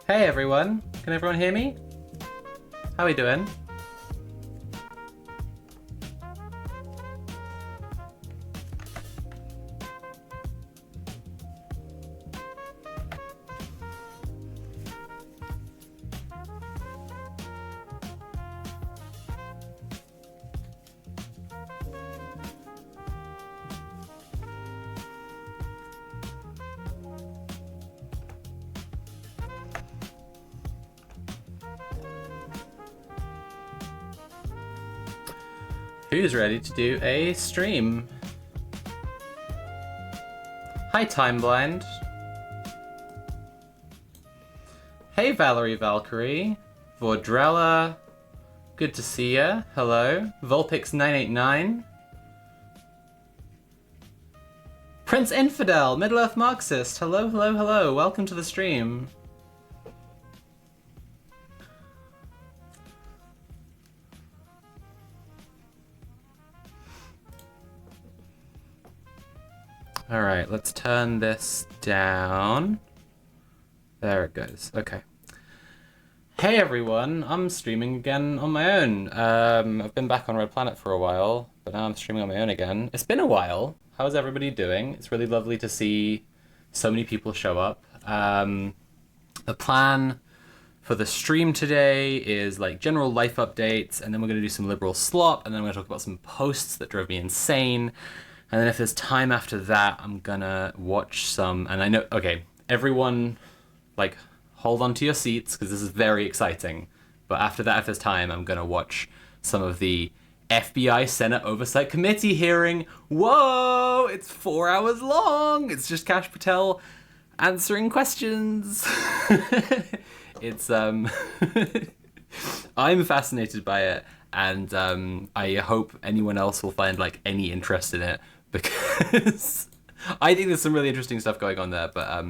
Hey everyone, can everyone hear me? How are we doing? Who's ready to do a stream? Hi Timeblind. Hey Valerie Valkyrie. Vordrella. Good to see ya. Hello. Vulpix989. Prince Infidel, Middle-earth Marxist. Hello, hello, hello. Welcome to the stream. Alright, let's turn this down. There it goes. Okay. Hey everyone, I'm streaming again on my own. I've been back on Red Planet for a while, but now I'm streaming on my own again. It's been a while. How's everybody doing? It's really lovely to see so many people show up. The plan for the stream today is like general life updates, and then we're going to do some liberal slop, and then we're going to talk about some posts that drove me insane. And then if there's time after that, I'm gonna watch some, and I know, okay, everyone, like, hold on to your seats, because this is very exciting. But after that, if there's time, I'm gonna watch some of the FBI Senate Oversight Committee hearing. Whoa, it's 4 hours long! It's just Kash Patel answering questions. It's, I'm fascinated by it, and I hope anyone else will find, like, any interest in it. Because I think there's some really interesting stuff going on there, but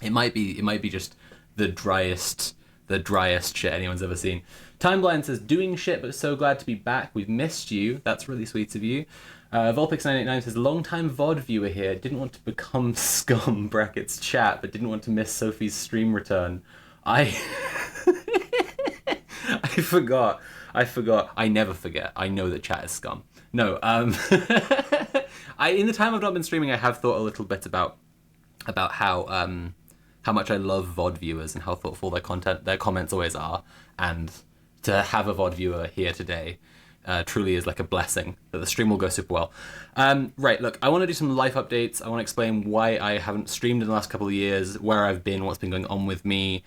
it might be just the driest shit anyone's ever seen. Timeblind says, doing shit, but so glad to be back. We've missed you. That's really sweet of you. Vulpix989 says, long time VOD viewer here. Didn't want to become scum, brackets chat, but didn't want to miss Sophie's stream return. I forgot. I never forget. I know that chat is scum. No, in the time I've not been streaming, I have thought a little bit about how much I love VOD viewers and how thoughtful their comments always are, and to have a VOD viewer here today truly is like a blessing. That the stream will go super well. Right, look, I want to do some life updates. I want to explain why I haven't streamed in the last couple of years, where I've been, what's been going on with me.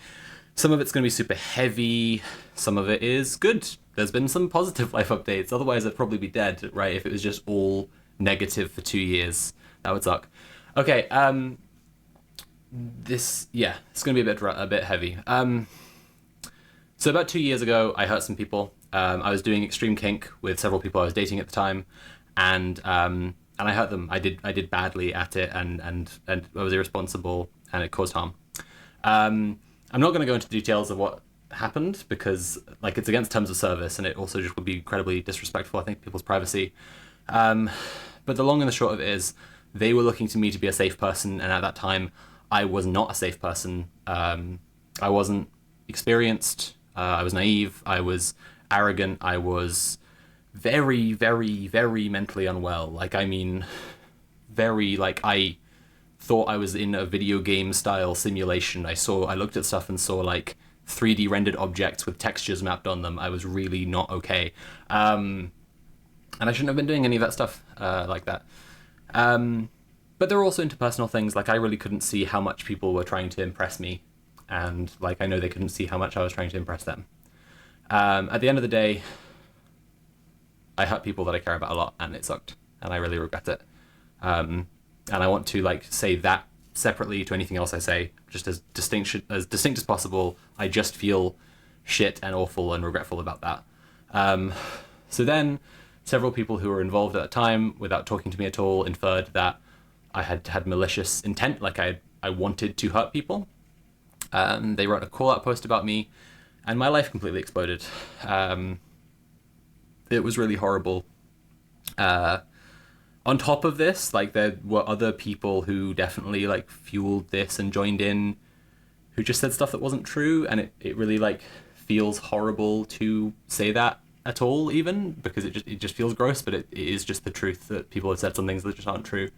Some of it's going to be super heavy. Some of it is good. There's been some positive life updates. Otherwise, I'd probably be dead, right? If it was just all negative for 2 years, that would suck. Okay, it's going to be a bit heavy. So about 2 years ago, I hurt some people. I was doing extreme kink with several people I was dating at the time, and I hurt them. I did badly at it, and I was irresponsible, and it caused harm. I'm not going to go into details of what happened because, like, it's against terms of service, and it also just would be incredibly disrespectful, I think, to people's privacy. But the long and the short of it is, they were looking to me to be a safe person, and at that time, I was not a safe person. I wasn't experienced. I was naive. I was arrogant. I was very, very, very mentally unwell. Like, I mean, very, like, I thought I was in a video game style simulation. I looked at stuff and saw, like, 3D rendered objects with textures mapped on them. I was really not okay. And I shouldn't have been doing any of that stuff like that. But there were also interpersonal things. Like, I really couldn't see how much people were trying to impress me. And, like, I know they couldn't see how much I was trying to impress them. At the end of the day, I hurt people that I care about a lot, and it sucked. And I really regret it. And I want to, like, say that separately to anything else I say, just as distinct as possible. I just feel shit and awful and regretful about that. So then, several people who were involved at that time, without talking to me at all, inferred that I had malicious intent, like I wanted to hurt people. They wrote a call-out post about me, and my life completely exploded. It was really horrible. On top of this, like, there were other people who definitely, like, fueled this and joined in who just said stuff that wasn't true, and it really like feels horrible to say that at all, even because it just feels gross, but it is just the truth that people have said some things that just aren't true.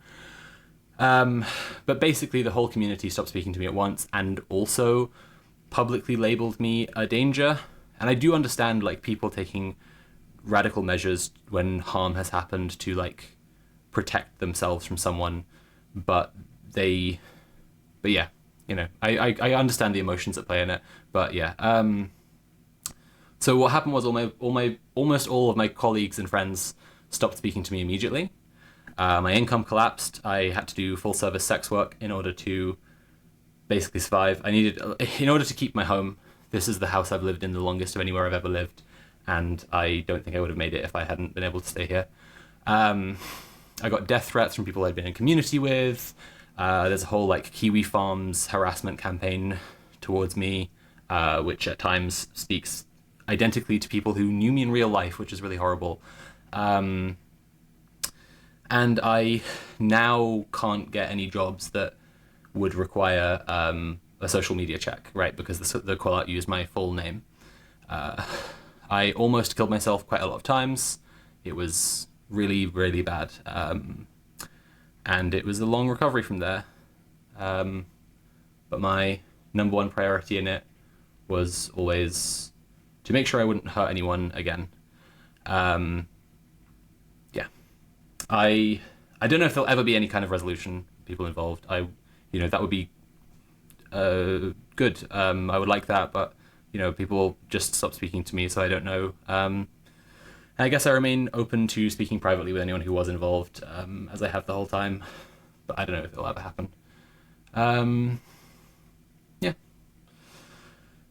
But basically the whole community stopped speaking to me at once, and also publicly labeled me a danger. And I do understand like people taking radical measures when harm has happened to like protect themselves from someone, but yeah, you know, I understand the emotions at play in it, but yeah. So what happened was almost all of my colleagues and friends stopped speaking to me immediately. My income collapsed. I had to do full service sex work in order to basically survive. In order to keep my home. This is the house I've lived in the longest of anywhere I've ever lived, and I don't think I would have made it if I hadn't been able to stay here. I got death threats from people I'd been in community with. There's a whole like Kiwi Farms harassment campaign towards me, which at times speaks identically to people who knew me in real life, which is really horrible. And I now can't get any jobs that would require a social media check, right? Because the call-out used my full name. I almost killed myself quite a lot of times. It was really, really bad. And it was a long recovery from there. But my number one priority in it was always to make sure I wouldn't hurt anyone again. Yeah. I don't know if there'll ever be any kind of resolution, people involved. That would be good. I would like that, but people just stopped speaking to me, so I don't know. I guess I remain open to speaking privately with anyone who was involved, as I have the whole time, but I don't know if it'll ever happen. Yeah.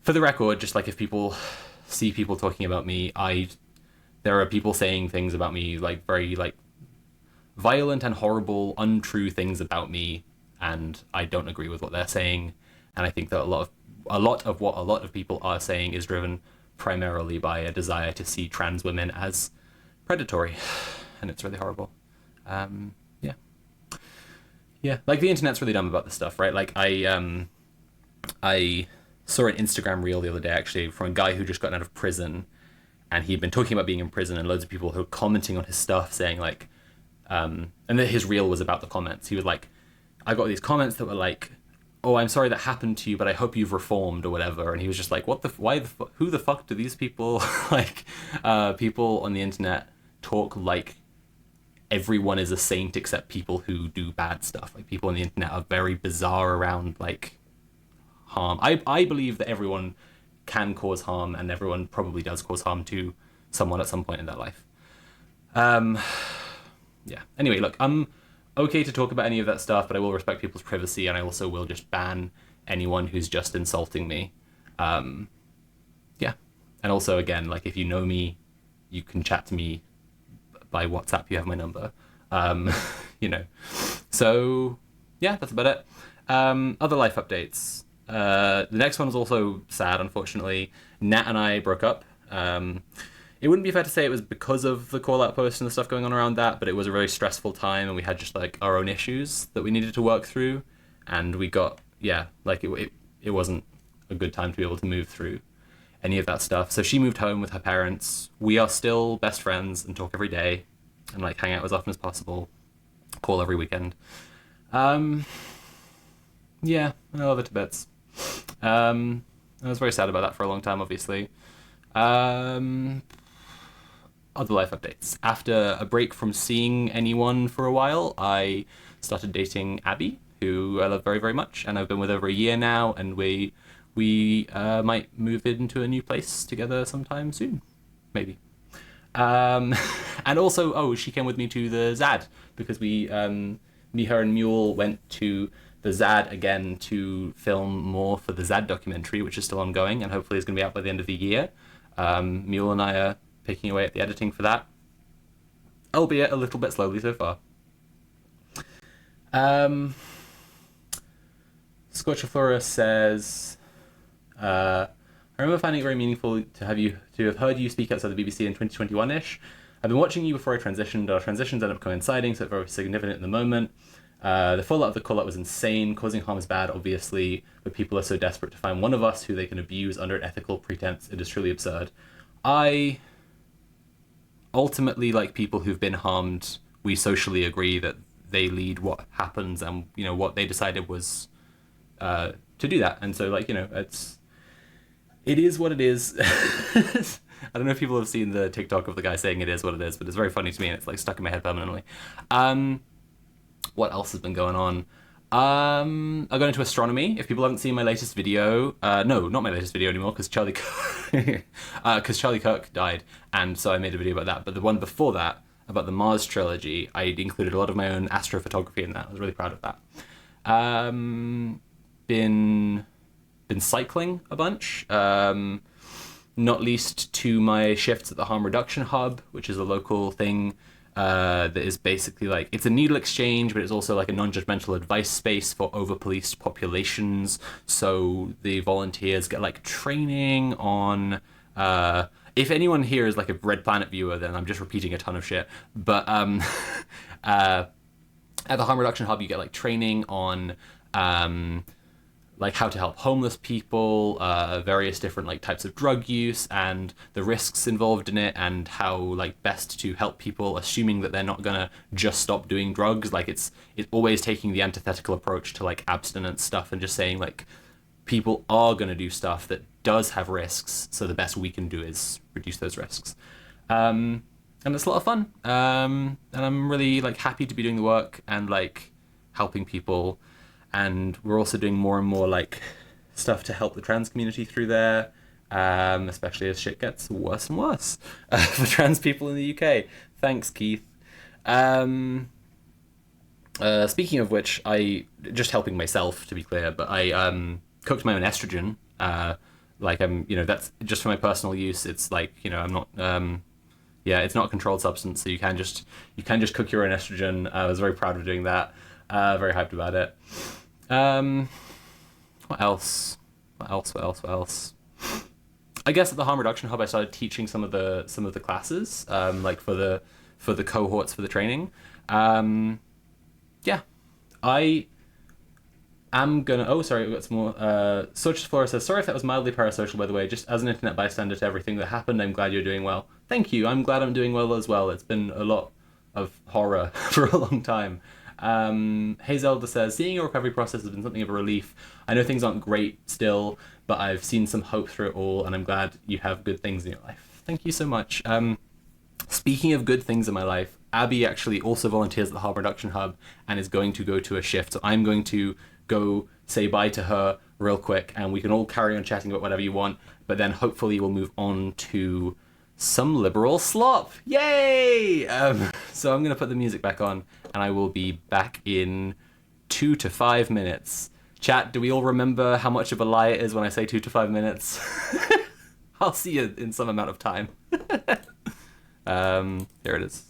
For the record, just like if people see people talking about me, there are people saying things about me, like very like violent and horrible, untrue things about me, and I don't agree with what they're saying. And I think that a lot of what a lot of people are saying is driven primarily by a desire to see trans women as predatory, and it's really horrible. Yeah, like the internet's really dumb about this stuff, right? Like I saw an Instagram reel the other day actually from a guy who just got out of prison, and he'd been talking about being in prison, and loads of people who were commenting on his stuff saying like, and then his reel was about the comments. He was like, I got these comments that were like, oh, I'm sorry that happened to you, but I hope you've reformed or whatever. And he was just like, who the fuck do these people, like, people on the internet talk like everyone is a saint except people who do bad stuff. Like, people on the internet are very bizarre around, like, harm. I believe that everyone can cause harm, and everyone probably does cause harm to someone at some point in their life. Yeah. Anyway, look, I'm okay to talk about any of that stuff, but I will respect people's privacy, and I also will just ban anyone who's just insulting me. Yeah. And also, again, like, if you know me, you can chat to me by WhatsApp. You have my number. So, yeah, that's about it. Other life updates. The next one was also sad, unfortunately. Nat and I broke up. It wouldn't be fair to say it was because of the call-out post and the stuff going on around that, but it was a very stressful time, and we had just, like, our own issues that we needed to work through, and we got, it wasn't a good time to be able to move through any of that stuff. So she moved home with her parents. We are still best friends and talk every day and, like, hang out as often as possible, call every weekend. Yeah, I love it to bits. I was very sad about that for a long time, obviously. Other life updates. After a break from seeing anyone for a while, I started dating Abby, who I love very, very much, and I've been with her over a year now, and we might move into a new place together sometime soon, maybe. And also, she came with me to the ZAD, because me, her, and Mule went to the ZAD again to film more for the ZAD documentary, which is still ongoing, and hopefully is going to be out by the end of the year. Mule and I are picking away at the editing for that, albeit a little bit slowly so far. Scorchiflora says, I remember finding it very meaningful to have heard you speak outside the BBC in 2021-ish. I've been watching you before I transitioned. Our transitions end up coinciding, so it's very significant in the moment. The fallout of the call-out was insane. Causing harm is bad, obviously, but people are so desperate to find one of us who they can abuse under an ethical pretense. It is truly absurd. I ultimately, like people who've been harmed, we socially agree that they lead what happens, and what they decided was to do that. And so, it is what it is. I don't know if people have seen the TikTok of the guy saying it is what it is, but it's very funny to me, and it's like stuck in my head permanently. What else has been going on? I got into astronomy. If people haven't seen my latest video, no, not my latest video anymore, because Charlie Kirk died, and so I made a video about that. But the one before that, about the Mars trilogy, I included a lot of my own astrophotography in that. I was really proud of that. Been cycling a bunch. Not least to my shifts at the Harm Reduction Hub, which is a local thing that is basically like, it's a needle exchange, but it's also like a non-judgmental advice space for over-policed populations. So the volunteers get like training on, if anyone here is like a Red Planet viewer, then I'm just repeating a ton of shit. But at the Harm Reduction Hub, you get like training on like how to help homeless people, various different like types of drug use and the risks involved in it, and how like best to help people, assuming that they're not gonna just stop doing drugs. Like it's always taking the antithetical approach to like abstinence stuff and just saying like people are gonna do stuff that does have risks, so the best we can do is reduce those risks. And it's a lot of fun. And I'm really like happy to be doing the work and like helping people. And we're also doing more and more like stuff to help the trans community through there, especially as shit gets worse and worse for trans people in the UK. Thanks, Keith. Speaking of which, I just helping myself, to be clear, but I cooked my own estrogen. That's just for my personal use. It's like, I'm not. It's not a controlled substance, so you can just cook your own estrogen. I was very proud of doing that. Very hyped about it. What else? I guess at the Harm Reduction Hub, I started teaching some of the classes, like for the cohorts for the training. I am gonna. Oh, sorry, we've got some more. Social Flora says, "Sorry if that was mildly parasocial, by the way. Just as an internet bystander to everything that happened, I'm glad you're doing well." Thank you. I'm glad I'm doing well as well. It's been a lot of horror for a long time. Hazelda says, "Seeing your recovery process has been something of a relief. I know things aren't great still, but I've seen some hope through it all, and I'm glad you have good things in your life." Thank you so much. Speaking of good things in my life, Abby actually also volunteers at the Harm Reduction Hub and is going to go to a shift. So I'm going to go say bye to her real quick, and we can all carry on chatting about whatever you want, but then hopefully we'll move on to some liberal slop. Yay! So I'm going to put the music back on, and I will be back in 2 to 5 minutes. Chat, do we all remember how much of a lie it is when I say 2 to 5 minutes? I'll see you in some amount of time. Here it is.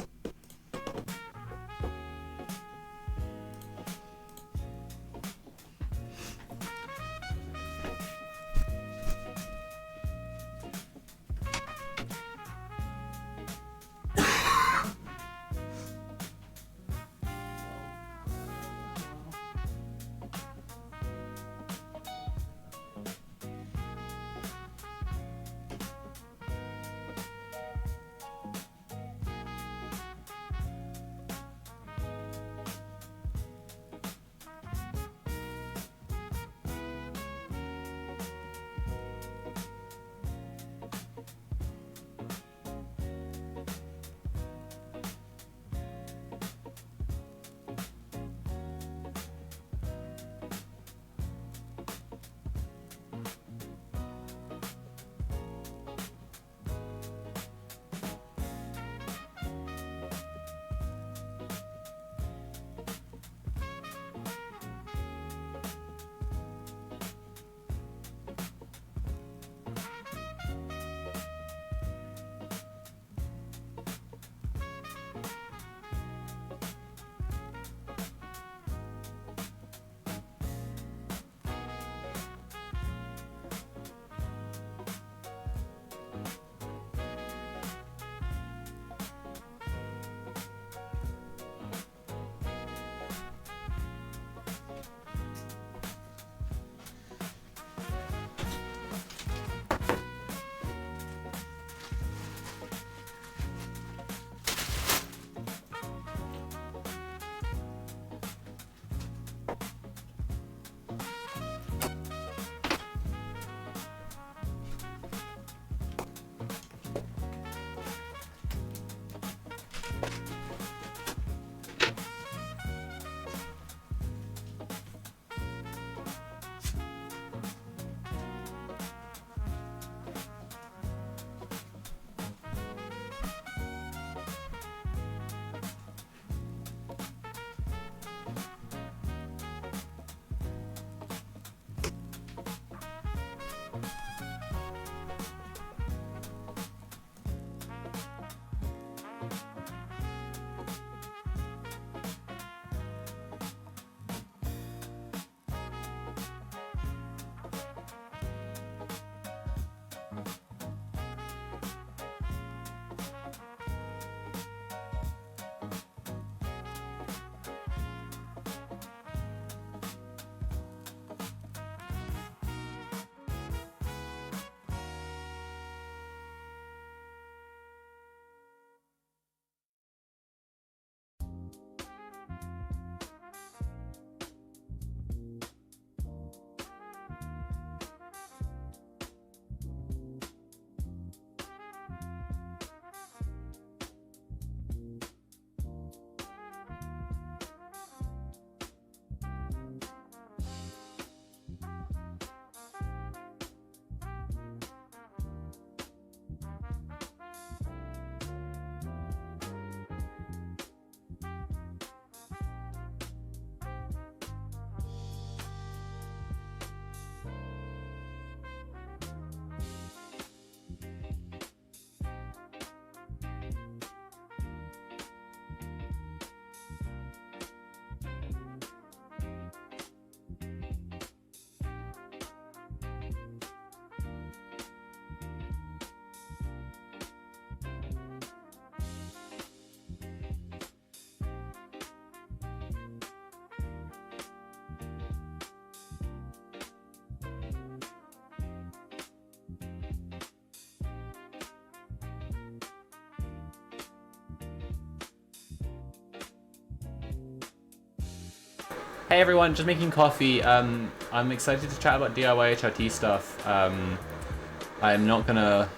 Hey everyone, just making coffee. I'm excited to chat about DIY HRT stuff. I'm not gonna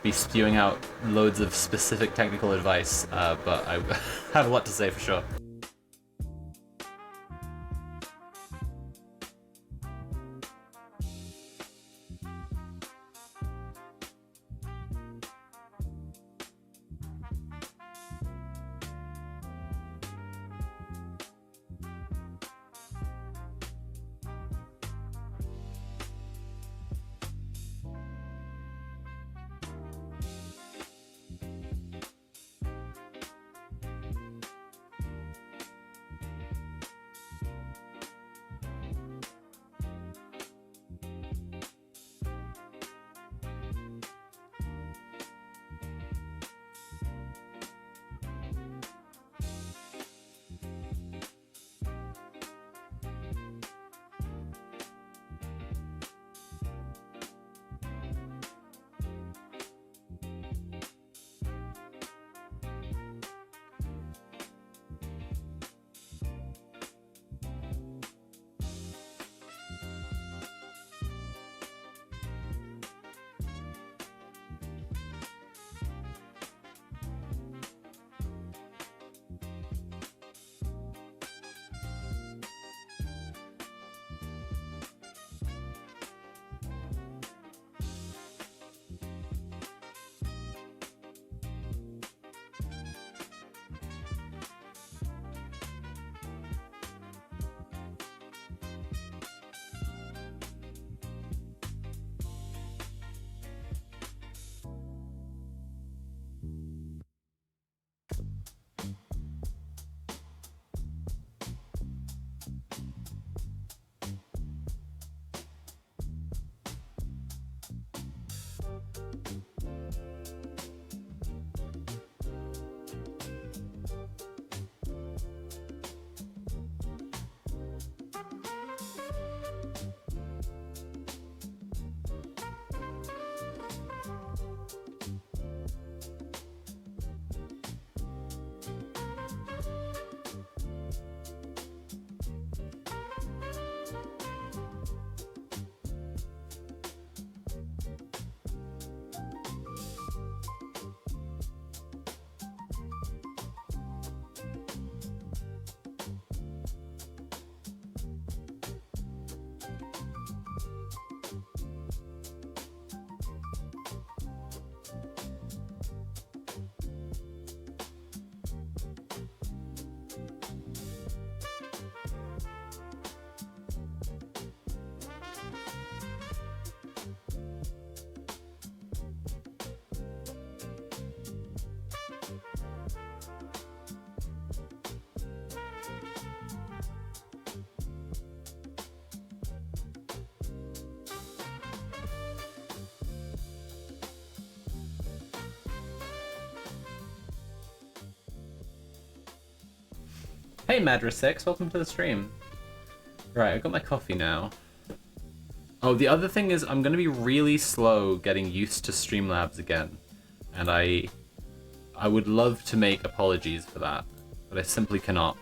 be spewing out loads of specific technical advice, but I have a lot to say for sure. Hey Madra6, welcome to the stream. Right, I've got my coffee now. Oh, the other thing is I'm gonna be really slow getting used to Streamlabs again. And I would love to make apologies for that, but I simply cannot.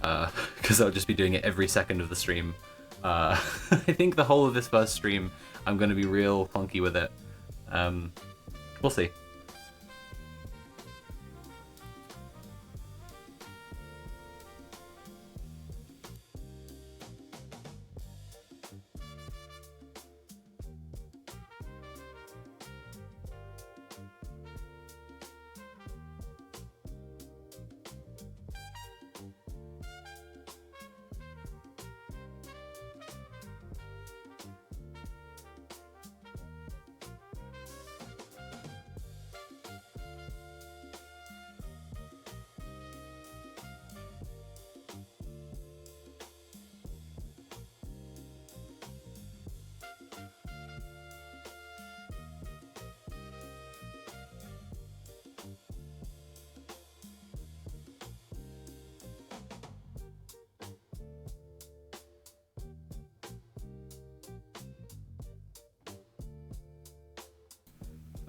Because I'll just be doing it every second of the stream. I think the whole of this first stream, I'm gonna be real funky with it. We'll see.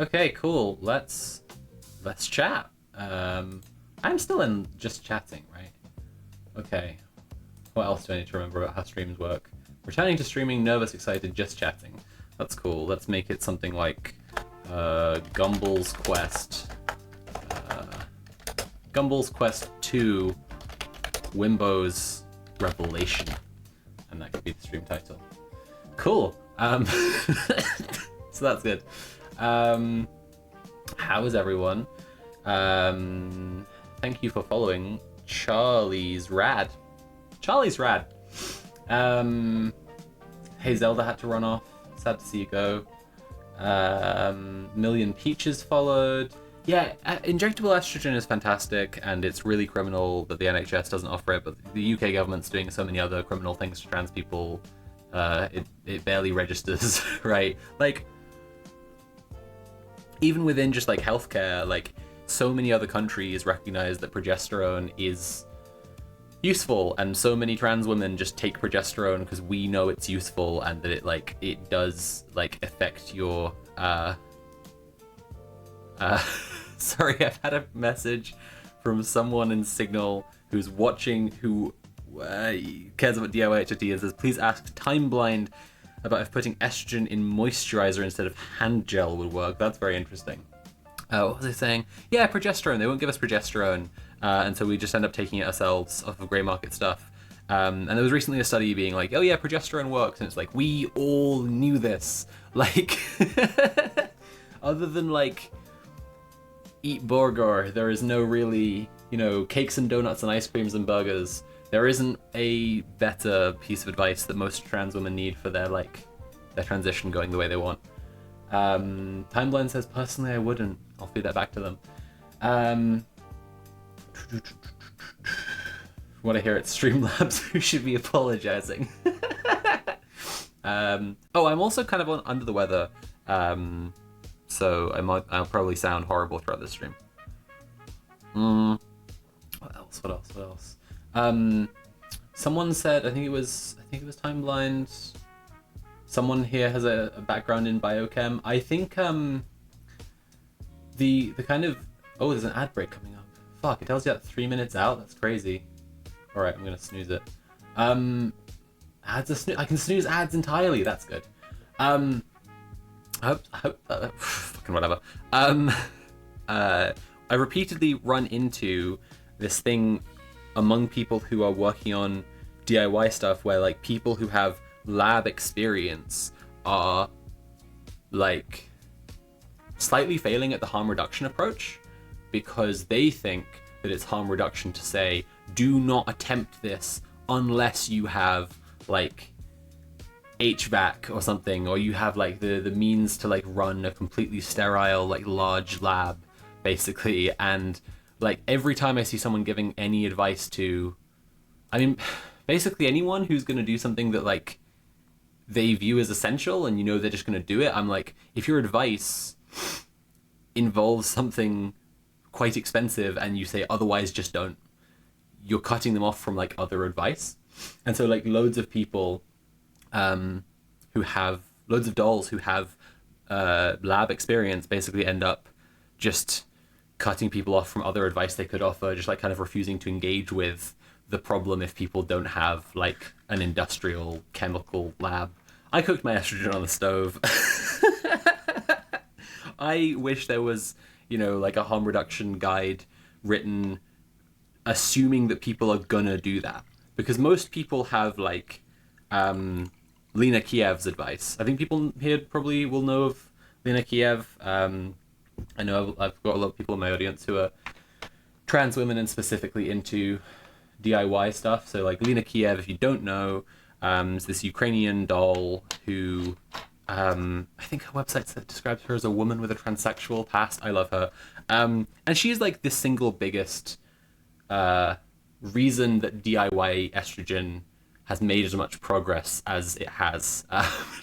Okay, cool. Let's chat. I'm still in just chatting, right? Okay. What else do I need to remember about how streams work? Returning to streaming, nervous, excited, just chatting. That's cool. Let's make it something like Gumball's Quest. Gumball's Quest 2, Wimbo's Revelation. And that could be the stream title. Cool. So that's good. How is everyone? Thank you for following. Charlie's rad. Hey, Zelda had to run off. Sad to see you go. Million Peaches followed. Yeah, injectable estrogen is fantastic, and it's really criminal that the NHS doesn't offer it, but the UK government's doing so many other criminal things to trans people. It barely registers, right? Like, even within just like healthcare, like so many other countries recognize that progesterone is useful, and so many trans women just take progesterone because we know it's useful and that it does like affect your sorry, I've had a message from someone in Signal who's watching, who cares about DIY and says, please ask Time Blind about if putting estrogen in moisturizer instead of hand gel would work. That's very interesting. What was I saying? Yeah, progesterone. They won't give us progesterone, and so we just end up taking it ourselves off of grey market stuff. And there was recently a study being like, oh yeah, progesterone works, and it's like, we all knew this. Like, other than like eat burger, there is no really, cakes and donuts and ice creams and burgers. There isn't a better piece of advice that most trans women need for their transition going the way they want. Timeline says, personally, I wouldn't. I'll feed that back to them. What I hear at Streamlabs, who should be apologizing. I'm also kind of under the weather, so I'll probably sound horrible throughout this stream. What else? Someone said, I think it was Timeblind. Someone here has a background in biochem. I think the kind of, there's an ad break coming up. Fuck, it tells you that 3 minutes out. That's crazy. All right, I'm gonna snooze it. Ads are I can snooze ads entirely. That's good. I hope fucking whatever. I repeatedly run into this thing among people who are working on DIY stuff where like people who have lab experience are like slightly failing at the harm reduction approach because they think that it's harm reduction to say, do not attempt this unless you have like HVAC or something, or you have like the means to like run a completely sterile like large lab basically. And like every time I see someone giving any advice to, basically anyone who's going to do something that like they view as essential and they're just going to do it, I'm like, if your advice involves something quite expensive and you say otherwise just don't, you're cutting them off from like other advice. And so like loads of people who have loads of dolls who have lab experience basically end up just cutting people off from other advice they could offer, just like kind of refusing to engage with the problem if people don't have like an industrial chemical lab. I cooked my estrogen on the stove. I wish there was, like a harm reduction guide written assuming that people are gonna do that. Because most people have like Lena Kiev's advice. I think people here probably will know of Lena Kiev. I know I've got a lot of people in my audience who are trans women and specifically into DIY stuff. So like Lena Kiev, if you don't know, is this Ukrainian doll who I think her website describes her as a woman with a transsexual past. I love her. And she's like the single biggest reason that DIY estrogen has made as much progress as it has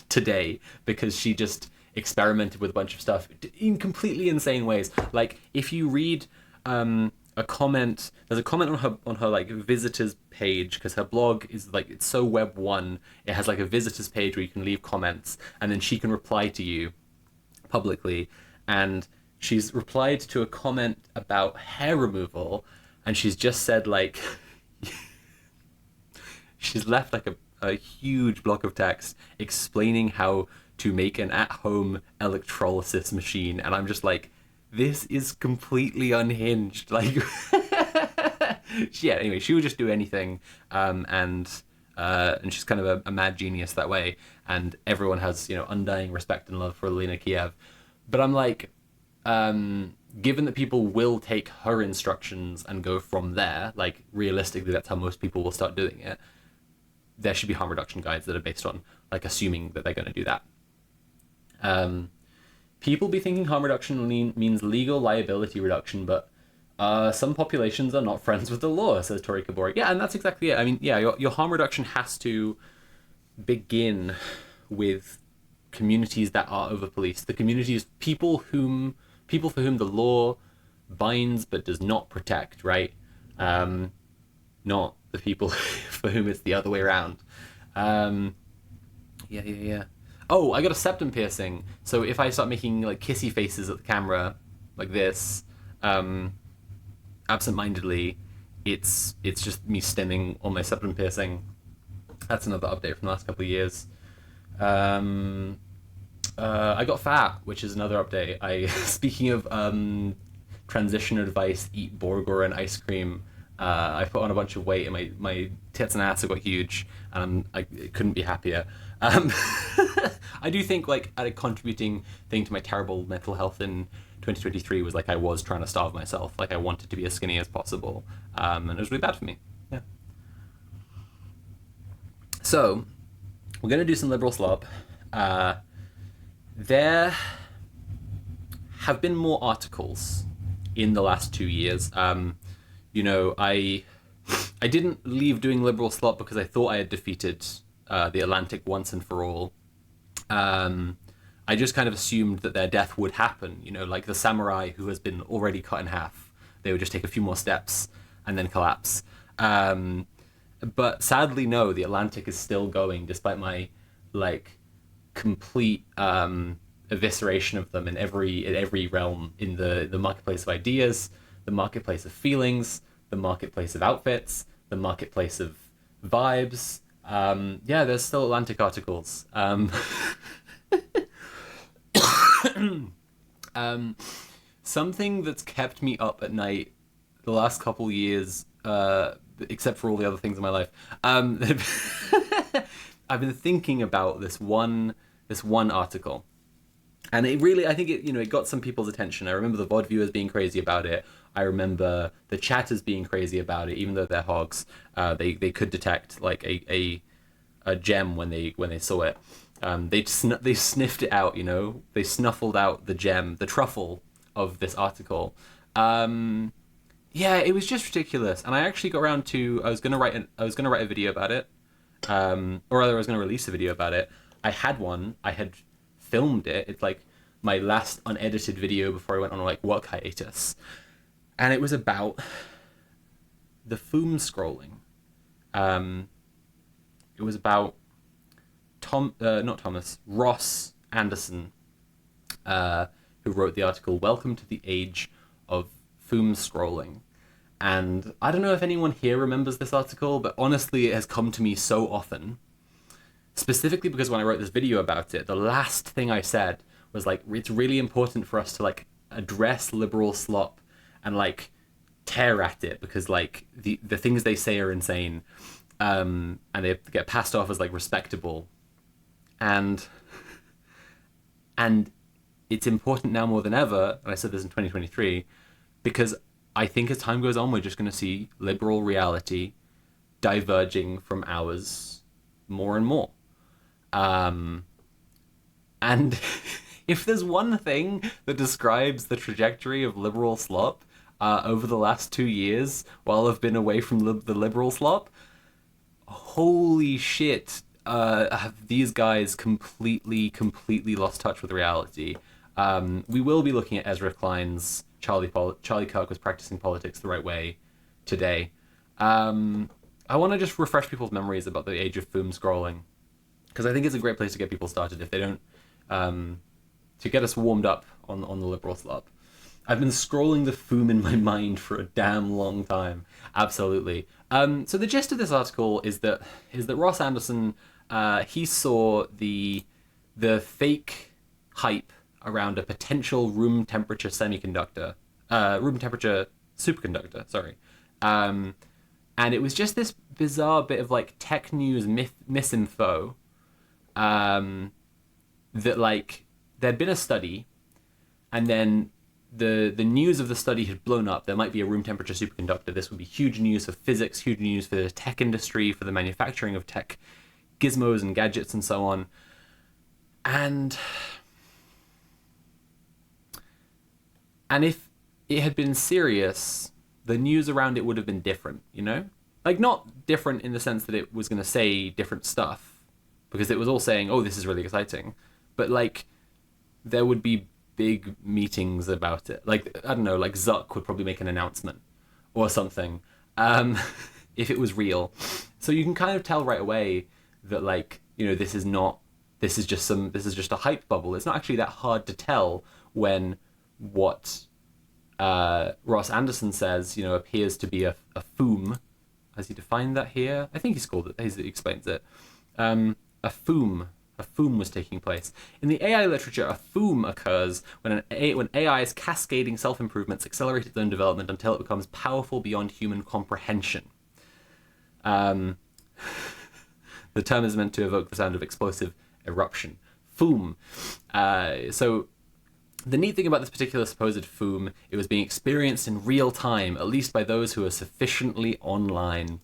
today, because she just experimented with a bunch of stuff in completely insane ways. Like if you read a comment, there's a comment on her like visitors page, because her blog is like, it's so web 1, it has like a visitors page where you can leave comments and then she can reply to you publicly. And she's replied to a comment about hair removal, and she's just said like she's left like a huge block of text explaining how to make an at-home electrolysis machine, and I'm just like, this is completely unhinged. Like, yeah. Anyway, she would just do anything, and she's kind of a mad genius that way. And everyone has undying respect and love for Lena Kiev. But I'm like, given that people will take her instructions and go from there, like realistically, that's how most people will start doing it. There should be harm reduction guides that are based on like assuming that they're going to do that. People be thinking harm reduction means legal liability reduction, but some populations are not friends with the law, says Tori Kabori. Yeah, and that's exactly it. I mean, yeah, your harm reduction has to begin with communities that are over-policed. The communities, people for whom the law binds but does not protect, right? Not the people for whom it's the other way around. Yeah. Oh, I got a septum piercing. So if I start making like kissy faces at the camera, like this, absent-mindedly, it's just me stemming on my septum piercing. That's another update from the last couple of years. I got fat, which is another update. Speaking of transition advice, eat burger and ice cream. I put on a bunch of weight, and my tits and ass have got huge, and I couldn't be happier. I do think like a contributing thing to my terrible mental health in 2023 was like I was trying to starve myself. Like I wanted to be as skinny as possible, and it was really bad for me. Yeah. So we're gonna do some liberal slop. There have been more articles in the last 2 years. I didn't leave doing liberal slop because I thought I had defeated the Atlantic once and for all. I just kind of assumed that their death would happen, like the samurai who has been already cut in half. They would just take a few more steps and then collapse. But sadly, no, the Atlantic is still going despite my like complete evisceration of them in every realm, in the marketplace of ideas, the marketplace of feelings, the marketplace of outfits, the marketplace of vibes. Yeah, there's still Atlantic articles. Something that's kept me up at night the last couple years, except for all the other things in my life, I've been thinking about this one article, and I think it got some people's attention. I remember the VOD viewers being crazy about it. I remember the chatters being crazy about it, even though they're hogs. They could detect like a gem when they saw it. They sniffed it out, they snuffled out the gem, the truffle of this article. Yeah, it was just ridiculous. And I actually got around to I was gonna write a video about it, or rather I was gonna release a video about it. I had filmed it. It's like my last unedited video before I went on like work hiatus, and it was about the foom scrolling. It was about Ross Anderson, who wrote the article "Welcome to the Age of Foom Scrolling." And I don't know if anyone here remembers this article, but honestly, it has come to me so often. Specifically because when I wrote this video about it, the last thing I said was like, it's really important for us to like address liberal slop and like tear at it, because like the things they say are insane, and they get passed off as like respectable, and it's important now more than ever, and I said this in 2023, because I think as time goes on, we're just going to see liberal reality diverging from ours more and more. And if there's one thing that describes the trajectory of liberal slop over the last 2 years, while I've been away from the liberal slop, holy shit, have these guys completely lost touch with reality. We will be looking at Ezra Klein's Charlie Kirk was practicing politics the right way today. I want to just refresh people's memories about the age of foom scrolling, because I think it's a great place to get people started if they don't, to get us warmed up on the liberal slop. I've been scrolling the foom in my mind for a damn long time. Absolutely. So the gist of this article is that Ross Anderson, he saw the fake hype around a potential room temperature superconductor. Sorry, and it was just this bizarre bit of like tech news misinfo, that like there'd been a study, and then the news of the study had blown up. There might be a room temperature superconductor. This would be huge news for physics, huge news for the tech industry, for the manufacturing of tech gizmos and gadgets and so on. And if it had been serious, the news around it would have been different, you know? Like, not different in the sense that it was going to say different stuff, because it was all saying, oh, this is really exciting. But, like, there would be big meetings about it. Like, I don't know, like Zuck would probably make an announcement or something, if it was real. So you can kind of tell right away that, like, you know, this is just a hype bubble. It's not actually that hard to tell when what Ross Anderson says, you know, appears to be a foom. Has he defined that here? I think he's called it. He explains it. A foom. A foom was taking place. In the AI literature, a foom occurs when AI's cascading self-improvements accelerate its own development until it becomes powerful beyond human comprehension. The term is meant to evoke the sound of explosive eruption. Foom. So the neat thing about this particular supposed foom, it was being experienced in real time, at least by those who are sufficiently online.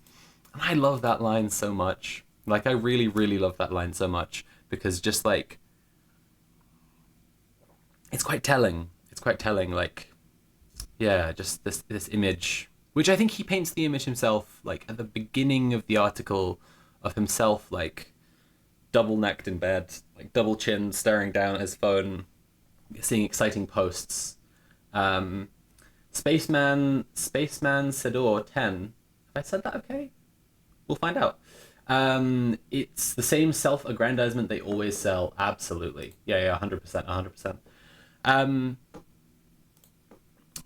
And I love that line so much. Like, I really, really love that line so much, because just, like, it's quite telling. It's quite telling, like, yeah, just this image, which I think he paints the image himself, like, at the beginning of the article, of himself, like, double-necked in bed, like, double-chinned, staring down at his phone, seeing exciting posts. Spaceman Sedor 10. Have I said that okay? We'll find out. It's the same self-aggrandizement they always sell. Absolutely. Yeah, 100%.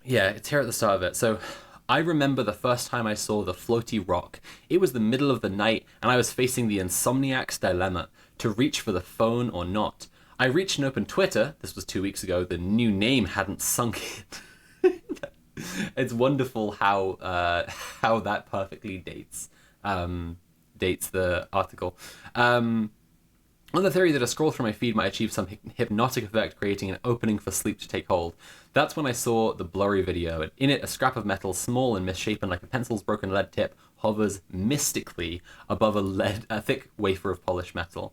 Yeah, it's here at the start of it. So I remember the first time I saw the floaty rock. It was the middle of the night, and I was facing the insomniac's dilemma, to reach for the phone or not. I reached and opened Twitter. This was 2 weeks ago. The new name hadn't sunk in. It's wonderful how that perfectly dates the article. On the theory that a scroll through my feed might achieve some hypnotic effect, creating an opening for sleep to take hold. That's when I saw the blurry video. In it, a scrap of metal, small and misshapen like a pencil's broken lead tip, hovers mystically above a thick wafer of polished metal.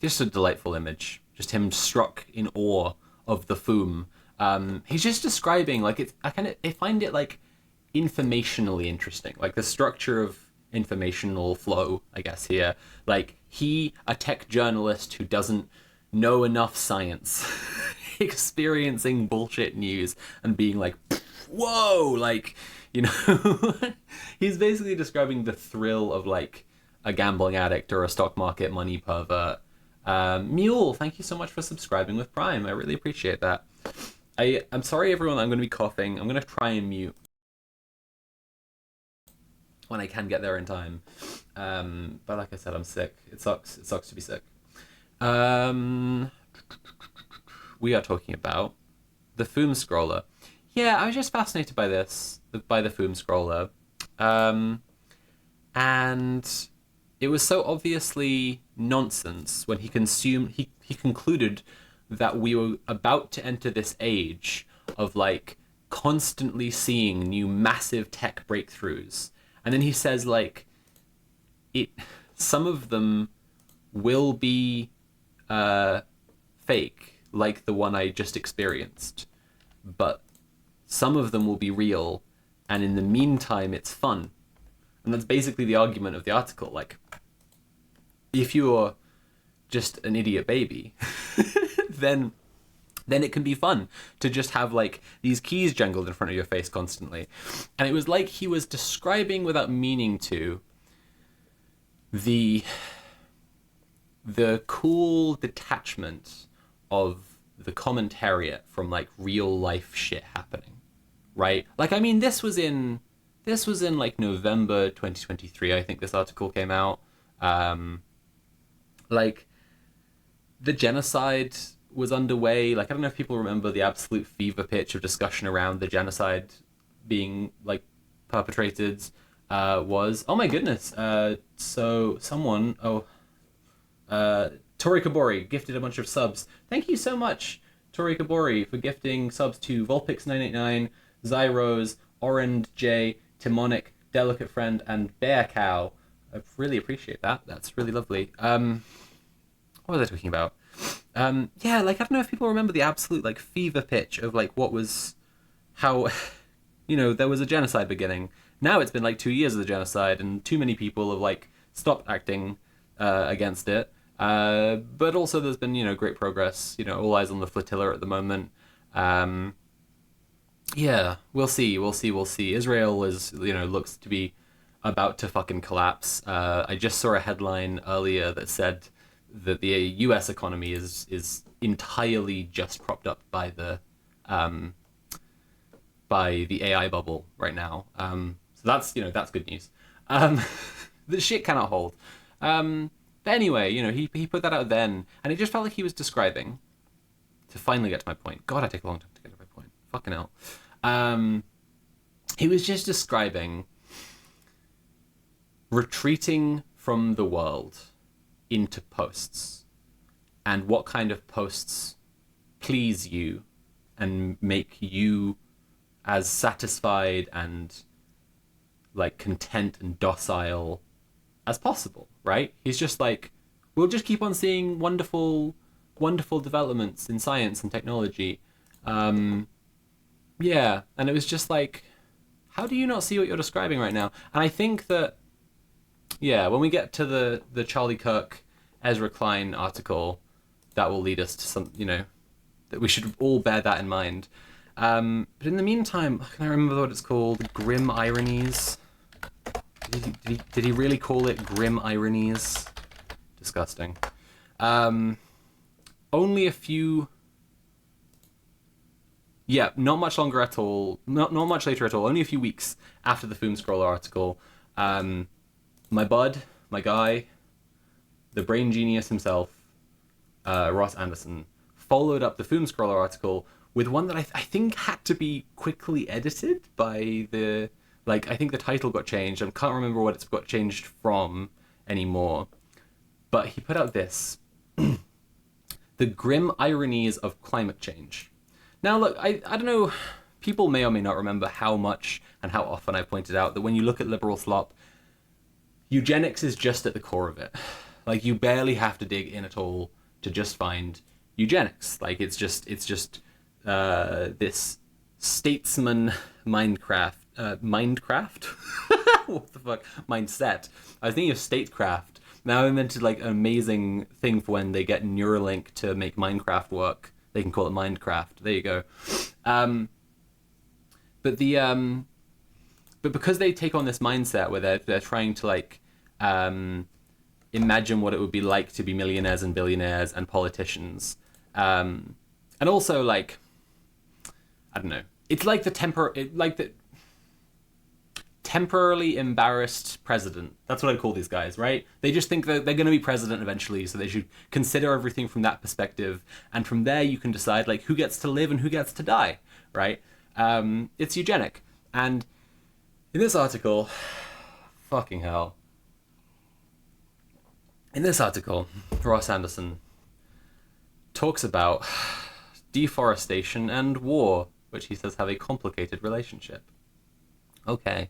Just a delightful image. Just him struck in awe of the foom. He's just describing, like, I find it, like, informationally interesting. Like, the structure of informational flow, I guess, here. Like, a tech journalist who doesn't know enough science, experiencing bullshit news and being like, whoa, like, you know, he's basically describing the thrill of, like, a gambling addict or a stock market money pervert. Mule, thank you so much for subscribing with Prime. I really appreciate that. I'm sorry, everyone, I'm going to be coughing. I'm going to try and mute when I can get there in time. But like I said, I'm sick. It sucks. It sucks to be sick. We are talking about the Foom Scroller. Yeah, I was just fascinated by the Foom Scroller. And it was so obviously nonsense when he concluded that we were about to enter this age of, like, constantly seeing new massive tech breakthroughs. And then he says, like, some of them will be fake, like the one I just experienced, but some of them will be real, and in the meantime, it's fun. And that's basically the argument of the article. Like, if you're just an idiot baby, then it can be fun to just have, like, these keys jangled in front of your face constantly. And it was like he was describing, without meaning to, the cool detachment of the commentariat from like real life shit happening, right? Like, I mean, this was in like November 2023, I think this article came out. Like, the genocide was underway. Like, I don't know if people remember the absolute fever pitch of discussion around the genocide being like perpetrated. Was, oh my goodness, so someone, Tori Kabori gifted a bunch of subs. Thank you so much, Tori Kabori, for gifting subs to Volpix989, Zyros, Orand J, Timonic, Delicate Friend, and Bear Cow. I really appreciate that. That's really lovely. What was I talking about? Yeah, like, I don't know if people remember the absolute, like, fever pitch of, like, how, there was a genocide beginning. Now it's been, like, 2 years of the genocide, and too many people have, like, stopped acting against it. But also there's been, great progress, all eyes on the flotilla at the moment. Yeah, we'll see. Israel is, looks to be about to fucking collapse. I just saw a headline earlier that said that the U.S. economy is entirely just propped up by the AI bubble right now. So that's good news. The shit cannot hold. But anyway, he put that out then, and it just felt like he was describing, to finally get to my point. God, I take a long time to get to my point. Fucking hell. He was just describing retreating from the world into posts, and what kind of posts please you and make you as satisfied and like content and docile as possible, right? He's just like, we'll just keep on seeing wonderful developments in science and technology. Yeah, and it was just like, how do you not see what you're describing right now? And I think that, yeah, when we get to the Charlie Kirk, Ezra Klein article, that will lead us to some, that we should all bear that in mind. But in the meantime, can I remember what it's called? Grim Ironies? Did he really call it Grim Ironies? Disgusting. Only a few... Yeah, not much longer at all. Not much later at all. Only a few weeks after the Foom Scroller article. My bud, my guy, the brain genius himself, Ross Anderson, followed up the Foom Scroller article with one that I think had to be quickly edited by the... Like, I think the title got changed. I can't remember what it's got changed from anymore. But he put out this. The Grim Ironies of Climate Change. Now, look, I don't know. People may or may not remember how much and how often I've pointed out that when you look at liberal slop, eugenics is just at the core of it. Like, you barely have to dig in at all to just find eugenics. Like, it's just this statesman Minecraft. What the fuck? Mindset. I was thinking of statecraft. Now I invented like an amazing thing for when they get Neuralink to make Minecraft work. They can call it Minecraft. There you go. But because they take on this mindset where they're trying to like imagine what it would be like to be millionaires and billionaires and politicians, and also like, I don't know. It's like the temporarily embarrassed president. That's what I call these guys, right? They just think that they're going to be president eventually, so they should consider everything from that perspective. And from there, you can decide like who gets to live and who gets to die, right? It's eugenic. And in this article, fucking hell. In this article, Ross Anderson talks about deforestation and war, which he says have a complicated relationship. Okay.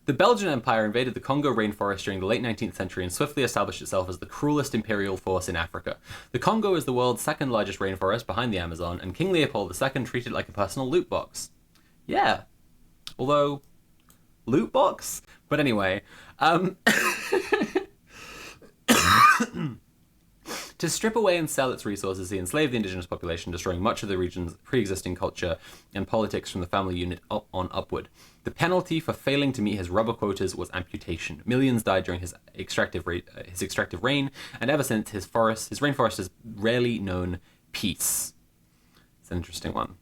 The Belgian Empire invaded the Congo rainforest during the late 19th century and swiftly established itself as the cruelest imperial force in Africa. The Congo is the world's second largest rainforest behind the Amazon, and King Leopold II treated it like a personal loot box. Yeah. Although, loot box? But anyway, to strip away and sell its resources, he enslaved the indigenous population, destroying much of the region's pre-existing culture and politics from the family unit on upward. The penalty for failing to meet his rubber quotas was amputation. Millions died during his extractive reign, and ever since, his rainforest has rarely known peace. It's an interesting one.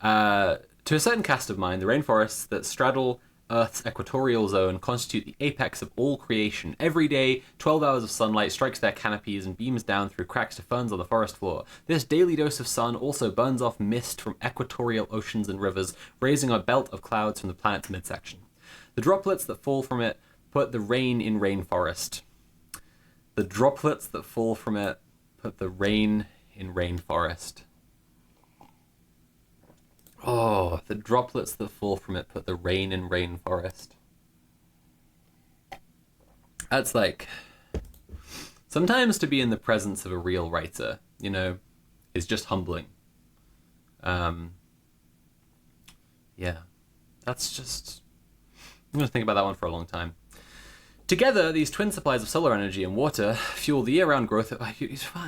To a certain cast of mind, the rainforests that straddle Earth's equatorial zone constitute the apex of all creation. Every day, 12 hours of sunlight strikes their canopies and beams down through cracks to ferns on the forest floor. This daily dose of sun also burns off mist from equatorial oceans and rivers, raising a belt of clouds from the planet's midsection. The droplets that fall from it put the rain in rainforest. The droplets that fall from it put the rain in rainforest. Oh, the droplets that fall from it put the rain in rainforest. That's like... Sometimes to be in the presence of a real writer, you know, is just humbling. Yeah. That's just... I'm going to think about that one for a long time. Together, these twin supplies of solar energy and water fuel the year-round growth of... I'm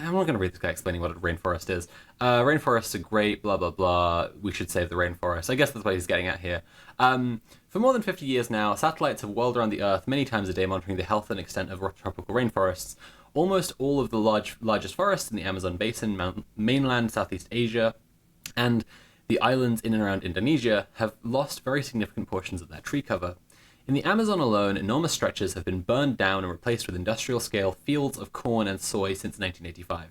not going to read this guy explaining what a rainforest is. Rainforests are great, blah, blah, blah. We should save the rainforest. I guess that's what he's getting at here. For more than 50 years now, satellites have whirled around the Earth many times a day monitoring the health and extent of tropical rainforests. Almost all of the largest forests in the Amazon basin, mainland Southeast Asia, and the islands in and around Indonesia have lost very significant portions of their tree cover. In the Amazon alone, enormous stretches have been burned down and replaced with industrial-scale fields of corn and soy since 1985.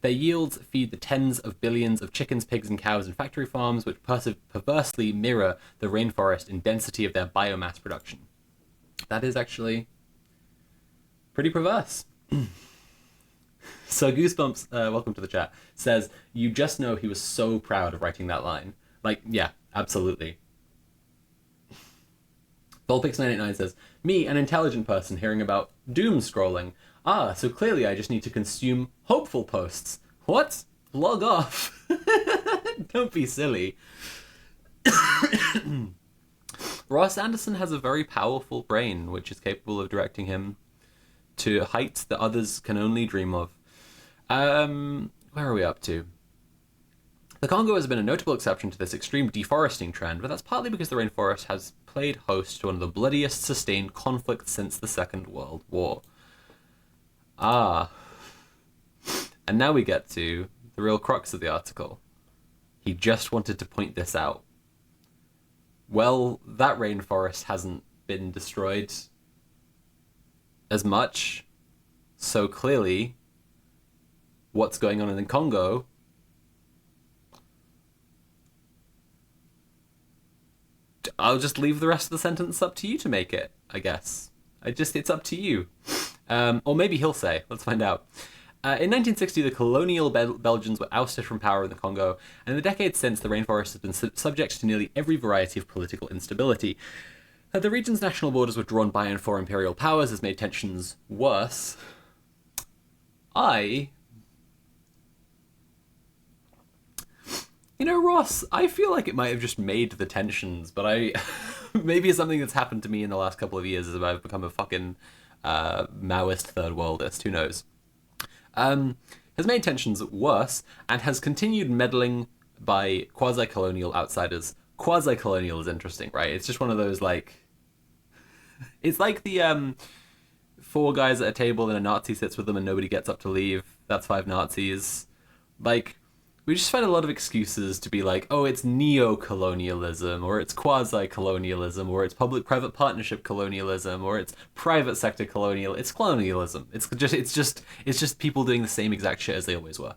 Their yields feed the tens of billions of chickens, pigs, and cows in factory farms, which perversely mirror the rainforest in density of their biomass production. That is actually pretty perverse. So Goosebumps, welcome to the chat, says, you just know he was so proud of writing that line. Like, yeah, absolutely. Volpix989 says, me, an intelligent person hearing about doom scrolling. Ah, so clearly I just need to consume hopeful posts. What? Log off. Don't be silly. Ross Anderson has a very powerful brain, which is capable of directing him to heights that others can only dream of. Where are we up to? The Congo has been a notable exception to this extreme deforesting trend, but that's partly because the rainforest has played host to one of the bloodiest sustained conflicts since the Second World War. Ah. And now we get to the real crux of the article. He just wanted to point this out. Well, that rainforest hasn't been destroyed as much, so clearly what's going on in the Congo I'll just leave the rest of the sentence up to you to make it, I guess. It's up to you. Or maybe he'll say. Let's find out. In 1960, the colonial Belgians were ousted from power in the Congo, and in the decades since, the rainforest has been subject to nearly every variety of political instability. That the region's national borders were drawn by and for imperial powers has made tensions worse. You know, Ross, I feel like it might have just made the tensions, but maybe it's something that's happened to me in the last couple of years as I've become a fucking Maoist third worldist, who knows. Has made tensions worse and has continued meddling by quasi-colonial outsiders. Quasi-colonial is interesting, right? It's just one of those, like... It's like the four guys at a table and a Nazi sits with them and nobody gets up to leave. That's 5 Nazis. Like... We just find a lot of excuses to be like, oh, it's neo-colonialism, or it's quasi-colonialism, or it's public-private partnership colonialism, or it's private sector colonial. It's colonialism. It's just people doing the same exact shit as they always were.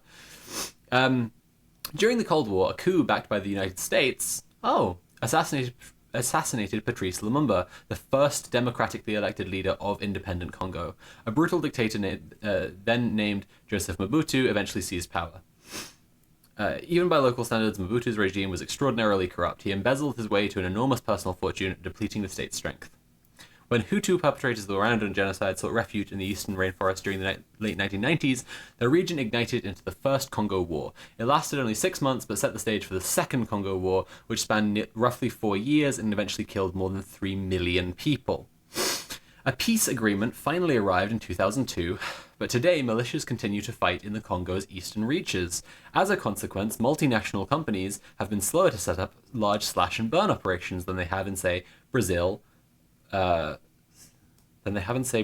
During the Cold War, a coup backed by the United States, assassinated Patrice Lumumba, the first democratically elected leader of independent Congo. A brutal dictator then named Joseph Mobutu eventually seized power. Even by local standards, Mobutu's regime was extraordinarily corrupt. He embezzled his way to an enormous personal fortune, depleting the state's strength. When Hutu perpetrators of the Rwandan genocide sought refuge in the eastern rainforest during the late 1990s, the region ignited into the First Congo War. It lasted only 6 months, but set the stage for the Second Congo War, which spanned roughly 4 years and eventually killed more than 3 million people. A peace agreement finally arrived in 2002, but today militias continue to fight in the Congo's eastern reaches. As a consequence, multinational companies have been slower to set up large slash-and-burn operations than they have in, say, Brazil, Max Home... Than they have in, say,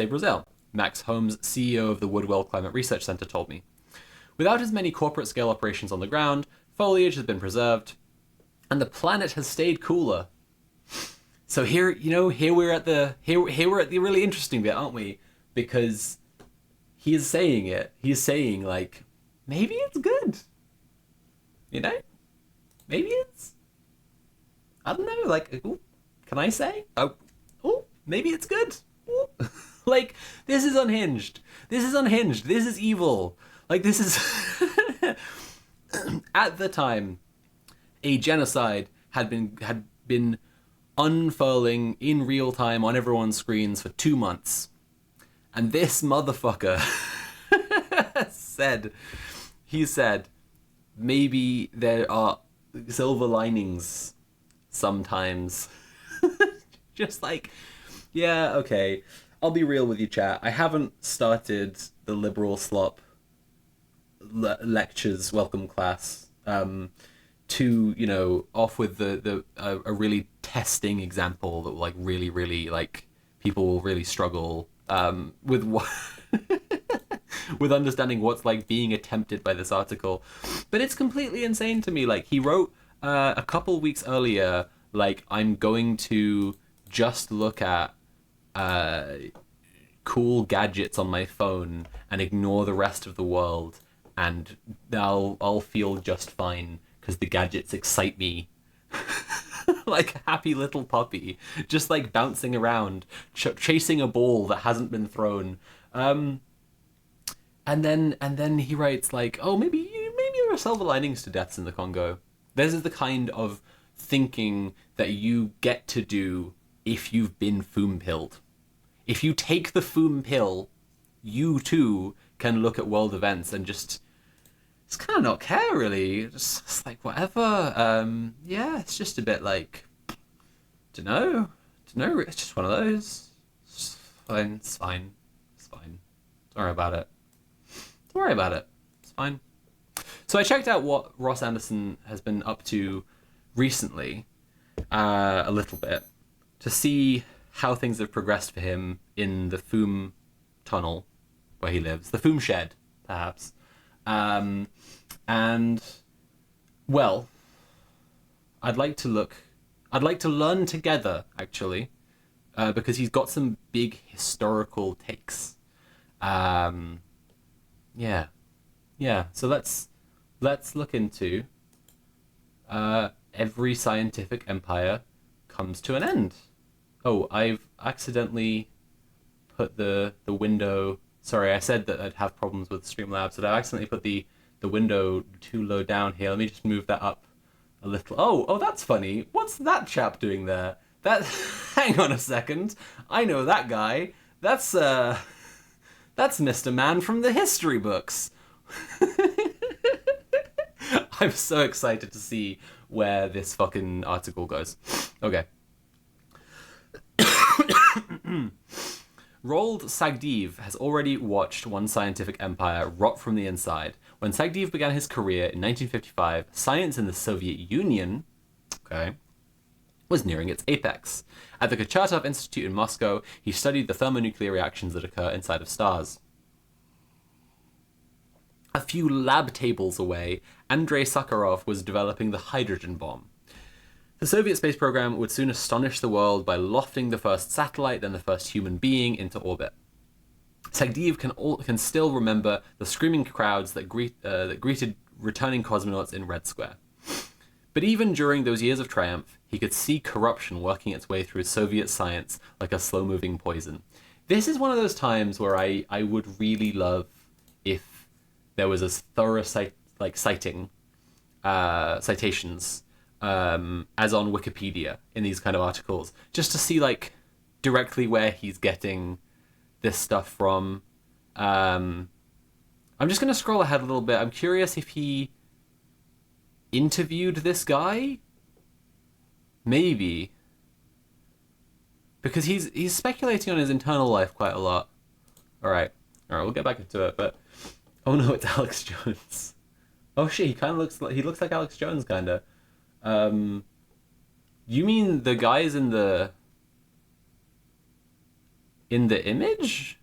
Brazil. Max Holmes, CEO of the Woodwell Climate Research Center, told me. Without as many corporate scale operations on the ground, foliage has been preserved, and the planet has stayed cooler. So here we're at the really interesting bit, aren't we? Because he is saying it. He's saying, like, maybe it's good. You know? Maybe it's... I don't know, like, ooh, can I say? Oh, maybe it's good. Like, this is unhinged. This is unhinged. This is evil. Like, this is... At the time, a genocide had been unfurling in real time on everyone's screens for 2 months. And this motherfucker said, maybe there are silver linings sometimes. Just like, yeah, okay. I'll be real with you, chat. I haven't started the liberal slop lectures welcome class to, you know, off with a really testing example that will, like, really, like, people will really struggle with what with understanding what's, like, being attempted by this article. But it's completely insane to me. Like, he wrote a couple weeks earlier, like, I'm going to just look at cool gadgets on my phone and ignore the rest of the world, and I'll feel just fine because the gadgets excite me. Like a happy little puppy, just, like, bouncing around, chasing a ball that hasn't been thrown. And then he writes, like, oh, maybe there are silver linings to deaths in the Congo. This is the kind of thinking that you get to do if you've been foom pilled. If you take the foom pill, you too can look at world events and just kind of not care, really. Just like, whatever. Yeah, it's just a bit like, dunno. It's just one of those. It's fine. Don't worry about it. It's fine. So I checked out what Ross Anderson has been up to recently, a little bit, to see how things have progressed for him in the Foom tunnel where he lives, the Foom shed, perhaps. And, well, I'd like to learn together, actually, because he's got some big historical takes. Yeah. So let's look into every scientific empire comes to an end. Oh, I've accidentally put the window. Sorry, I said that I'd have problems with Streamlabs, but I accidentally put the window too low down here. Let me just move that up a little. Oh, that's funny. What's that chap doing there? Hang on a second. I know that guy. That's Mr. Man from the history books. I'm so excited to see where this fucking article goes. Okay. Roald Sagdiv has already watched one scientific empire rot from the inside. When Sagdiv began his career in 1955, science in the Soviet Union, was nearing its apex. At the Kurchatov Institute in Moscow, he studied the thermonuclear reactions that occur inside of stars. A few lab tables away, Andrei Sakharov was developing the hydrogen bomb. The Soviet space program would soon astonish the world by lofting the first satellite, then the first human being, into orbit. Sagdiv can still remember the screaming crowds that greeted returning cosmonauts in Red Square. But even during those years of triumph, he could see corruption working its way through Soviet science like a slow-moving poison. This is one of those times where I would really love if there was as thorough citations as on Wikipedia in these kind of articles, just to see, like, directly where he's getting this stuff from. I'm just going to scroll ahead a little bit. I'm curious if he interviewed this guy. Maybe. Because he's speculating on his internal life quite a lot. Alright, we'll get back into it, but... Oh no, it's Alex Jones. Oh shit, he looks like Alex Jones, kinda. You mean the guys in the image?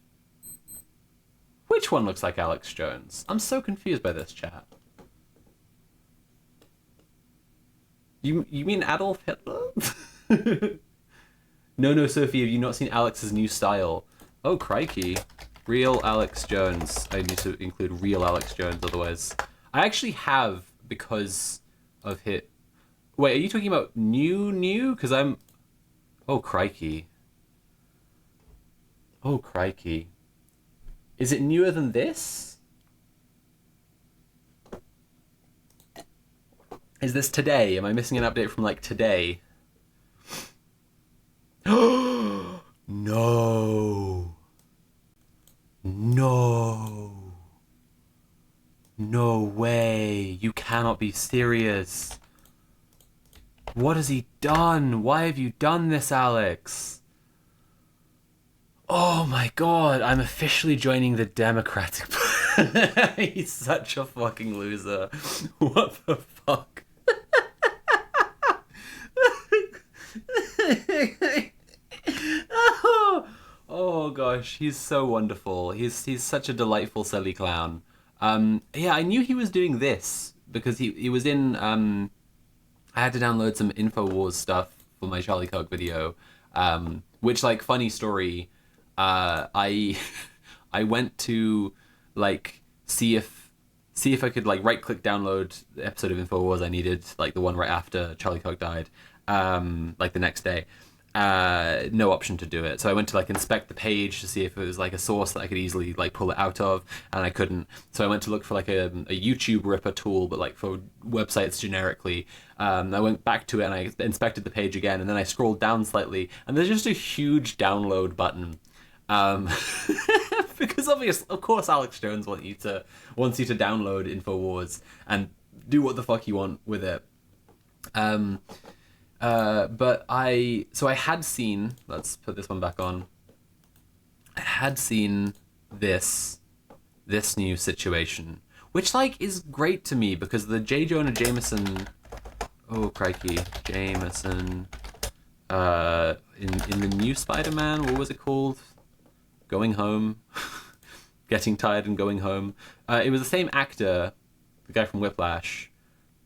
Which one looks like Alex Jones? I'm so confused by this, chat. You mean Adolf Hitler? No, Sophie, have you not seen Alex's new style? Oh, crikey. Real Alex Jones. I need to include real Alex Jones, otherwise. I actually have, because of Hit. Wait, are you talking about new? Because I'm... Oh, crikey. Oh, crikey. Is it newer than this? Is this today? Am I missing an update from, like, today? No. No. No way. You cannot be serious. What has he done? Why have you done this, Alex? Oh my god, I'm officially joining the Democratic Party. He's such a fucking loser. What the fuck? Oh gosh, he's so wonderful. He's such a delightful silly clown. Yeah, I knew he was doing this because he was in I had to download some InfoWars stuff for my Charlie Kirk video. Which, like, funny story, I I went to like see if I could like right click download the episode of InfoWars I needed, like the one right after Charlie Kirk died, like the next day. No option to do it, so I went to like inspect the page to see if it was like a source that I could easily like pull it out of, and I couldn't. So I went to look for like a YouTube ripper tool, but like for websites generically. I went back to it and I inspected the page again, and then I scrolled down slightly, and there's just a huge download button. Because of course Alex Jones wants you to download InfoWars and do what the fuck you want with it. But I had seen, let's put this one back on. I had seen this new situation, which like is great to me because the J. Jonah Jameson, oh crikey, Jameson, in the new Spider-Man, what was it called? Going Home, Getting Tired and Going Home. It was the same actor, the guy from Whiplash,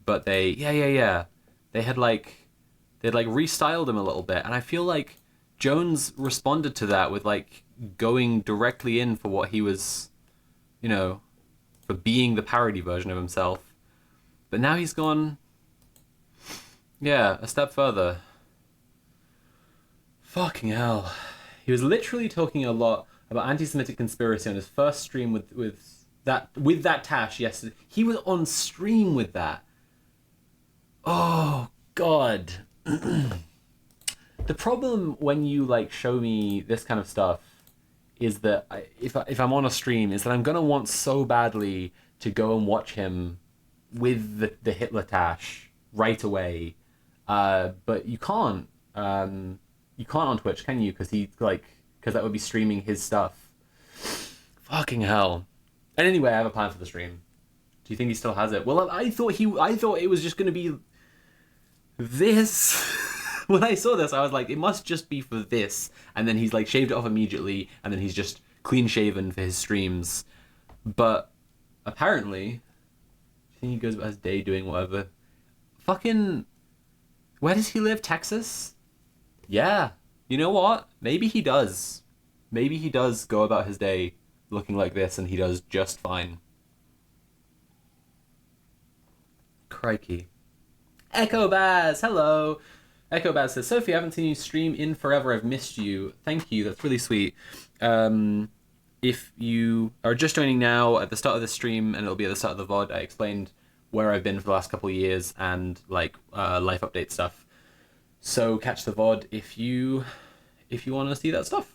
but they had restyled him a little bit, and I feel like Jones responded to that with like going directly in for what he was, for being the parody version of himself. But now he's gone, a step further. Fucking hell. He was literally talking a lot about anti-Semitic conspiracy on his first stream with that Tash yesterday. He was on stream with that. Oh God. The problem when you like show me this kind of stuff is that if I'm on a stream is that I'm gonna want so badly to go and watch him with the Hitler Tash right away, but you can't on Twitch, can you? Because that would be streaming his stuff. Fucking hell. And anyway, I have a plan for the stream. Do you think he still has it? Well, I thought it was just gonna be this. When I saw this, I was like, it must just be for this. And then he's like shaved it off immediately, and then he's just clean shaven for his streams. But apparently, I think he goes about his day doing whatever. Fucking, where does he live? Texas? Yeah. You know what? Maybe he does. Maybe he does go about his day looking like this, and he does just fine. Crikey. Echo Baz, hello. Echo Baz says, Sophie, I haven't seen you stream in forever. I've missed you. Thank you. That's really sweet. If you are just joining now at the start of the stream, and it'll be at the start of the VOD, I explained where I've been for the last couple of years and like life update stuff. So catch the VOD if you want to see that stuff.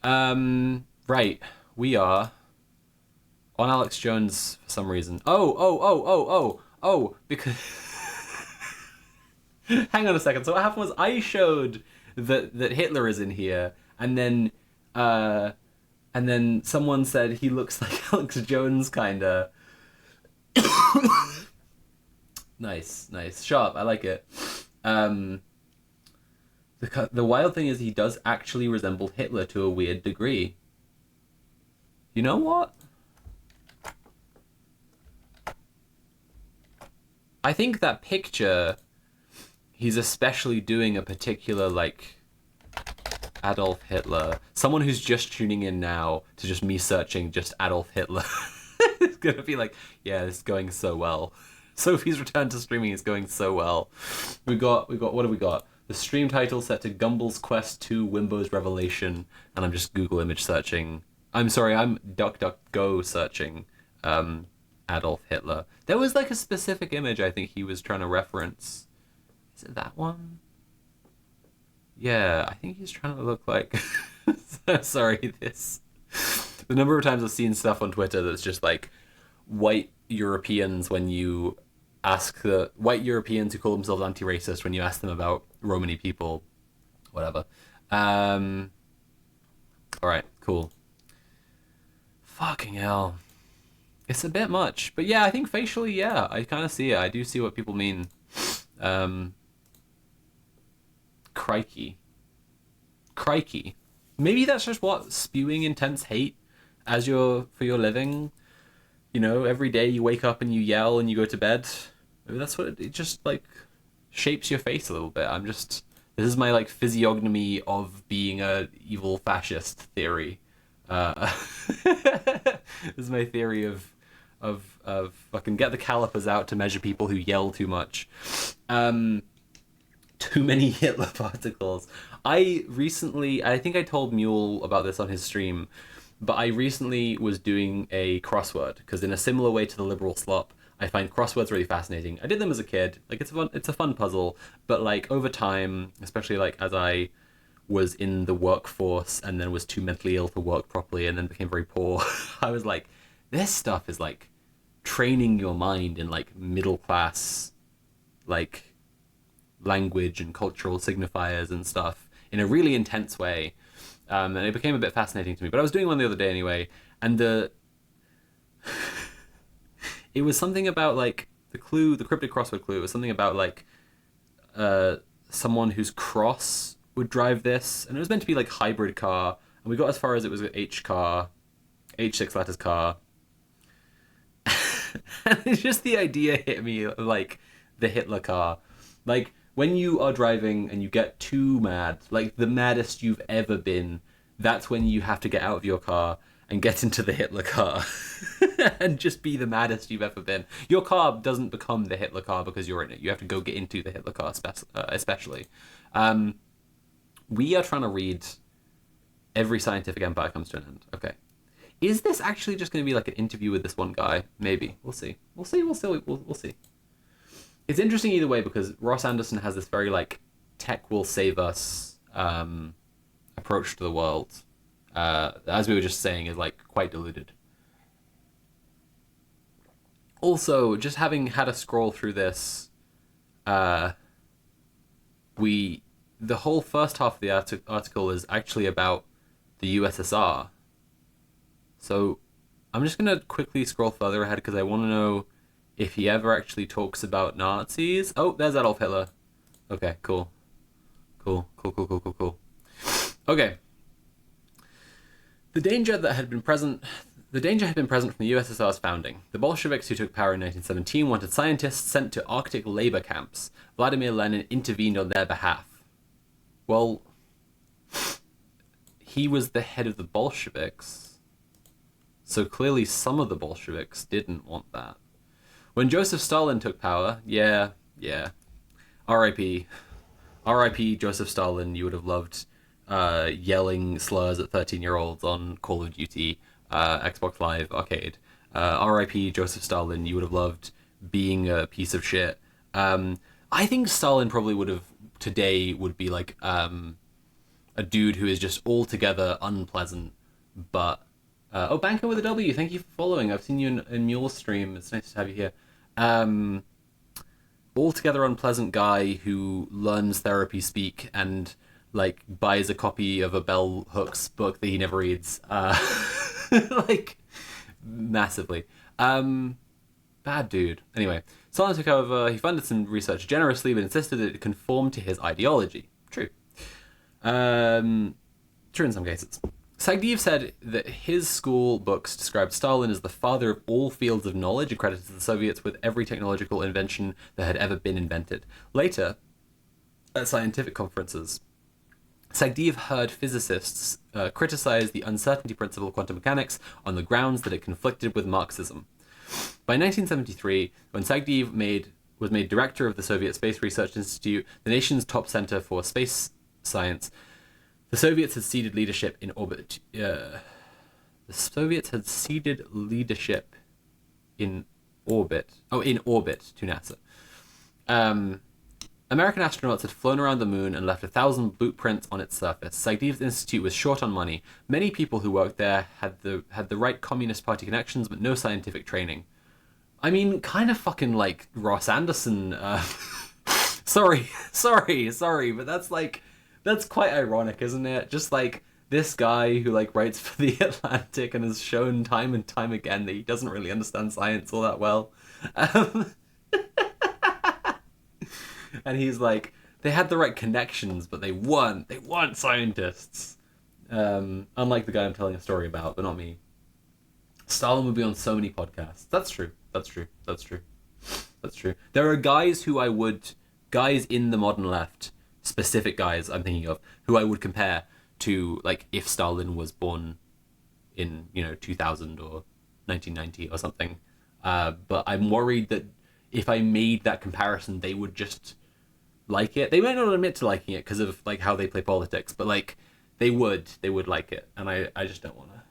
Right. We are on Alex Jones for some reason. Oh, because... Hang on a second. So what happened was I showed that Hitler is in here, and then someone said he looks like Alex Jones, kinda. Nice, sharp. I like it. The wild thing is he does actually resemble Hitler to a weird degree. You know what? I think that picture, he's especially doing a particular, like, Adolf Hitler. Someone who's just tuning in now to just me searching just Adolf Hitler is gonna be like, yeah, this is going so well. Sophie's return to streaming is going so well. What have we got? The stream title set to Gumball's Quest 2 Wimbo's Revelation, and I'm just Google image searching. I'm sorry, I'm DuckDuckGo searching Adolf Hitler. There was like a specific image I think he was trying to reference. Is it that one? Yeah, I think he's trying to look like... Sorry, this... The number of times I've seen stuff on Twitter that's just like white Europeans when you ask the... White Europeans who call themselves anti-racist when you ask them about Romani people. Whatever. Alright, cool. Fucking hell. It's a bit much. But yeah, I think facially, yeah, I kind of see it. I do see what people mean. Crikey. Maybe that's just what spewing intense hate for your living. You know, every day you wake up and you yell and you go to bed. Maybe that's what it just like shapes your face a little bit. This is my like physiognomy of being a evil fascist theory. This is my theory of fucking get the calipers out to measure people who yell too much. Too many Hitler particles. I think I told Mule about this on his stream, but I recently was doing a crossword, because in a similar way to the liberal slop, I find crosswords really fascinating. I did them as a kid. Like, it's a fun puzzle, but like over time, especially like as I was in the workforce and then was too mentally ill to work properly and then became very poor, I was like, this stuff is like training your mind in like middle class, like language and cultural signifiers and stuff in a really intense way, and it became a bit fascinating to me. But I was doing one the other day anyway, and it was something about like the cryptic crossword clue was something about like someone whose cross would drive this, and it was meant to be like hybrid car, and we got as far as it was an H car, H6 letters car. And it's just the idea hit me like the Hitler car, like when you are driving and you get too mad, like the maddest you've ever been, that's when you have to get out of your car and get into the Hitler car and just be the maddest you've ever been. Your car doesn't become the Hitler car because you're in it. You have to go get into the Hitler car, especially. We are trying to read Every Scientific Empire Comes to an End. Okay. Is this actually just going to be like an interview with this one guy? Maybe. We'll see. We'll see. It's interesting either way because Ross Anderson has this very like tech will save us approach to the world. As we were just saying, is like quite diluted. Also, just having had a scroll through this, the whole first half of the article is actually about the USSR. So I'm just going to quickly scroll further ahead because I want to know if he ever actually talks about Nazis. Oh, there's Adolf Hitler. Okay, cool. Okay. The danger had been present from the USSR's founding. The Bolsheviks who took power in 1917 wanted scientists sent to Arctic labor camps. Vladimir Lenin intervened on their behalf. Well, he was the head of the Bolsheviks, so clearly some of the Bolsheviks didn't want that. When Joseph Stalin took power, yeah. R.I.P. Joseph Stalin, you would have loved yelling slurs at 13-year-olds on Call of Duty, Xbox Live Arcade. R.I.P. Joseph Stalin, you would have loved being a piece of shit. I think Stalin probably would be like a dude who is just altogether unpleasant, but... Banker with a W, thank you for following. I've seen you in Mule's stream. It's nice to have you here. Altogether unpleasant guy who learns therapy speak and like buys a copy of a bell hooks book that he never reads. Like massively. Bad dude. Anyway, Stalin took over. He funded some research generously, but insisted that it conformed to his ideology. True. True in some cases. Sagdiyev said that his school books described Stalin as the father of all fields of knowledge and credited the Soviets with every technological invention that had ever been invented. Later, at scientific conferences, Sagdiyev heard physicists criticize the uncertainty principle of quantum mechanics on the grounds that it conflicted with Marxism. By 1973, when Sagdiyev was made director of the Soviet Space Research Institute, the nation's top center for space science, the Soviets had ceded leadership in orbit. The Soviets had ceded leadership in orbit. Oh, in orbit to NASA. American astronauts had flown around the moon and left 1,000 blueprints on its surface. Sagdiev's institute was short on money. Many people who worked there had the right Communist Party connections, but no scientific training. I mean, kind of fucking like Ross Anderson. Sorry, but that's quite ironic, isn't it? Just like this guy who like writes for The Atlantic and has shown time and time again that he doesn't really understand science all that well. And he's like, they had the right connections, but they weren't scientists. Unlike the guy I'm telling a story about, but not me. Stalin would be on so many podcasts. That's true. There are guys in the modern left, specific guys I'm thinking of, who I would compare to, like, if Stalin was born in, 2000 or 1990 or something. But I'm worried that if I made that comparison, they would just like it. They might not admit to liking it because of like how they play politics, but like they would like it, and I just don't want to.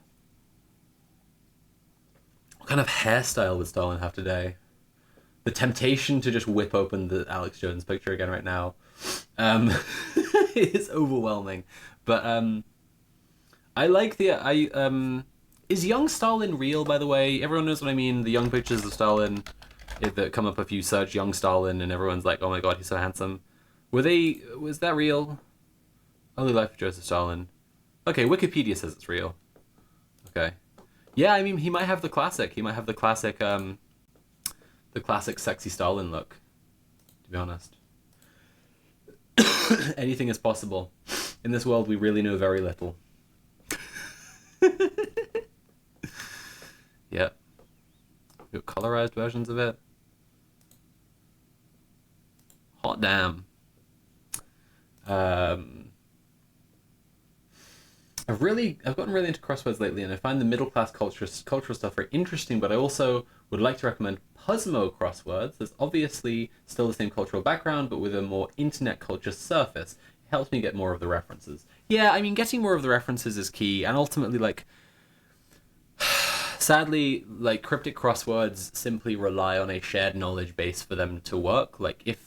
What kind of hairstyle would Stalin have today? The temptation to just whip open the Alex Jones picture again right now is overwhelming. But I like is young Stalin real, by the way? Everyone knows what I mean. The young pictures of Stalin that come up if you search young Stalin, and everyone's like, oh my god, he's so handsome. Was that real? Early life of Joseph Stalin. Okay, Wikipedia says it's real. Okay. Yeah, I mean, he might have the classic. The classic sexy Stalin look, to be honest. Anything is possible. In this world, we really know very little. Yep. We've got colorized versions of it. Hot damn. I've gotten really into crosswords lately, and I find the middle class cultural stuff very interesting, but I also would like to recommend Puzzmo crosswords. There's obviously still the same cultural background, but with a more internet culture surface. It helps me get more of the references. Yeah, I mean, getting more of the references is key, and ultimately, like, sadly, like, cryptic crosswords simply rely on a shared knowledge base for them to work. Like, if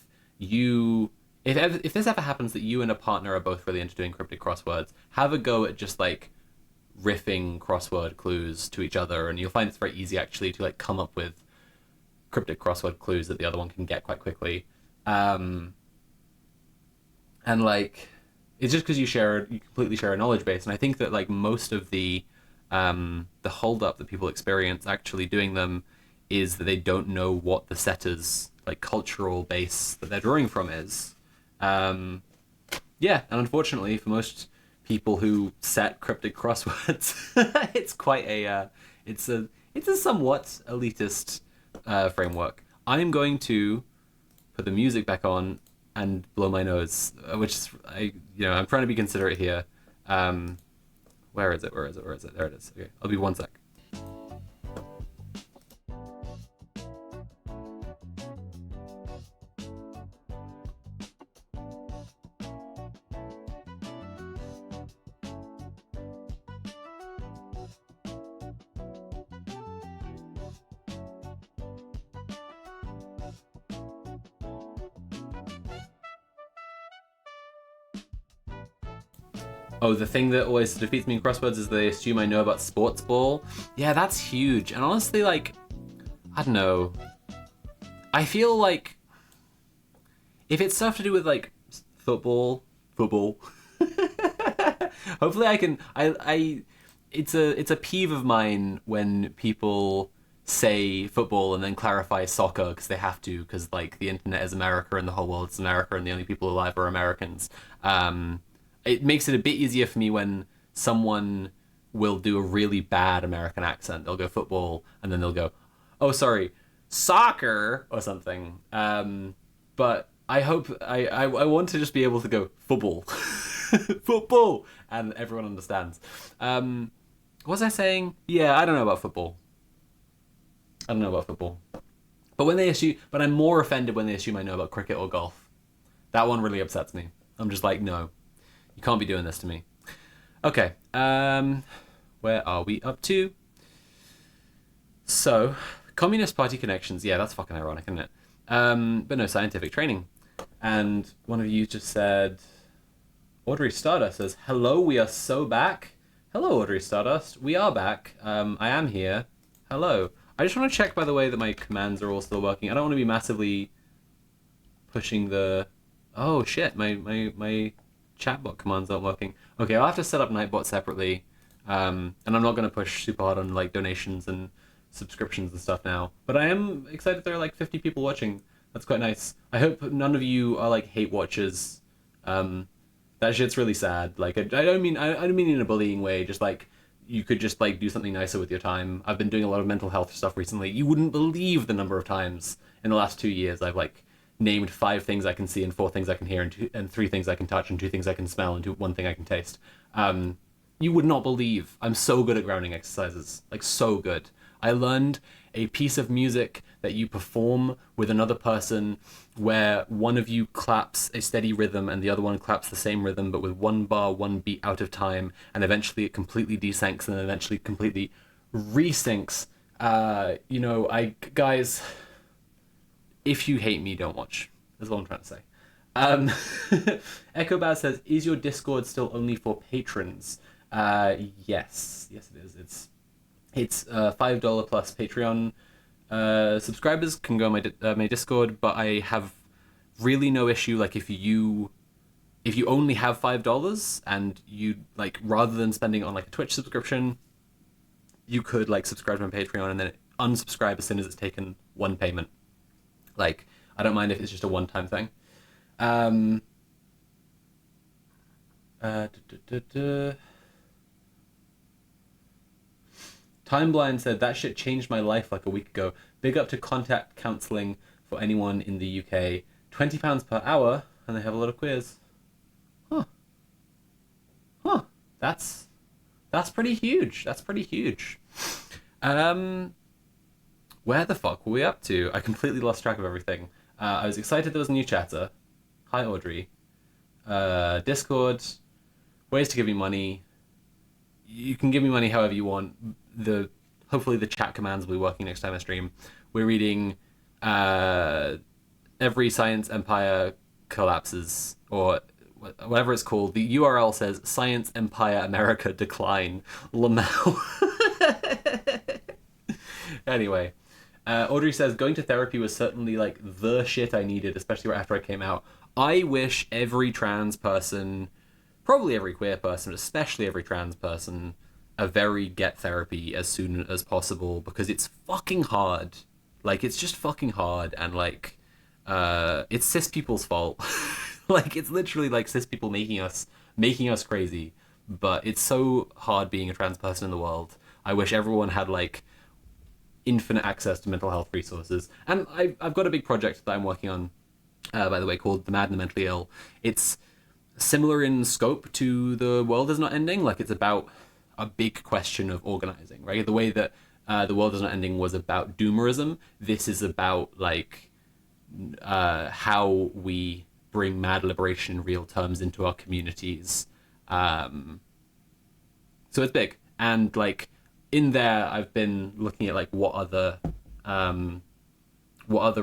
this ever happens that you and a partner are both really into doing cryptic crosswords, have a go at just like riffing crossword clues to each other, and you'll find it's very easy actually to like come up with cryptic crossword clues that the other one can get quite quickly. And like, it's just because you completely share a knowledge base, and I think that like most of the hold up that people experience actually doing them is that they don't know what the setter's like cultural base that they're drawing from is. Yeah, and unfortunately for most people who set cryptic crosswords, it's quite it's a somewhat elitist framework. I'm going to put the music back on and blow my nose, which is, I'm trying to be considerate here. Where is it? There it is. Okay, I'll be 1 sec. Oh, the thing that always defeats me in crosswords is they assume I know about sports ball. Yeah, that's huge. And honestly, like, I don't know. I feel like if it's stuff to do with like football. Hopefully I can. It's a peeve of mine when people say football and then clarify soccer because they have to, because like the internet is America and the whole world is America and the only people alive are Americans. It makes it a bit easier for me when someone will do a really bad American accent. They'll go football, and then they'll go, "Oh, sorry, soccer," or something. But I hope I want to just be able to go football, football, and everyone understands. What was I saying? Yeah, I don't know about football. I don't know about football. But I'm more offended when they assume I know about cricket or golf. That one really upsets me. I'm just like, no, you can't be doing this to me. Okay, where are we up to? So, Communist Party connections. Yeah, that's fucking ironic, isn't it? But no scientific training. And one of you just said, Audrey Stardust says, "Hello, we are so back." Hello, Audrey Stardust. We are back. I am here. Hello. I just want to check, by the way, that my commands are all still working. I don't want to be massively pushing the... Oh, shit. My chatbot commands aren't working. Okay, I'll have to set up Nightbot separately. And I'm not going to push super hard on like donations and subscriptions and stuff now. But I am excited there are like 50 people watching. That's quite nice. I hope none of you are like hate watchers. That shit's really sad. Like I don't mean in a bullying way. Just like you could just like do something nicer with your time. I've been doing a lot of mental health stuff recently. You wouldn't believe the number of times in the last 2 years I've like named 5 things I can see and 4 things I can hear and 3 things I can touch and 2 things I can smell and 1 thing I can taste. You would not believe I'm so good at grounding exercises. Like so good. I learned a piece of music that you perform with another person where one of you claps a steady rhythm and the other one claps the same rhythm but with 1 bar, 1 beat out of time, and eventually it completely desyncs and then eventually completely resyncs. Guys, if you hate me, don't watch. That's what I'm trying to say. Echo Baz says, "Is your Discord still only for patrons?" Yes it is. It's $5 plus Patreon subscribers can go on my Discord, but I have really no issue. Like if you only have $5 and you like, rather than spending on like a Twitch subscription, you could like subscribe to my Patreon and then unsubscribe as soon as it's taken 1 payment. Like I don't mind if it's just a one-time thing. Timeblind said, "That shit changed my life like a week ago. Big up to Contact Counselling for anyone in the UK. £20 per hour, and they have a lot of queers." Huh. That's pretty huge. Where the fuck were we up to? I completely lost track of everything. I was excited there was a new chatter. Hi, Audrey. Discord. Ways to give me money. You can give me money however you want. Hopefully the chat commands will be working next time I stream. We're reading Every Science Empire Collapses, or whatever it's called. The URL says Science Empire America Decline. Lamau. Anyway, Audrey says, "Going to therapy was certainly like the shit I needed, especially right after I came out. I wish every trans person, probably every queer person, especially every trans person, get therapy as soon as possible, because it's fucking hard. Like, it's just fucking hard, and like, it's cis people's fault. Like, it's literally like cis people making us crazy, but it's so hard being a trans person in the world. I wish everyone had like infinite access to mental health resources. And I've got a big project that I'm working on, by the way, called The Mad and the Mentally Ill. It's similar in scope to The World Is Not Ending. Like, it's about a big question of organizing, right? The way that The World Is Not Ending was about doomerism, this is about like how we bring mad liberation in real terms into our communities. So it's big, and like in there I've been looking at like what other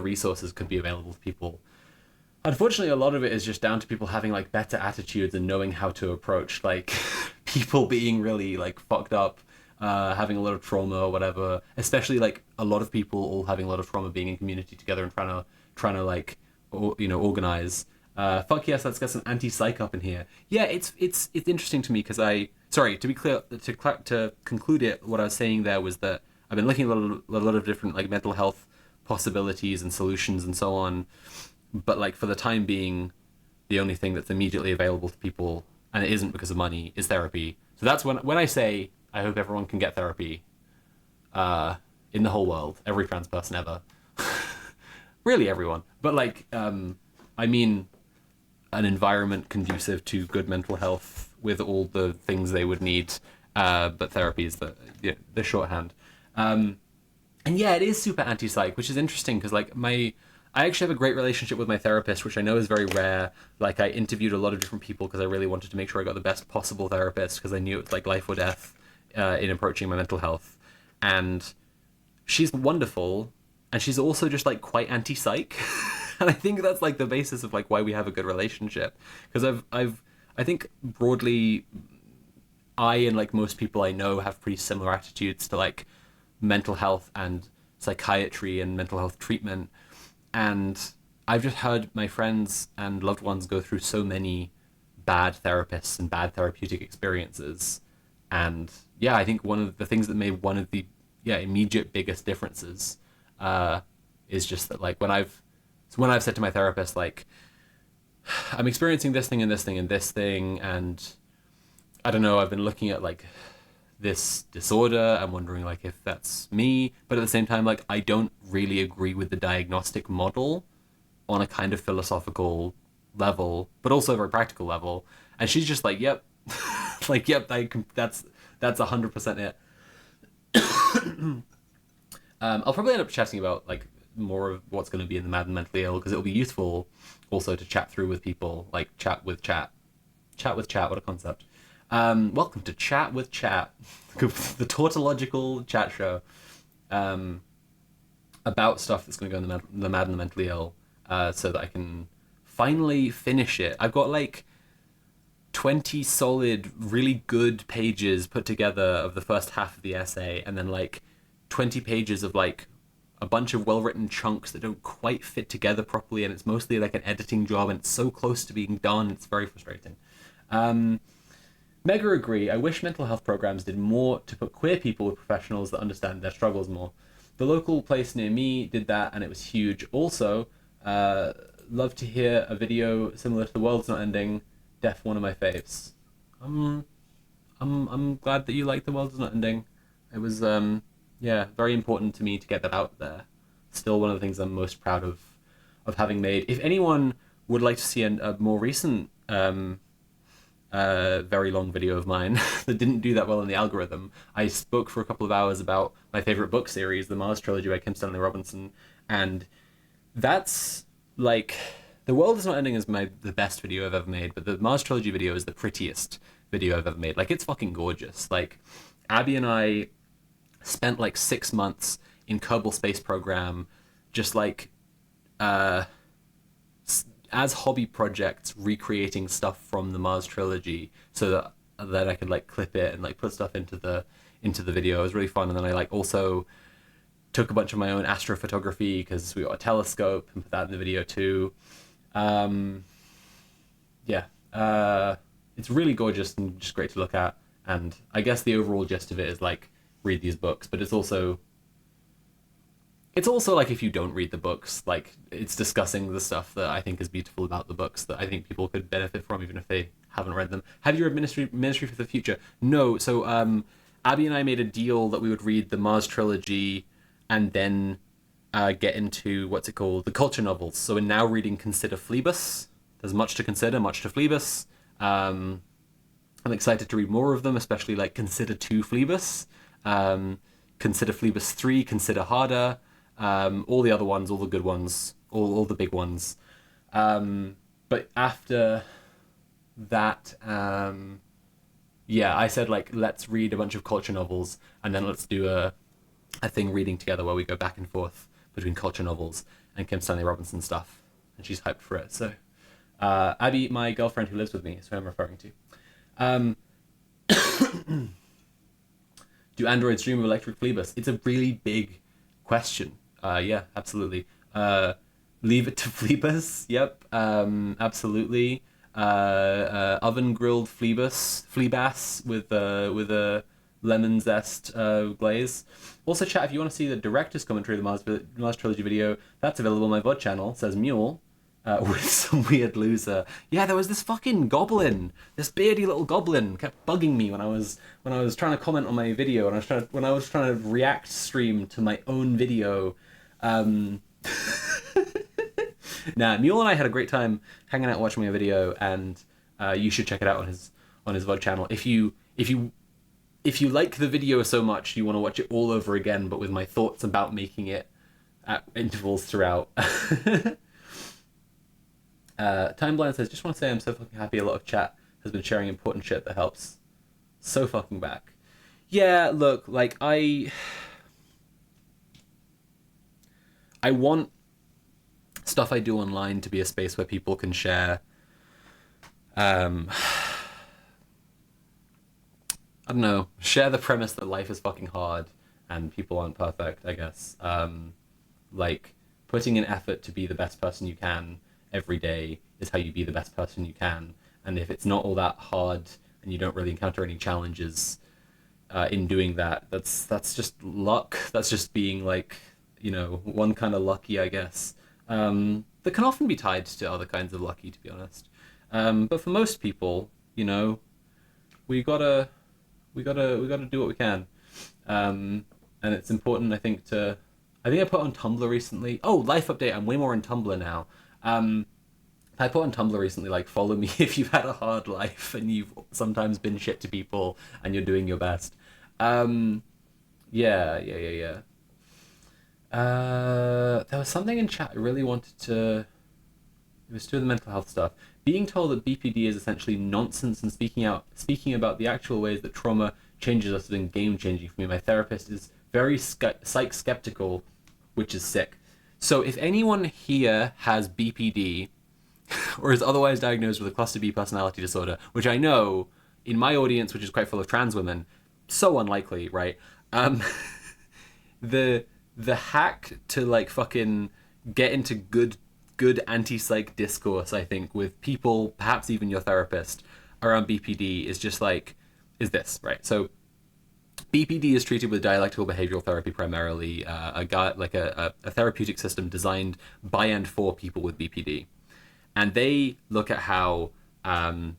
resources could be available to people. Unfortunately, a lot of it is just down to people having like better attitudes and knowing how to approach like people being really like fucked up, having a lot of trauma or whatever. Especially like a lot of people all having a lot of trauma, being in community together and trying to like organize. Fuck yes, let's get some anti-psych up in here. Yeah, it's interesting to me because to be clear, to conclude it, what I was saying there was that I've been looking at a lot of different like mental health possibilities and solutions and so on. But like for the time being, the only thing that's immediately available to people, and it isn't because of money, is therapy. So that's when I say I hope everyone can get therapy in the whole world, every trans person ever. Really everyone. But like, I mean, an environment conducive to good mental health with all the things they would need. But therapy is the shorthand. And yeah, it is super anti-psych, which is interesting because like I actually have a great relationship with my therapist, which I know is very rare. Like I interviewed a lot of different people because I really wanted to make sure I got the best possible therapist because I knew it was like life or death in approaching my mental health. And she's wonderful, and she's also just like quite anti-psych. And I think that's like the basis of like why we have a good relationship. Because I think broadly, I and like most people I know have pretty similar attitudes to like mental health and psychiatry and mental health treatment. And I've just heard my friends and loved ones go through so many bad therapists and bad therapeutic experiences. And yeah, I think one of the things that made one of the immediate biggest differences is just that like when I've said to my therapist like I'm experiencing this thing and this thing and this thing, and I don't know, I've been looking at like this disorder. I'm wondering like if that's me, but at the same time, like I don't really agree with the diagnostic model on a kind of philosophical level, but also a very practical level. And she's just like, "Yep, like yep, that's 100% it." I'll probably end up chatting about like more of what's going to be in the Mad and Mentally Ill because it'll be useful also to chat through with people, like chat with chat. What a concept. Welcome to Chat with Chat, the tautological chat show about stuff that's going to go in the Mad and the Mentally Ill, so that I can finally finish it. I've got like 20 solid, really good pages put together of the first half of the essay, and then like 20 pages of like a bunch of well-written chunks that don't quite fit together properly, and it's mostly like an editing job, and it's so close to being done. It's very frustrating. Mega agree. I wish mental health programs did more to put queer people with professionals that understand their struggles more. The local place near me did that, and it was huge. Also, love to hear a video similar to The World's Not Ending. Def one of my faves. I'm glad that you like The World's Not Ending. It was very important to me to get that out there. Still one of the things I'm most proud of having made. If anyone would like to see a more recent very long video of mine that didn't do that well in the algorithm, I spoke for a couple of hours about my favorite book series, the Mars trilogy by Kim Stanley Robinson, and that's like The World Is Not Ending is the best video I've ever made, but the Mars trilogy video is the prettiest video I've ever made. Like it's fucking gorgeous. Like Abby and I spent like 6 months in Kerbal Space Program just like as hobby projects recreating stuff from the Mars trilogy so that I could like clip it and like put stuff into the video. It was really fun. And then I like also took a bunch of my own astrophotography because we got a telescope and put that in the video too. It's really gorgeous and just great to look at. And I guess the overall gist of it is like read these books, but it's also like if you don't read the books, like it's discussing the stuff that I think is beautiful about the books that I think people could benefit from even if they haven't read them. Have you read Ministry for the Future? No. So Abby and I made a deal that we would read the Mars trilogy and then get into the culture novels. So we're now reading Consider Phlebas. There's much to consider, much to Phlebas. I'm excited to read more of them, especially like Consider 2 Phlebas, Consider Phlebas 3, Consider Harder. All the other ones, all the good ones, all the big ones. But after that, I said like, let's read a bunch of culture novels and then let's do a thing reading together where we go back and forth between culture novels and Kim Stanley Robinson stuff. And she's hyped for it. So, Abby, my girlfriend who lives with me, is who I'm referring to. Do androids dream of electric Phlebas? It's a really big question. Yeah, absolutely. Leave it to Phlebas. Yep. Absolutely. Oven grilled Phlebas with a lemon zest glaze. Also, chat, if you want to see the director's commentary of the Mars Trilogy video, that's available on my VOD channel. It says Mule. with some weird loser. Yeah, there was this fucking goblin, this beardy little goblin, kept bugging me when I was trying to comment on my video, and when I was trying to react stream to my own video. Um, Mule and I had a great time hanging out watching my video, and you should check it out on his VOD channel. If you like the video so much you want to watch it all over again, but with my thoughts about making it at intervals throughout. Timeblind says, just want to say I'm so fucking happy a lot of chat has been sharing important shit that helps. So fucking back. Yeah, look, like, I want stuff I do online to be a space where people can share, I don't know, share the premise that life is fucking hard and people aren't perfect, I guess. Like, putting in effort to be the best person you can every day is how you be the best person you can. And if it's not all that hard and you don't really encounter any challenges in doing that, that's just luck. That's just being, like, you know, one kind of lucky, I guess. That can often be tied to other kinds of lucky, to be honest. But for most people, you know, we gotta do what we can. And it's important, I think, I think I put on Tumblr recently. Oh, life update. I'm way more in Tumblr now. I put on Tumblr recently, like, follow me if you've had a hard life and you've sometimes been shit to people and you're doing your best. Yeah. There was something in chat I really wanted to... It was to do with the mental health stuff. Being told that BPD is essentially nonsense and speaking about the actual ways that trauma changes us has been game-changing for me. My therapist is very psych-skeptical, which is sick. So if anyone here has BPD or is otherwise diagnosed with a cluster B personality disorder, which I know in my audience, which is quite full of trans women, so unlikely, right? The hack to, like, fucking get into good anti-psych discourse, I think, with people, perhaps even your therapist, around BPD is just like, is this, right? So BPD is treated with dialectical behavioral therapy primarily, a therapeutic system designed by and for people with BPD. And they look at how an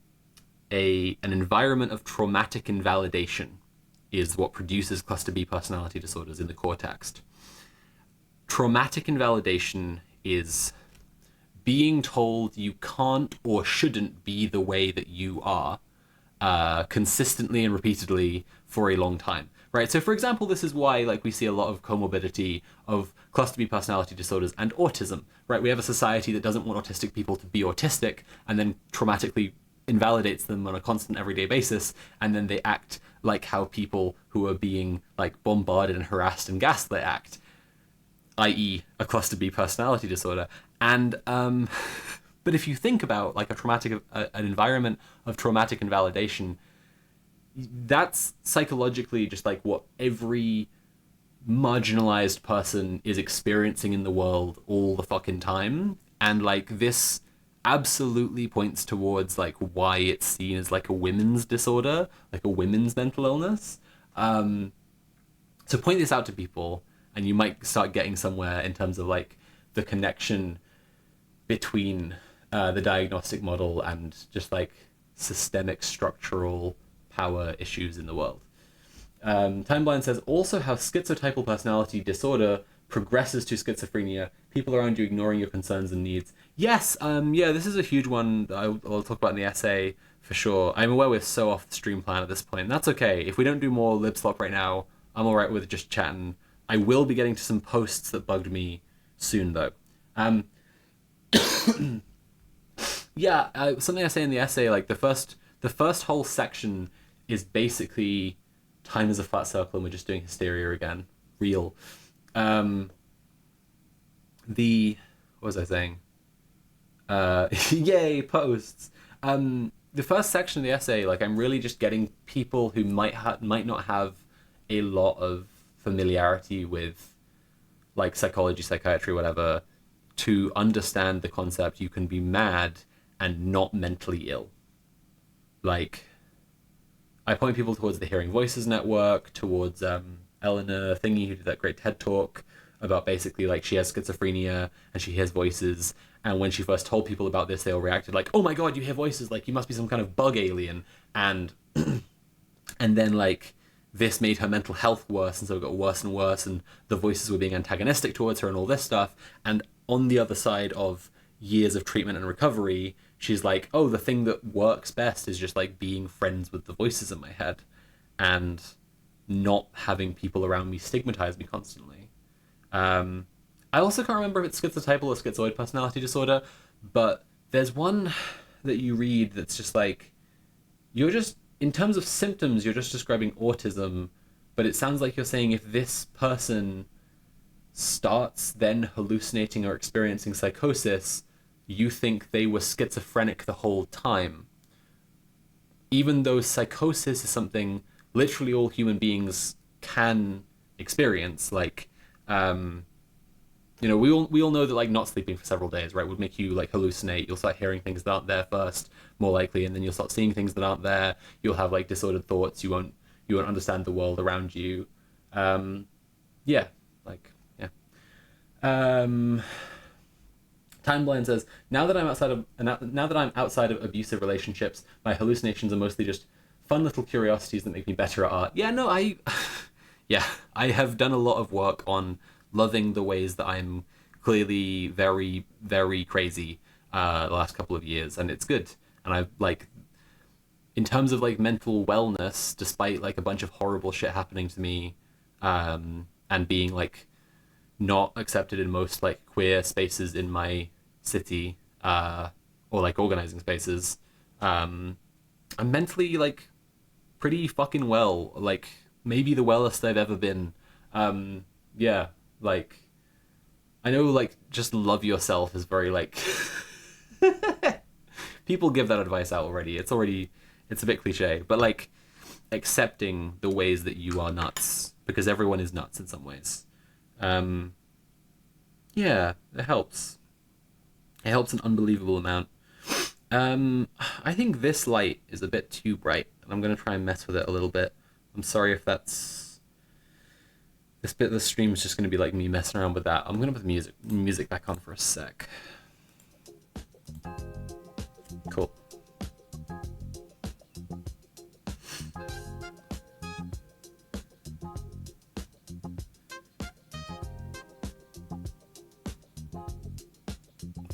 environment of traumatic invalidation is what produces cluster B personality disorders in the core text. Traumatic invalidation is being told you can't or shouldn't be the way that you are consistently and repeatedly for a long time, right? So, for example, this is why, like, we see a lot of comorbidity of cluster B personality disorders and autism, right? We have a society that doesn't want autistic people to be autistic and then traumatically invalidates them on a constant everyday basis, and then they act like how people who are being, like, bombarded and harassed and gaslit act, i.e. a cluster B personality disorder. And but if you think about, like, an environment of traumatic invalidation, that's psychologically just like what every marginalized person is experiencing in the world all the fucking time. And, like, this absolutely points towards, like, why it's seen as, like, a women's disorder, like a women's mental illness. So point this out to people and you might start getting somewhere in terms of, like, the connection between the diagnostic model and just, like, systemic structural power issues in the world. Timeblind says, also how schizotypal personality disorder progresses to schizophrenia, people around you ignoring your concerns and needs. Yes, yeah, this is a huge one that I'll talk about in the essay for sure. I'm aware we're so off the stream plan at this point, and that's okay. If we don't do more libslop right now, I'm alright with just chatting. I will be getting to some posts that bugged me soon, though. Yeah, something I say in the essay, like, the first whole section is basically time is a flat circle and we're just doing hysteria again. Real. What was I saying? Yay, posts. The first section of the essay, like, I'm really just getting people who might not have a lot of familiarity with, like, psychology, psychiatry, whatever, to understand the concept you can be mad and not mentally ill. Like, I point people towards the Hearing Voices Network, towards Eleanor Thingy, who did that great TED Talk about basically, like, she has schizophrenia and she hears voices And when she first told people about this, they all reacted like, "Oh my god, you hear voices! Like you must be some kind of bug alien." And and then like this made her mental health worse, and so it got worse and worse, and the voices were being antagonistic towards her and all this stuff. And on the other side of years of treatment and recovery, she's like, oh, the thing that works best is just like being friends with the voices in my head and not having people around me stigmatize me constantly. I also can't remember if it's schizotypal or schizoid personality disorder, but there's one that you read that's just like, you're just, in terms of symptoms, you're just describing autism, but it sounds like you're saying if this person starts then hallucinating or experiencing psychosis, you think they were schizophrenic the whole time. Even though psychosis is something literally all human beings can experience, like, we all know that like not sleeping for several days, right, would make you like hallucinate. You'll start hearing things that aren't there first, more likely, and then you'll start seeing things that aren't there. You'll have like disordered thoughts. You won't understand the world around you. Yeah, like yeah. Timeline says, now that I'm outside of abusive relationships, my hallucinations are mostly just fun little curiosities that make me better at art. Yeah, no, yeah, I have done a lot of work on loving the ways that I'm clearly very, very crazy the last couple of years, and it's good. And I've like, in terms of like mental wellness, despite like a bunch of horrible shit happening to me, and being like not accepted in most like queer spaces in my city, or like organizing spaces, I'm mentally like pretty fucking well, like maybe the wellest I've ever been. Yeah, like I know like just love yourself is very like people give that advice out already. It's a bit cliche, but like accepting the ways that you are nuts, because everyone is nuts in some ways. Yeah, it helps. It helps an unbelievable amount. I think this light is a bit too bright, and I'm gonna try and mess with it a little bit. I'm sorry if that's... This bit of the stream is just gonna be like me messing around with that. I'm gonna put the music back on for a sec. Cool.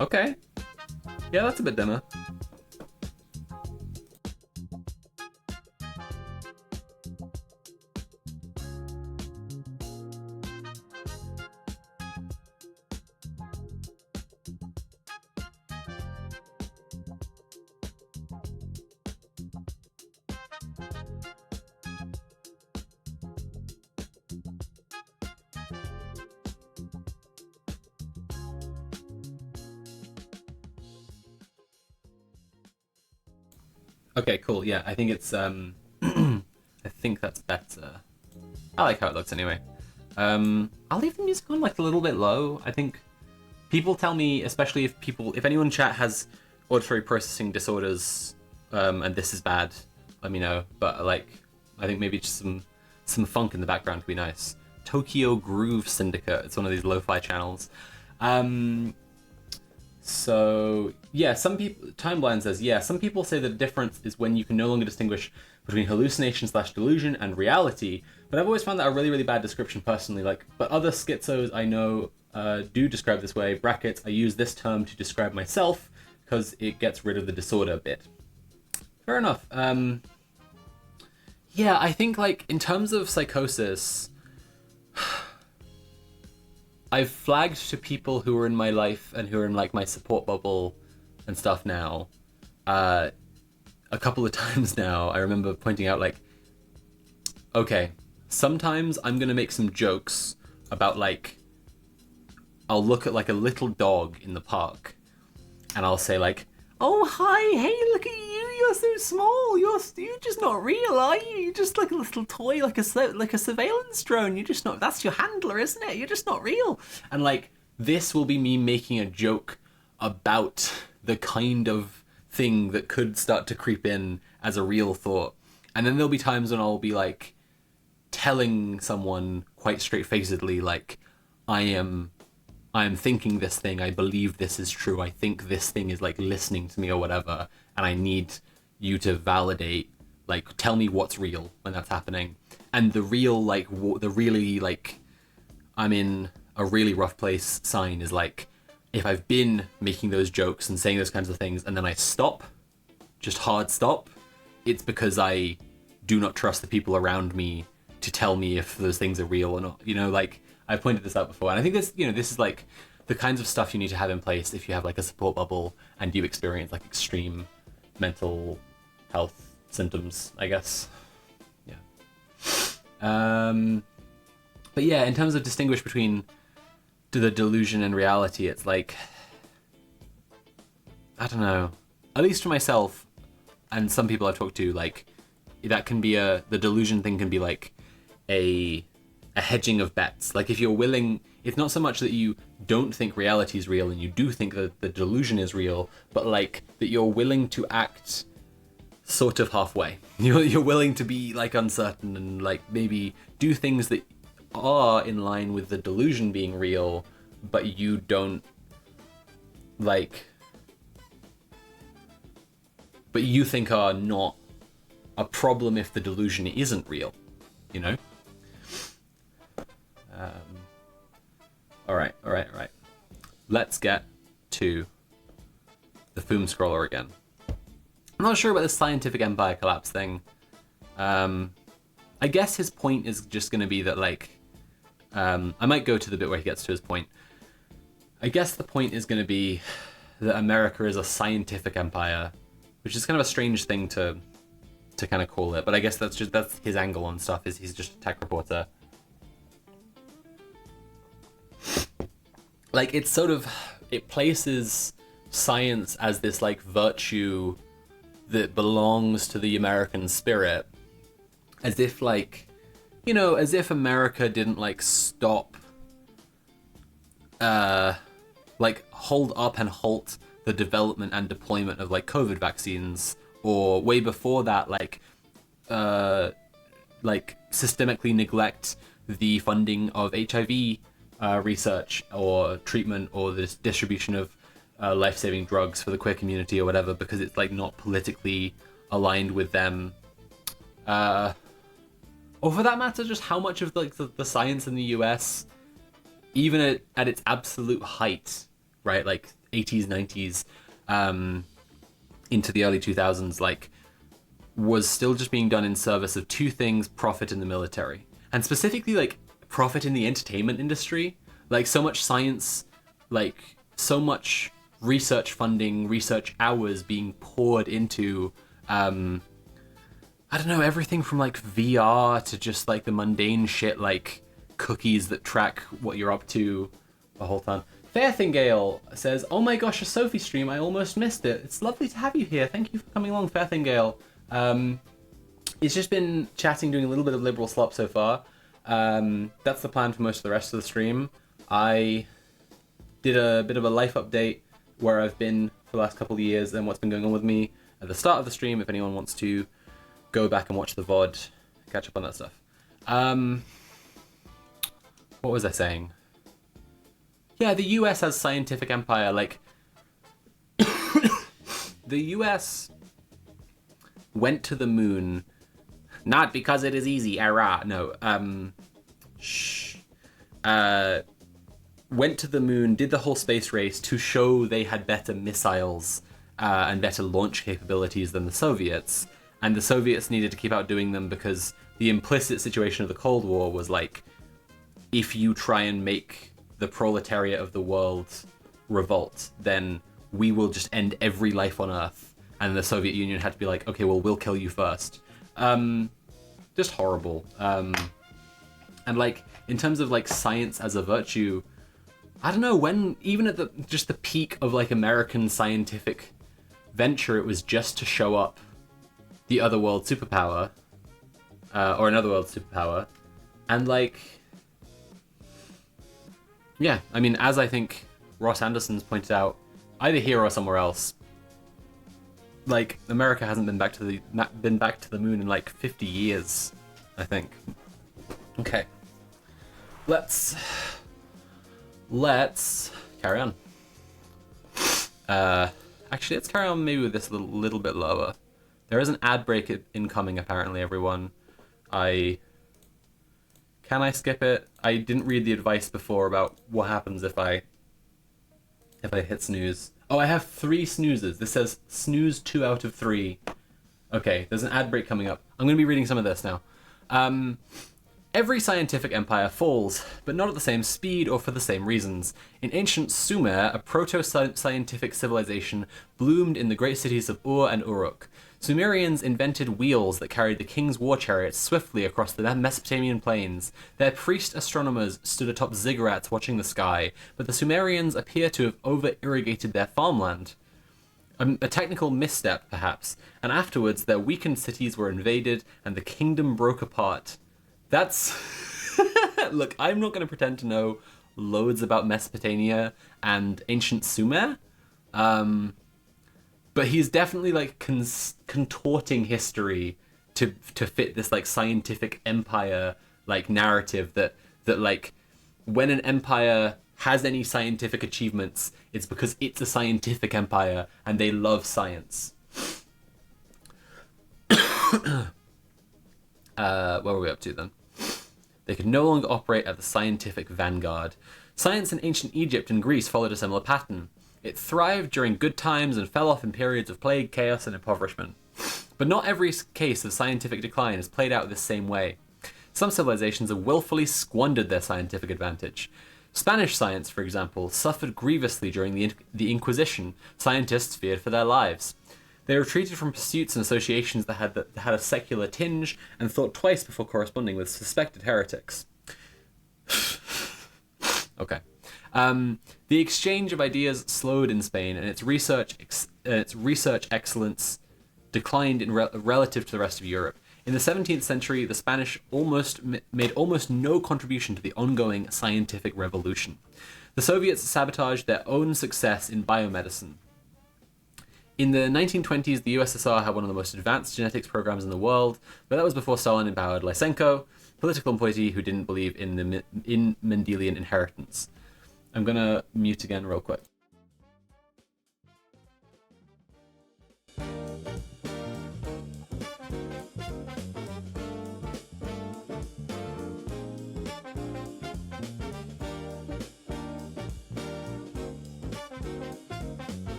Okay. Yeah, that's a bit dimmer. Okay, cool. Yeah, I think it's I think that's better. I like how it looks anyway. I'll leave the music on like a little bit low. I think people tell me, especially if anyone in chat has auditory processing disorders, and this is bad, let me know. But like, I think maybe just some funk in the background would be nice. Tokyo Groove Syndicate. It's one of these lo-fi channels. So yeah, some people, Timeline says, yeah, some people say the difference is when you can no longer distinguish between hallucination/delusion and reality, but I've always found that a really, really bad description personally. Like, but other schizos I know do describe this way, brackets, I use this term to describe myself because it gets rid of the disorder bit. Fair enough. Yeah, I think like in terms of psychosis, I've flagged to people who are in my life and who are in like my support bubble and stuff now, a couple of times now. I remember pointing out like, okay, sometimes I'm gonna make some jokes about like, I'll look at like a little dog in the park and I'll say like, oh hi, hey, look at you, you're so small, you're just not real, are you? You're just like a little toy, like a surveillance drone. You're just not, that's your handler, isn't it? You're just not real. And like, this will be me making a joke about the kind of thing that could start to creep in as a real thought. And then there'll be times when I'll be like telling someone quite straight-facedly like, I am I'm thinking this thing, I believe this is true, I think this thing is like listening to me or whatever, and I need you to validate, like, tell me what's real when that's happening. And the real, like, the really, like, I'm in a really rough place sign is like, if I've been making those jokes and saying those kinds of things and then I stop, just hard stop, it's because I do not trust the people around me to tell me if those things are real or not. You know, like, I've pointed this out before, and I think this, you know, this is like the kinds of stuff you need to have in place if you have like a support bubble and you experience like extreme mental health symptoms, I guess. Yeah. But yeah, in terms of distinguish between the delusion and reality, it's like, I don't know, at least for myself and some people I've talked to, like, that can be the delusion thing can be like a hedging of bets. Like, if you're willing, it's not so much that you don't think reality is real and you do think that the delusion is real, but like that you're willing to act sort of halfway. You're willing to be like uncertain and like maybe do things that are in line with the delusion being real, but you don't like, but you think are not a problem if the delusion isn't real, you know? All right. Let's get to the Foom Scroller again. I'm not sure about this scientific empire collapse thing. I guess his point is just going to be that, like, I might go to the bit where he gets to his point. I guess the point is going to be that America is a scientific empire, which is kind of a strange thing to kind of call it, but I guess that's his angle on stuff, is he's just a tech reporter. Like, it's sort of, it places science as this like virtue that belongs to the American spirit, as if, like, you know, as if America didn't like stop, like hold up and halt the development and deployment of like COVID vaccines, or way before that, like systemically neglect the funding of HIV research or treatment or the distribution of life-saving drugs for the queer community or whatever, because it's like not politically aligned with them. Or for that matter, just how much of like the science in the US, even at its absolute height, right, like 80s, 90s, into the early 2000s, like, was still just being done in service of two things: profit in the military, and specifically like profit in the entertainment industry. Like, so much science, like so much research funding, research hours being poured into, I don't know, everything from like VR to just like the mundane shit like cookies that track what you're up to the whole time. Fairthingale says, "Oh my gosh, a Sophie stream, I almost missed it. It's lovely to have you here. Thank you for coming along, Fairthingale." It's just been chatting, doing a little bit of liberal slop so far. That's the plan for most of the rest of the stream. I did a bit of a life update where I've been for the last couple of years and what's been going on with me at the start of the stream, if anyone wants to go back and watch the VOD, catch up on that stuff. What was I saying? Yeah, the US as scientific empire, like, the US went to the moon, not because it is easy, no, went to the moon, did the whole space race to show they had better missiles and better launch capabilities than the Soviets, and the Soviets needed to keep outdoing them because the implicit situation of the Cold War was like, if you try and make the proletariat of the world revolt, then we will just end every life on Earth. And the Soviet Union had to be like, okay, well, we'll kill you first. Just horrible. And like, in terms of like science as a virtue, I don't know, when, even at the peak of like American scientific venture, it was just to show up the other world superpower, or another world superpower. And like, yeah, I mean, as I think Ross Anderson's pointed out, either here or somewhere else, like, America hasn't been back to the moon in like 50 years, I think. Okay, let's let's carry on. Actually, let's carry on maybe with this a little bit lower. There is an ad break incoming, apparently, everyone. Can I skip it? I didn't read the advice before about what happens if I hit snooze. Oh, I have 3 snoozes. This says snooze 2 out of 3. Okay, there's an ad break coming up. I'm going to be reading some of this now. Every scientific empire falls, but not at the same speed or for the same reasons. In ancient Sumer, a proto-scientific civilization bloomed in the great cities of Ur and Uruk. Sumerians invented wheels that carried the king's war chariots swiftly across the Mesopotamian plains. Their priest astronomers stood atop ziggurats watching the sky, but the Sumerians appear to have over-irrigated their farmland. A technical misstep, perhaps, and afterwards their weakened cities were invaded and the kingdom broke apart. That's... Look, I'm not going to pretend to know loads about Mesopotamia and ancient Sumer, but he's definitely like contorting history to fit this like scientific empire like narrative that like when an empire has any scientific achievements, it's because it's a scientific empire and they love science. What were we up to then? They could no longer operate at the scientific vanguard. Science in ancient Egypt and Greece followed a similar pattern. It thrived during good times and fell off in periods of plague, chaos, and impoverishment. But not every case of scientific decline is played out this same way. Some civilizations have willfully squandered their scientific advantage. Spanish science, for example, suffered grievously during the Inquisition. Scientists feared for their lives. They retreated from pursuits and associations that had a secular tinge and thought twice before corresponding with suspected heretics. Okay. The exchange of ideas slowed in Spain, and its research excellence declined relative to the rest of Europe. In the 17th century, the Spanish made almost no contribution to the ongoing scientific revolution. The Soviets sabotaged their own success in biomedicine. In the 1920s, the USSR had one of the most advanced genetics programs in the world, but that was before Stalin empowered Lysenko, political appointee who didn't believe in Mendelian inheritance. I'm gonna mute again real quick.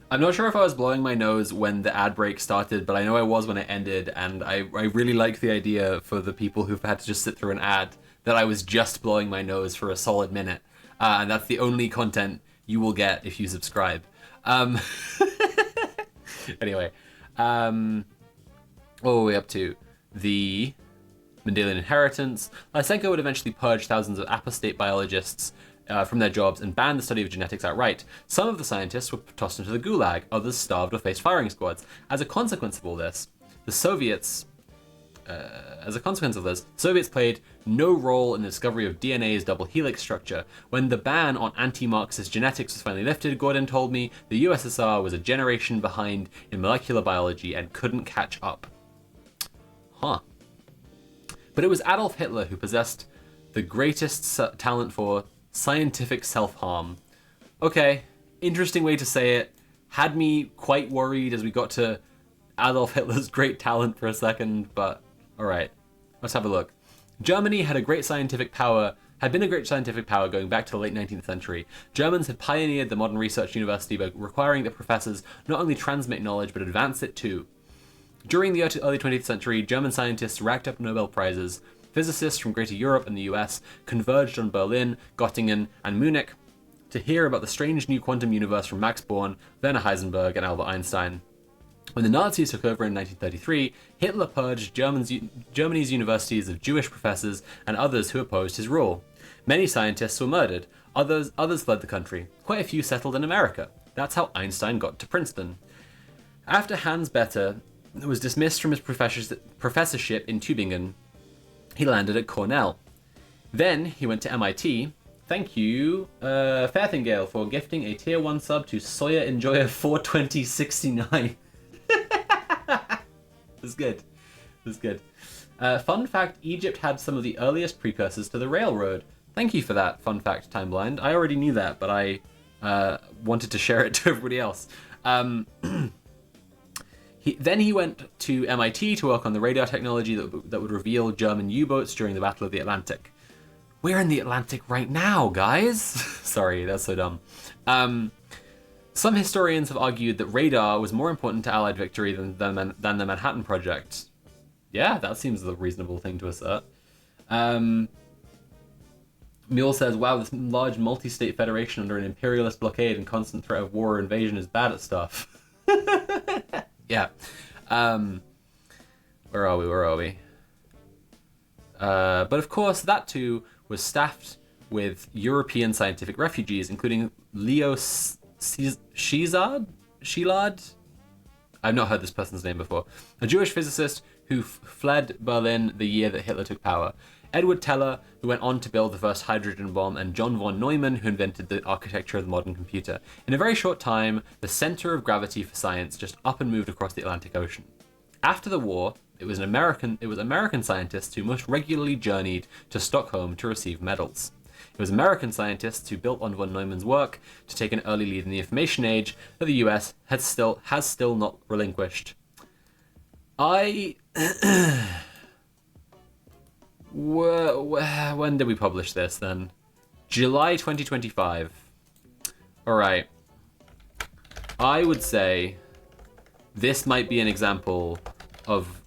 I'm not sure if I was blowing my nose when the ad break started, but I know I was when it ended, and I really like the idea for the people who've had to just sit through an ad that I was just blowing my nose for a solid minute, and that's the only content you will get if you subscribe. Anyway, what were we up to? The Mendelian inheritance. Lysenko would eventually purge thousands of apostate biologists from their jobs and ban the study of genetics outright. Some of the scientists were tossed into the gulag, others starved or faced firing squads. As a consequence of all this, the Soviets played no role in the discovery of DNA's double helix structure. When the ban on anti-Marxist genetics was finally lifted, Gordon told me the USSR was a generation behind in molecular biology and couldn't catch up. Huh. But it was Adolf Hitler who possessed the greatest talent for scientific self-harm. Okay, interesting way to say it. Had me quite worried as we got to Adolf Hitler's great talent for a second, but alright, let's have a look. Germany had been a great scientific power going back to the late 19th century. Germans had pioneered the modern research university by requiring that professors not only transmit knowledge but advance it too. During the early 20th century, German scientists racked up Nobel Prizes. Physicists from Greater Europe and the US converged on Berlin, Göttingen, and Munich to hear about the strange new quantum universe from Max Born, Werner Heisenberg, and Albert Einstein. When the Nazis took over in 1933, Hitler purged Germany's universities of Jewish professors and others who opposed his rule. Many scientists were murdered, others fled the country. Quite a few settled in America. That's how Einstein got to Princeton. After Hans Bethe was dismissed from his professorship in Tübingen, he landed at Cornell. Then he went to MIT, Thank you, Fairthingale, for gifting a tier 1 sub to Sawyer Enjoyer 42069. That's good. That's good. Fun fact, Egypt had some of the earliest precursors to the railroad. Thank you for that fun fact, Timeblind. I already knew that, but I wanted to share it to everybody else. Then he went to MIT to work on the radar technology that would reveal German U-boats during the Battle of the Atlantic. We're in the Atlantic right now, guys. Sorry, that's so dumb. Some historians have argued that radar was more important to Allied victory than the Manhattan Project. Yeah, that seems a reasonable thing to assert. Mule says, wow, this large multi-state federation under an imperialist blockade and constant threat of war or invasion is bad at stuff. Yeah. Where are we? But of course, that too was staffed with European scientific refugees, including Leo Szilard? I've not heard this person's name before. A Jewish physicist who fled Berlin the year that Hitler took power. Edward Teller, who went on to build the first hydrogen bomb, and John von Neumann, who invented the architecture of the modern computer. In a very short time, the center of gravity for science just up and moved across the Atlantic Ocean. After the war, it was American scientists who most regularly journeyed to Stockholm to receive medals. It was American scientists who built on von Neumann's work to take an early lead in the information age that the US has still not relinquished. When did we publish this then? July 2025. Alright. I would say this might be an example of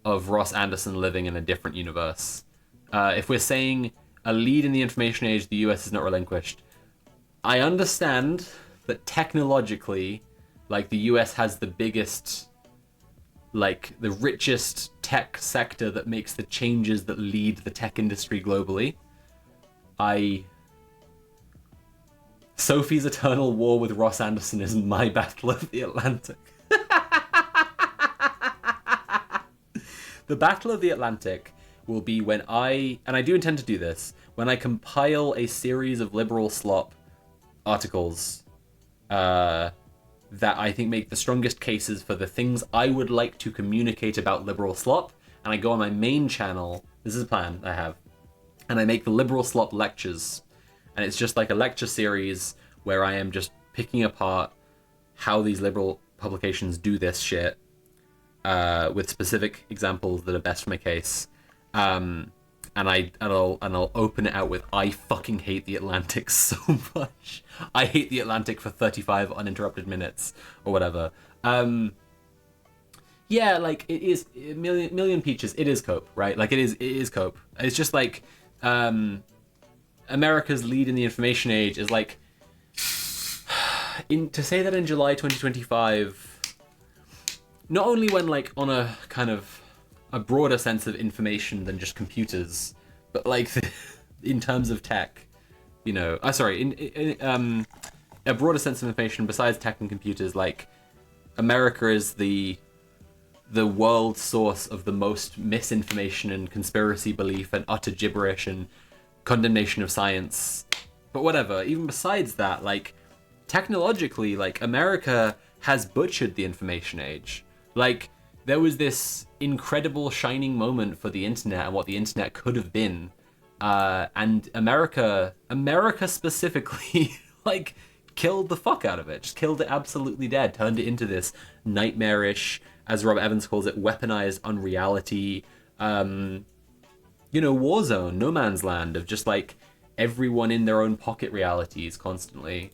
Ross Anderson living in a different universe. If we're saying a lead in the information age, the US is not relinquished. I understand that technologically, like, the US has the biggest, like, the richest tech sector that makes the changes that lead the tech industry globally. Sophie's eternal war with Ross Anderson is my Battle of the Atlantic. The Battle of the Atlantic will be when and I do intend to do this, when I compile a series of liberal slop articles that I think make the strongest cases for the things I would like to communicate about liberal slop, and I go on my main channel, this is a plan I have, and I make the liberal slop lectures, and it's just like a lecture series where I am just picking apart how these liberal publications do this shit, with specific examples that are best for my case. And I'll open it out with, I fucking hate the Atlantic so much. I hate the Atlantic for 35 uninterrupted minutes or whatever. Yeah, like, it is million peaches. It is cope, right? Like, it is cope. It's just like America's lead in the information age is like, to say that in July 2025, not only when, like, on a kind of a broader sense of information than just computers, but like in terms of tech, you know, in a broader sense of information besides tech and computers, like, America is the world source of the most misinformation and conspiracy belief and utter gibberish and condemnation of science. But whatever, even besides that, like, technologically, like, America has butchered the information age. Like, there was this incredible shining moment for the internet and what the internet could have been. And America specifically, like, killed the fuck out of it. Just killed it absolutely dead. Turned it into this nightmarish, as Rob Evans calls it, weaponized unreality, war zone, no man's land of just, like, everyone in their own pocket realities constantly.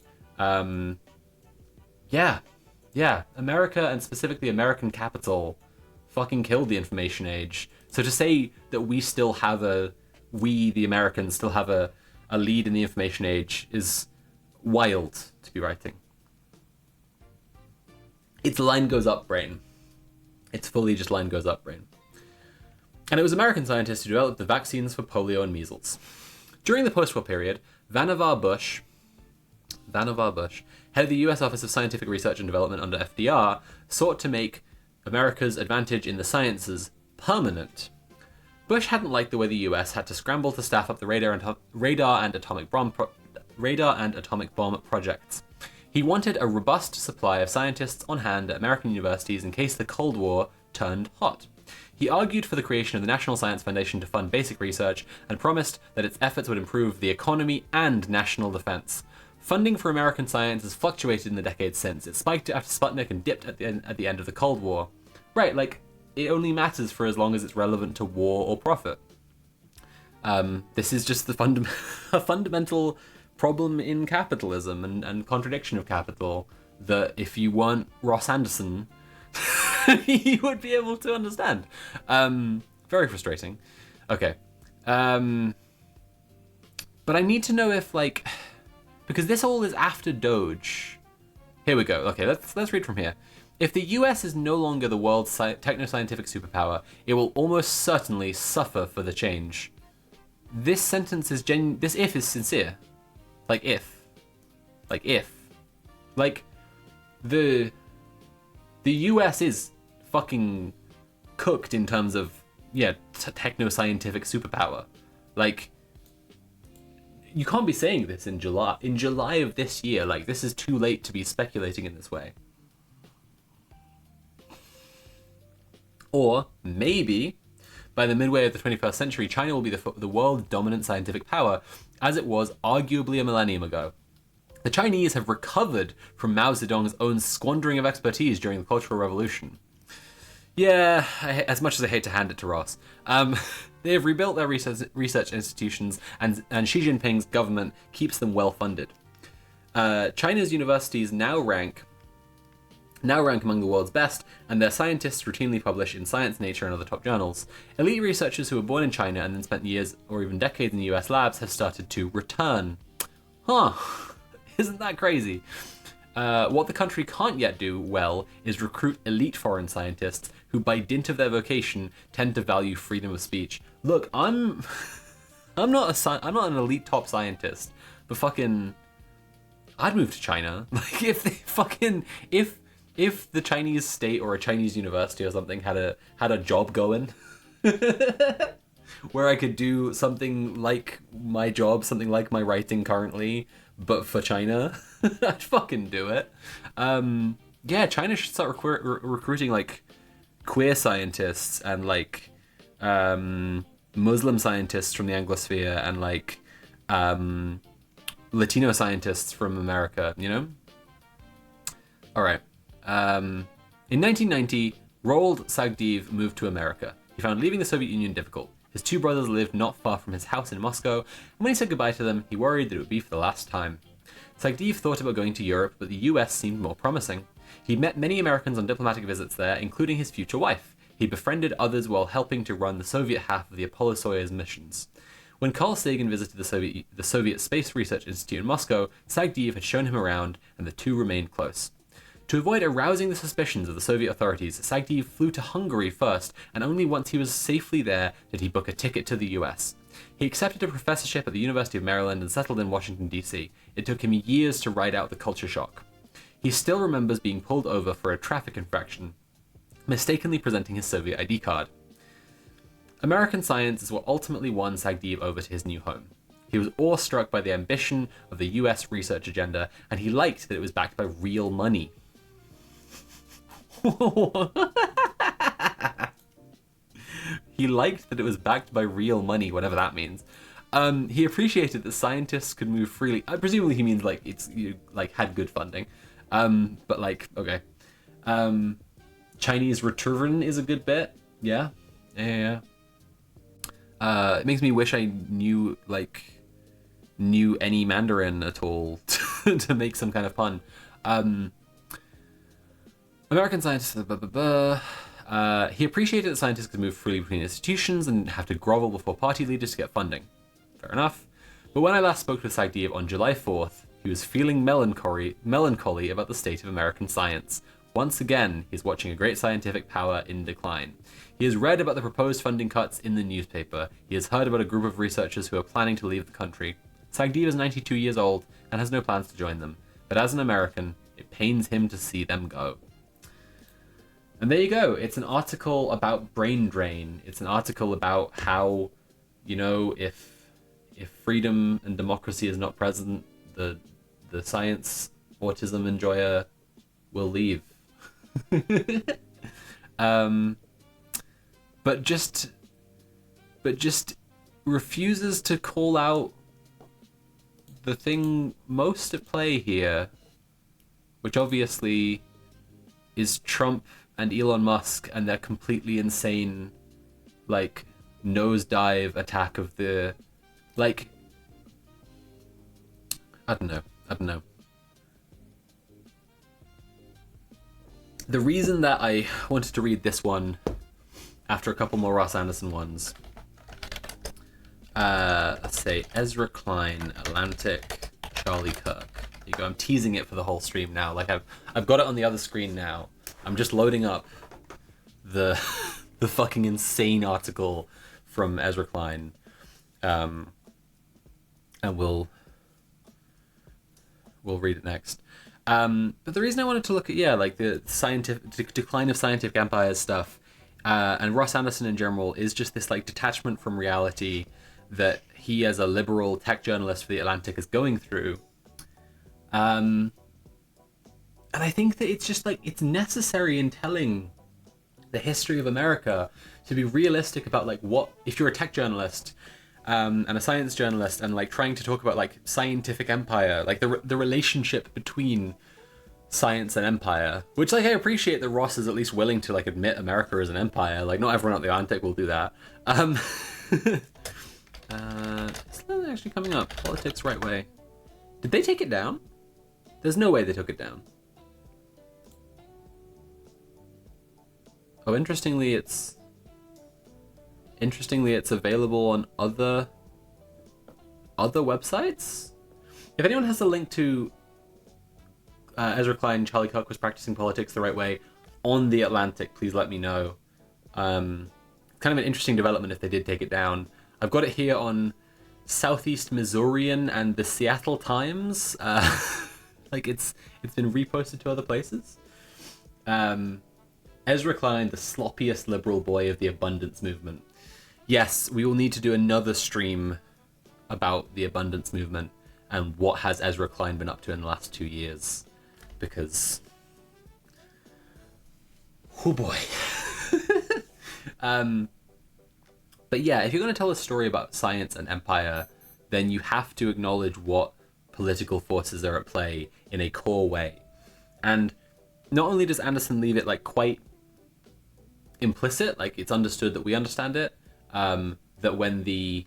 Yeah, America, and specifically American capital, fucking killed the information age. So to say that we, the Americans, still have a lead in the information age is wild to be writing. It's line goes up brain. It's fully just line goes up brain. And it was American scientists who developed the vaccines for polio and measles. During the post-war period, Vannevar Bush, head of the US Office of Scientific Research and Development under FDR, sought to make America's advantage in the sciences permanent. Bush hadn't liked the way the US had to scramble to staff up the radar and atomic bomb projects. He wanted a robust supply of scientists on hand at American universities in case the Cold War turned hot. He argued for the creation of the National Science Foundation to fund basic research and promised that its efforts would improve the economy and national defense. Funding for American science has fluctuated in the decades since. It spiked after Sputnik and dipped at the end of the Cold War. Right, like, it only matters for as long as it's relevant to war or profit. This is just the a fundamental problem in capitalism and contradiction of capital, that if you weren't Ross Anderson, you would be able to understand. Very frustrating. Okay. But I need to know if, like, because this all is after Doge. Here we go. Okay, let's read from here. If the US is no longer the world's techno-scientific superpower, it will almost certainly suffer for the change. This sentence is this if is sincere. Like if. Like, the US is fucking cooked in terms of, techno-scientific superpower. Like, you can't be saying this in July. In July of this year, like, this is too late to be speculating in this way. Or, maybe, by the midway of the 21st century, China will be the world's dominant scientific power, as it was arguably a millennium ago. The Chinese have recovered from Mao Zedong's own squandering of expertise during the Cultural Revolution. Yeah, as much as I hate to hand it to Ross. They have rebuilt their research institutions, and Xi Jinping's government keeps them well funded. China's universities now rank among the world's best, and their scientists routinely publish in Science, Nature, and other top journals. Elite researchers who were born in China and then spent years or even decades in US labs have started to return. Huh. Isn't that crazy? What the country can't yet do well is recruit elite foreign scientists who, by dint of their vocation, tend to value freedom of speech. Look, I'm not an elite top scientist, but fucking, I'd move to China. Like, if the Chinese state or a Chinese university or something had a job going, where I could do something like my job, something like my writing currently, but for China, I'd fucking do it. China should start recruiting, like, queer scientists and, like, Muslim scientists from the Anglosphere and, like, Latino scientists from America, you know? Alright. In 1990, Roald Sagdiv moved to America. He found leaving the Soviet Union difficult. His two brothers lived not far from his house in Moscow, and when he said goodbye to them, he worried that it would be for the last time. Sagdiv thought about going to Europe, but the US seemed more promising. He'd met many Americans on diplomatic visits there, including his future wife. He befriended others while helping to run the Soviet half of the Apollo-Soyuz missions. When Carl Sagan visited the Soviet Space Research Institute in Moscow, Sagdiv had shown him around, and the two remained close. To avoid arousing the suspicions of the Soviet authorities, Sagdiv flew to Hungary first, and only once he was safely there did he book a ticket to the US. He accepted a professorship at the University of Maryland and settled in Washington, D.C. It took him years to ride out the culture shock. He still remembers being pulled over for a traffic infraction, mistakenly presenting his Soviet ID card. American science is what ultimately won Sagdiv over to his new home. He was awestruck by the ambition of the US research agenda, and he liked that it was backed by real money. He liked that it was backed by real money, whatever that means. He appreciated that scientists could move freely. Presumably he means, like, it's, you, like, had good funding. But, like, okay. Chinese return is a good bit. Yeah. Yeah. It makes me wish I knew any Mandarin at all to make some kind of pun. American scientists, he appreciated that scientists could move freely between institutions and have to grovel before party leaders to get funding. Fair enough. But when I last spoke with Sagdiv on July 4th, he was feeling melancholy about the state of American science. Once again, he's watching a great scientific power in decline. He has read about the proposed funding cuts in the newspaper. He has heard about a group of researchers who are planning to leave the country. Sagdiv is 92 years old and has no plans to join them. But as an American, it pains him to see them go. And there you go. It's an article about brain drain. It's an article about how, if freedom and democracy is not present, the science autism enjoyer will leave. But just refuses to call out the thing most at play here, which obviously is Trump and Elon Musk and their completely insane, nosedive attack of the, I don't know. The reason that I wanted to read this one after a couple more Ross Anderson ones, let's say Ezra Klein, Atlantic, Charlie Kirk. There you go. I'm teasing it for the whole stream now. I've got it on the other screen now. I'm just loading up the the fucking insane article from Ezra Klein, and we'll read it next. But the reason I wanted to look at the scientific decline of scientific empires stuff, and Ross Anderson in general, is just this detachment from reality that he, as a liberal tech journalist for The Atlantic, is going through. And I think that it's just it's necessary in telling the history of America to be realistic about what, if you're a tech journalist and a science journalist and trying to talk about scientific empire, the relationship between science and empire, which I appreciate that Ross is at least willing to admit America is an empire. Not everyone at the Atlantic will do that. It's not actually coming up. Politics Right Way. Did they take it down? There's no way they took it down. Oh, interestingly, it's available on other websites. If anyone has a link to Ezra Klein, Charlie Kirk was practicing politics the right way on The Atlantic, please let me know. Kind of an interesting development if they did take it down. I've got it here on Southeast Missourian and the Seattle Times. It's been reposted to other places. Ezra Klein, the sloppiest liberal boy of the abundance movement. Yes, we will need to do another stream about the abundance movement and what has Ezra Klein been up to in the last 2 years. Because, oh boy. But yeah, if you're going to tell a story about science and empire, then you have to acknowledge what political forces are at play in a core way. And not only does Anderson leave it quite implicit, it's understood that we understand it, that when the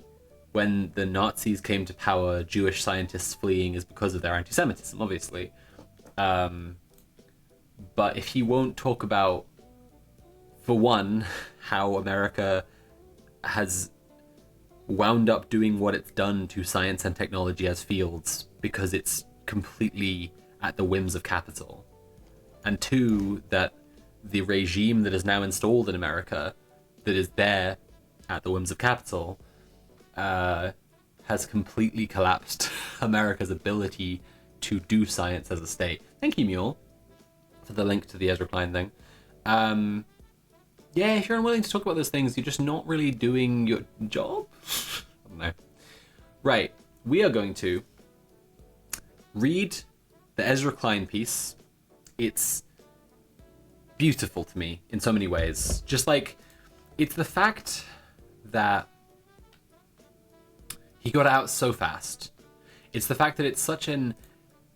Nazis came to power, Jewish scientists fleeing is because of their anti-Semitism, obviously. But if he won't talk about, for one, how America has wound up doing what it's done to science and technology as fields because it's completely at the whims of capital, and two, that the regime that is now installed in America, that is there at the whims of capital, has completely collapsed America's ability to do science as a state. Thank you, Mule, for the link to the Ezra Klein thing. Yeah, if you're unwilling to talk about those things, you're just not really doing your job? I don't know. Right, we are going to read the Ezra Klein piece. It's beautiful to me in so many ways. Just it's the fact that he got out so fast. It's the fact that it's such an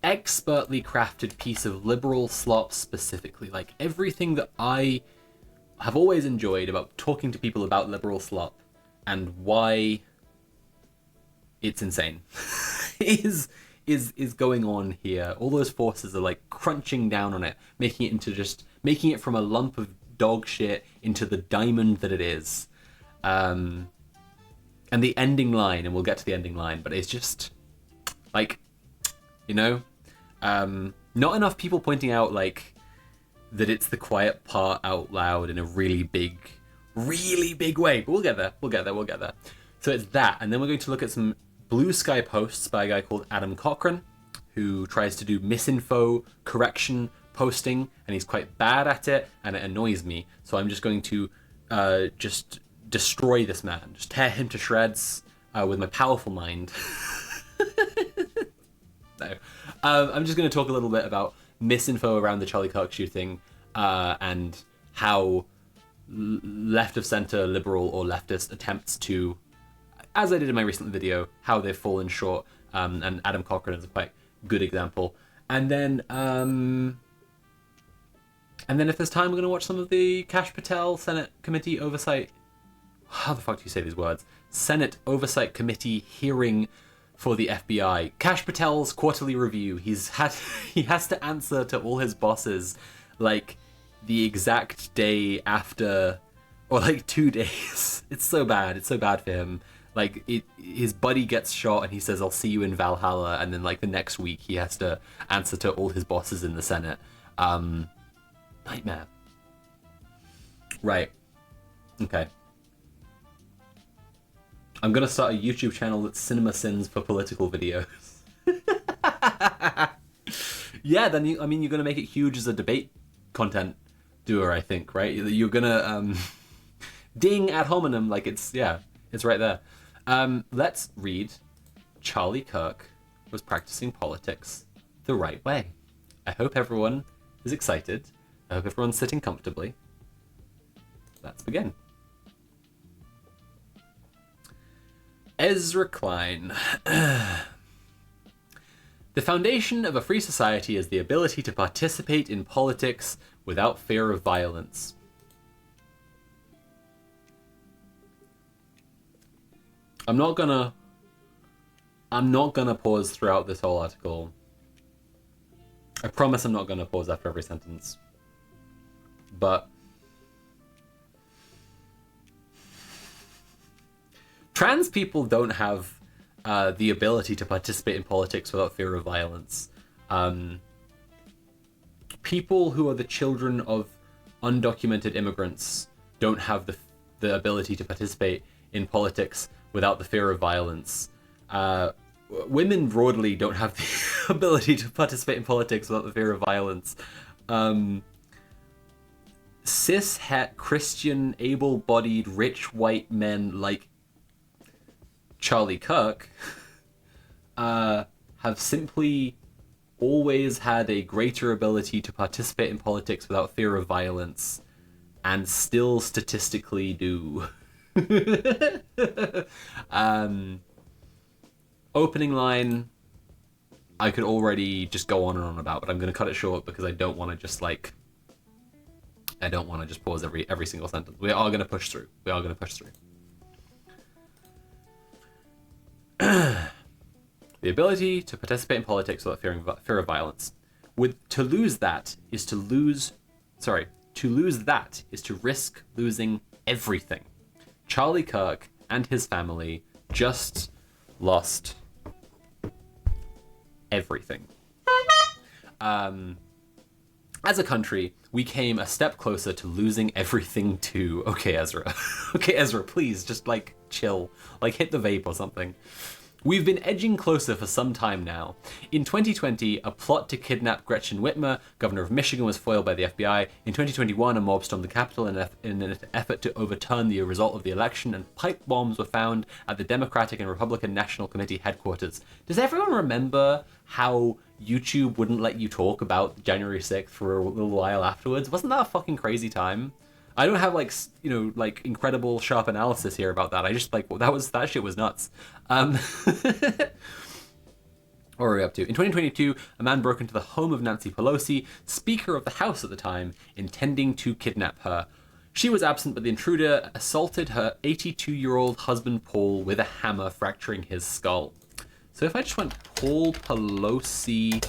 expertly crafted piece of liberal slop specifically. Everything that I have always enjoyed about talking to people about liberal slop and why it's insane is going on here. All those forces are crunching down on it, making it from a lump of dog shit into the diamond that it is. And the ending line, and we'll get to the ending line, but it's just not enough people pointing out that it's the quiet part out loud in a really big way. But we'll get there. So it's that, and then we're going to look at some Blue Sky posts by a guy called Adam Cochran, who tries to do misinfo correction posting, and he's quite bad at it, and it annoys me. So I'm just going to just destroy this man, just tear him to shreds with my powerful mind. No. I'm just going to talk a little bit about misinfo around the Charlie Kirk shooting and how left of center, liberal or leftist attempts to, as I did in my recent video, how they've fallen short. And Adam Cochran is a quite good example. And then if there's time, we're going to watch some of the Kash Patel Senate Committee Oversight. How the fuck do you say these words? Senate Oversight Committee hearing for the FBI. Kash Patel's quarterly review. He has to answer to all his bosses like the exact day after, or like 2 days. It's so bad. It's so bad for him. Like his buddy gets shot and he says, "I'll see you in Valhalla," and then like the next week he has to answer to all his bosses in the Senate. Nightmare. Right. Okay. I'm gonna start a YouTube channel that's Cinema Sins for political videos. Yeah, then you're gonna make it huge as a debate content doer, I think, right? You're gonna ding ad hominem, like it's right there. Let's read Charlie Kirk was practicing politics the right way. I hope everyone is excited. I hope everyone's sitting comfortably. Let's begin. Ezra Klein. The foundation of a free society is the ability to participate in politics without fear of violence. I'm not gonna pause throughout this whole article. I promise I'm not gonna pause after every sentence. But trans people don't have the ability to participate in politics without fear of violence. People who are the children of undocumented immigrants don't have the ability to participate in politics without the fear of violence. Women broadly don't have the ability to participate in politics without the fear of violence. Cis-het, Christian, able-bodied, rich white men like Charlie Kirk have simply always had a greater ability to participate in politics without fear of violence, and still statistically do. Opening line, I could already just go on and on about, but I'm going to cut it short because I don't want to just pause every single sentence. We are going to push through. The ability to participate in politics without fear of violence. To lose that is to risk losing everything. Charlie Kirk and his family just lost everything. As a country, we came a step closer to losing everything too. Okay, Ezra. Okay, Ezra, please, just, chill. Hit the vape or something. We've been edging closer for some time now. In 2020, a plot to kidnap Gretchen Whitmer, governor of Michigan, was foiled by the FBI. In 2021, a mob stormed the Capitol in an effort to overturn the result of the election, and pipe bombs were found at the Democratic and Republican National Committee headquarters. Does everyone remember how YouTube wouldn't let you talk about January 6th for a little while afterwards? Wasn't that a fucking crazy time? I don't have incredible sharp analysis here about that. I just that shit was nuts. What are we up to? In 2022, a man broke into the home of Nancy Pelosi, Speaker of the House at the time, intending to kidnap her. She was absent, but the intruder assaulted her 82-year-old husband Paul with a hammer, fracturing his skull. So if I just went Paul Pelosi,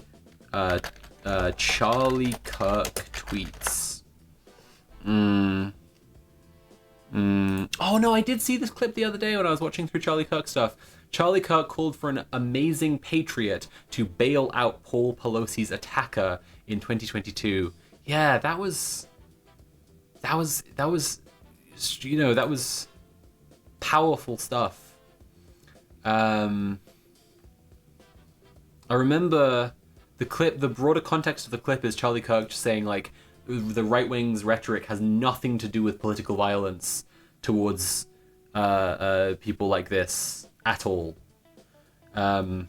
Charlie Kirk tweets. Oh no, I did see this clip the other day when I was watching through Charlie Kirk stuff. Charlie Kirk called for an amazing patriot to bail out Paul Pelosi's attacker in 2022. Yeah, that was powerful stuff. I remember the broader context of the clip is Charlie Kirk just saying like the right wing's rhetoric has nothing to do with political violence towards people like this at all. In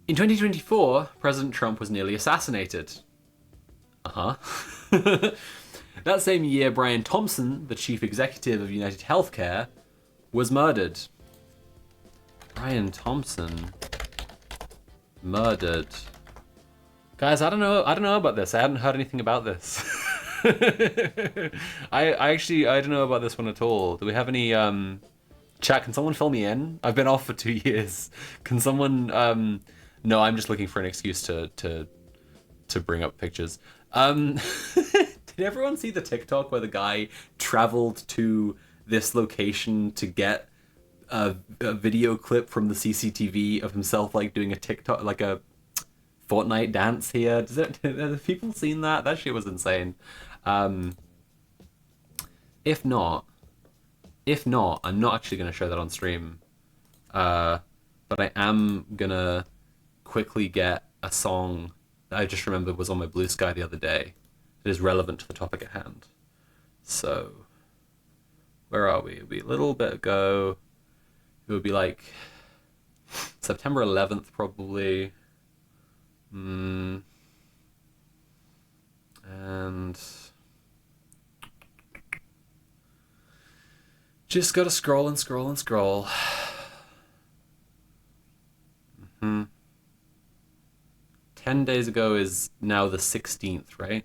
2024, President Trump was nearly assassinated. That same year, Brian Thompson, the chief executive of United Healthcare, was murdered. Brian Thompson murdered. Guys, I don't know about this. I hadn't heard anything about this. I don't know about this one at all. Do we have any chat? Can someone fill me in? I've been off for 2 years. Can someone no, I'm just looking for an excuse to bring up pictures. Did everyone see the TikTok where the guy traveled to this location to get a video clip from the CCTV of himself like doing a TikTok, like a Fortnite dance here? Have people seen that? That shit was insane. If not, I'm not actually going to show that on stream. But I am going to quickly get a song that I just remembered was on my Blue Sky the other day. It is relevant to the topic at hand. So, where are we? It'll be a little bit ago. It would be like September 11th, probably. And just gotta scroll and scroll and scroll. 10 days ago is now the 16th, right?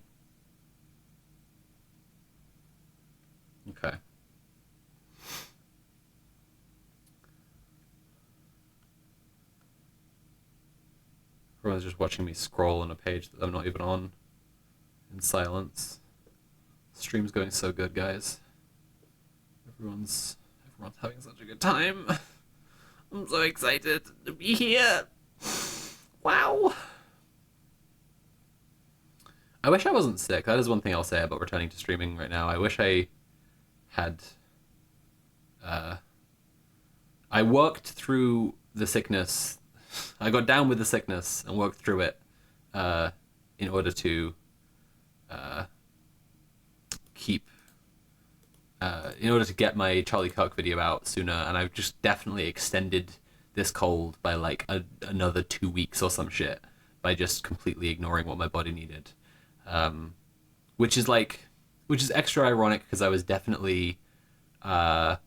Okay. Everyone's just watching me scroll on a page that I'm not even on in silence. Stream's going so good, guys. Everyone's having such a good time. I'm so excited to be here. Wow. I wish I wasn't sick. That is one thing I'll say about returning to streaming right now. I wish I had... I worked through the sickness. I got down with the sickness and worked through it in order to get my Charlie Kirk video out sooner, and I've just definitely extended this cold by like another 2 weeks or some shit by just completely ignoring what my body needed. Which is extra ironic because I was definitely that's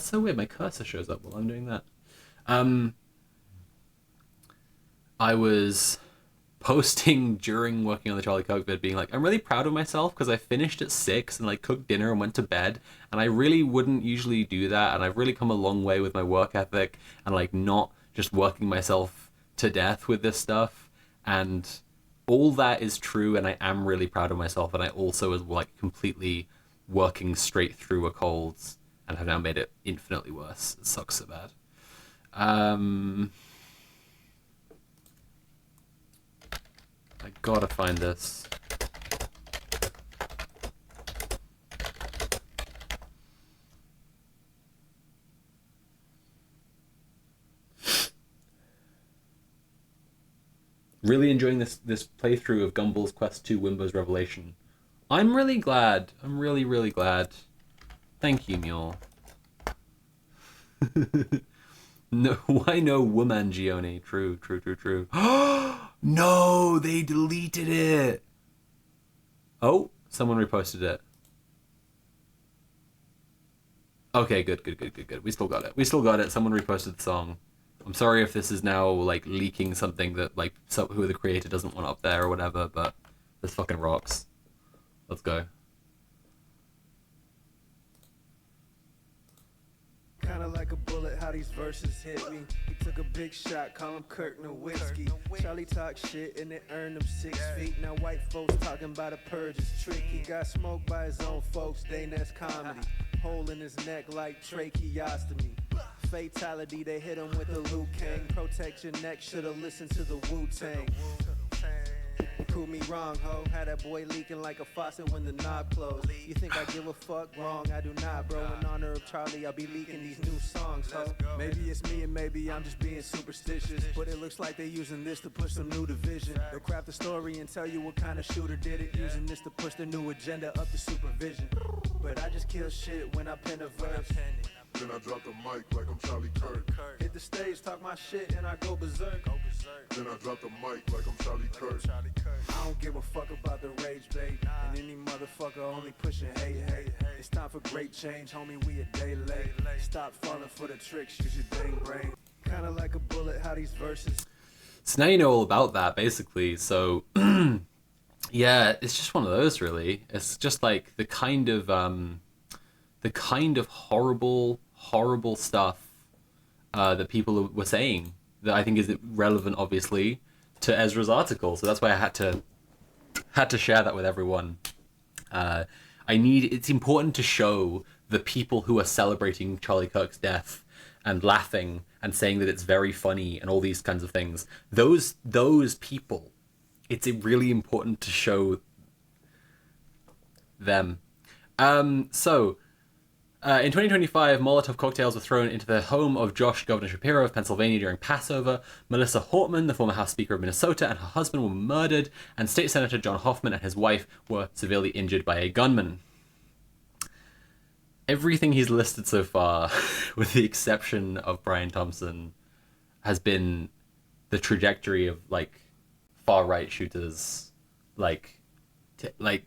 so weird, my cursor shows up while I'm doing that. I was posting during working on the Charlie Kirk vid being like, I'm really proud of myself because I finished at 6 and like cooked dinner and went to bed, and I really wouldn't usually do that, and I've really come a long way with my work ethic and like not just working myself to death with this stuff. And all that is true, and I am really proud of myself, and I also was like completely working straight through a cold and have now made it infinitely worse. It sucks so bad. I gotta find this. Really enjoying this playthrough of Gumball's Quest 2 Wimbo's Revelation. I'm really glad. I'm really, really glad. Thank you, Mule. No, why no Womangione? True. No, they deleted it. Oh, someone reposted it. Okay, good. We still got it. Someone reposted the song. I'm sorry if this is now like leaking something that like who the creator doesn't want up there or whatever, but this fucking rocks. Let's go. Kinda like a bullet, how these verses hit me. He took a big shot, call him Kirk Nowitzki. Charlie talk shit and it earned him 6 feet. Now white folks talking about a purge is tricky. He got smoked by his own folks, they that's comedy. Hole in his neck like tracheostomy. Fatality, they hit him with a Liu Kang. Protect your neck, should've listened to the Wu-Tang. Prove me wrong, ho. Had that boy leaking like a faucet when the knob closed. You think I give a fuck? Wrong, I do not, bro. In honor of Charlie, I'll be leaking these new songs, ho. Maybe it's me and maybe I'm just being superstitious, but it looks like they using this to push some new division. They'll craft a story and tell you what kind of shooter did it, using this to push their new agenda up to supervision. But I just kill shit when I pen a verse. Then I drop the mic like I'm Charlie Kirk. Hit the stage, talk my shit, and I go berserk. Then I drop the mic like I'm Charlie Kirk. I don't give a fuck about the rage bait, and any motherfucker only pushing hate. It's time for great change, homie, we a day late. Stop falling for the tricks, use your dang brain. Kinda like a bullet, how these verses. So now you know all about that, basically. So, yeah, it's just one of those, really. It's just like the kind of horrible stuff that people were saying that I think is relevant, obviously, to Ezra's article. So that's why I had to share that with everyone. It's important to show the people who are celebrating Charlie Kirk's death and laughing and saying that it's very funny and all these kinds of things. Those people, it's really important to show them. In 2025, Molotov cocktails were thrown into the home of Josh Governor Shapiro of Pennsylvania during Passover. Melissa Hortman, the former House Speaker of Minnesota, and her husband were murdered, and State Senator John Hoffman and his wife were severely injured by a gunman. Everything he's listed so far, with the exception of Brian Thompson, has been the trajectory of, like, far-right shooters. Am I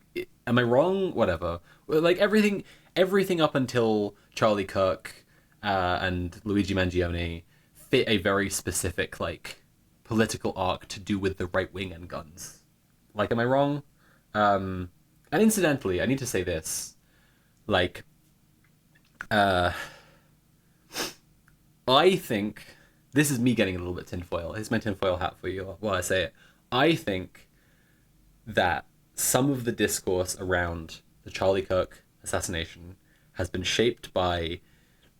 wrong? Whatever. Like, everything up until Charlie Kirk and Luigi Mangione fit a very specific, like, political arc to do with the right wing and guns. Like, am I wrong? And incidentally, I need to say this. Like, I think, this is me getting a little bit tinfoil. Here's my tinfoil hat for you while I say it. I think that some of the discourse around the Charlie Kirk assassination has been shaped by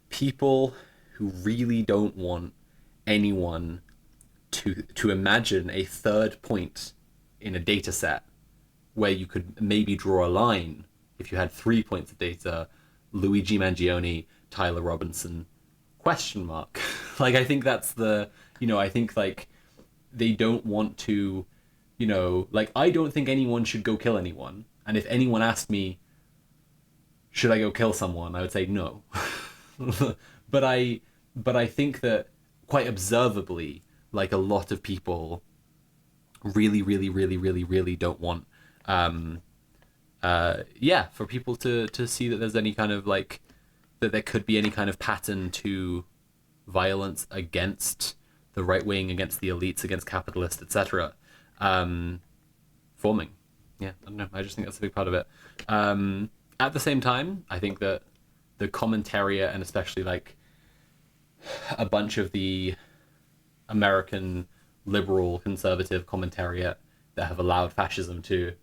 people who really don't want anyone to imagine a third point in a data set where you could maybe draw a line if you had 3 points of data: Luigi Mangione, Tyler Robinson, ? Like, I think that's the, I think, like, they don't want to, like, I don't think anyone should go kill anyone. And if anyone asked me, should I go kill someone, I would say no. but I think that quite observably, like, a lot of people really don't want, for people to see that there's any kind of, like, that there could be any kind of pattern to violence against the right wing, against the elites, against capitalists, etc. Forming. Yeah, I don't know. I just think that's a big part of it. At the same time, I think that the commentariat, and especially, like, a bunch of the American liberal conservative commentariat that have allowed fascism to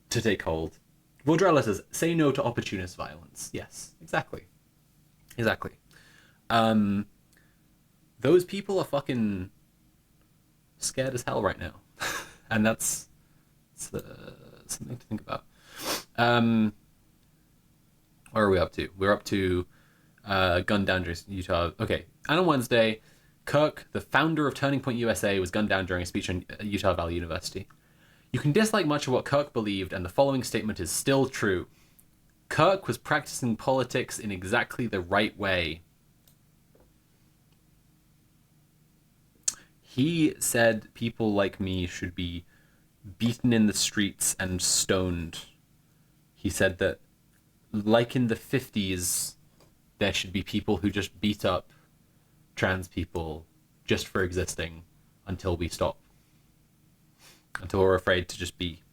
take hold. Vaudrella says, say no to opportunist violence. Yes, exactly. Those people are fucking scared as hell right now. And that's something to think about. Where are we up to? We're up to gun down during Utah. Okay, and on Wednesday, Kirk, the founder of Turning Point USA, was gunned down during a speech in Utah Valley University. You can dislike much of what Kirk believed, and the following statement is still true. Kirk was practicing politics in exactly the right way. He said people like me should be beaten in the streets and stoned. He said that, like in the 50s, there should be people who just beat up trans people just for existing until we stop. Until we're afraid to just be.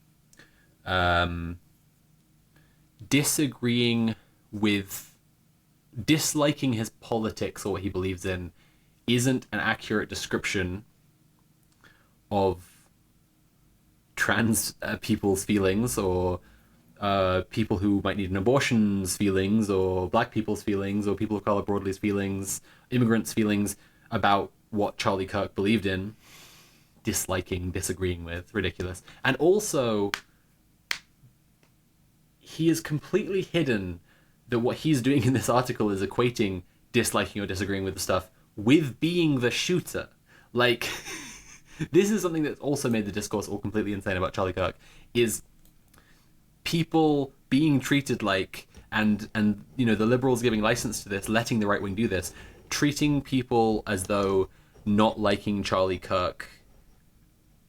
Disagreeing with, disliking his politics or what he believes in isn't an accurate description of trans people's feelings, or people who might need an abortion's feelings, or black people's feelings, or people of color broadly's feelings, immigrants' feelings about what Charlie Kirk believed in. disliking, disagreeing with. Ridiculous. And also, he is completely hidden that what he's doing in this article is equating disliking or disagreeing with the stuff with being the shooter. Like, this is something that's also made the discourse all completely insane about Charlie Kirk, is people being treated like, and you know, the liberals giving license to this, letting the right wing do this, treating people as though not liking Charlie Kirk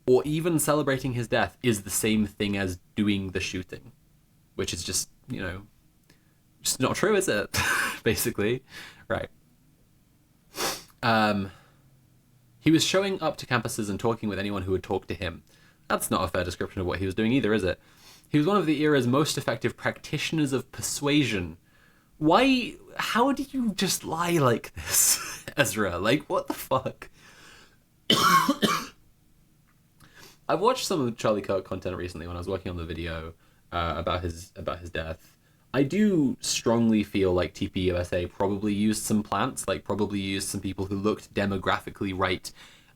or even celebrating his death is the same thing as doing the shooting, which is just, you know, just not true, is it? Basically, right. He was showing up to campuses and talking with anyone who would talk to him. That's not a fair description of what he was doing either, is it? He was one of the era's most effective practitioners of persuasion. Why? How did you just lie like this, Ezra? Like, what the fuck? I've watched some of Charlie Kirk content recently when I was working on the video about his death. I do strongly feel like TPUSA probably used some plants, like probably used some people who looked demographically right,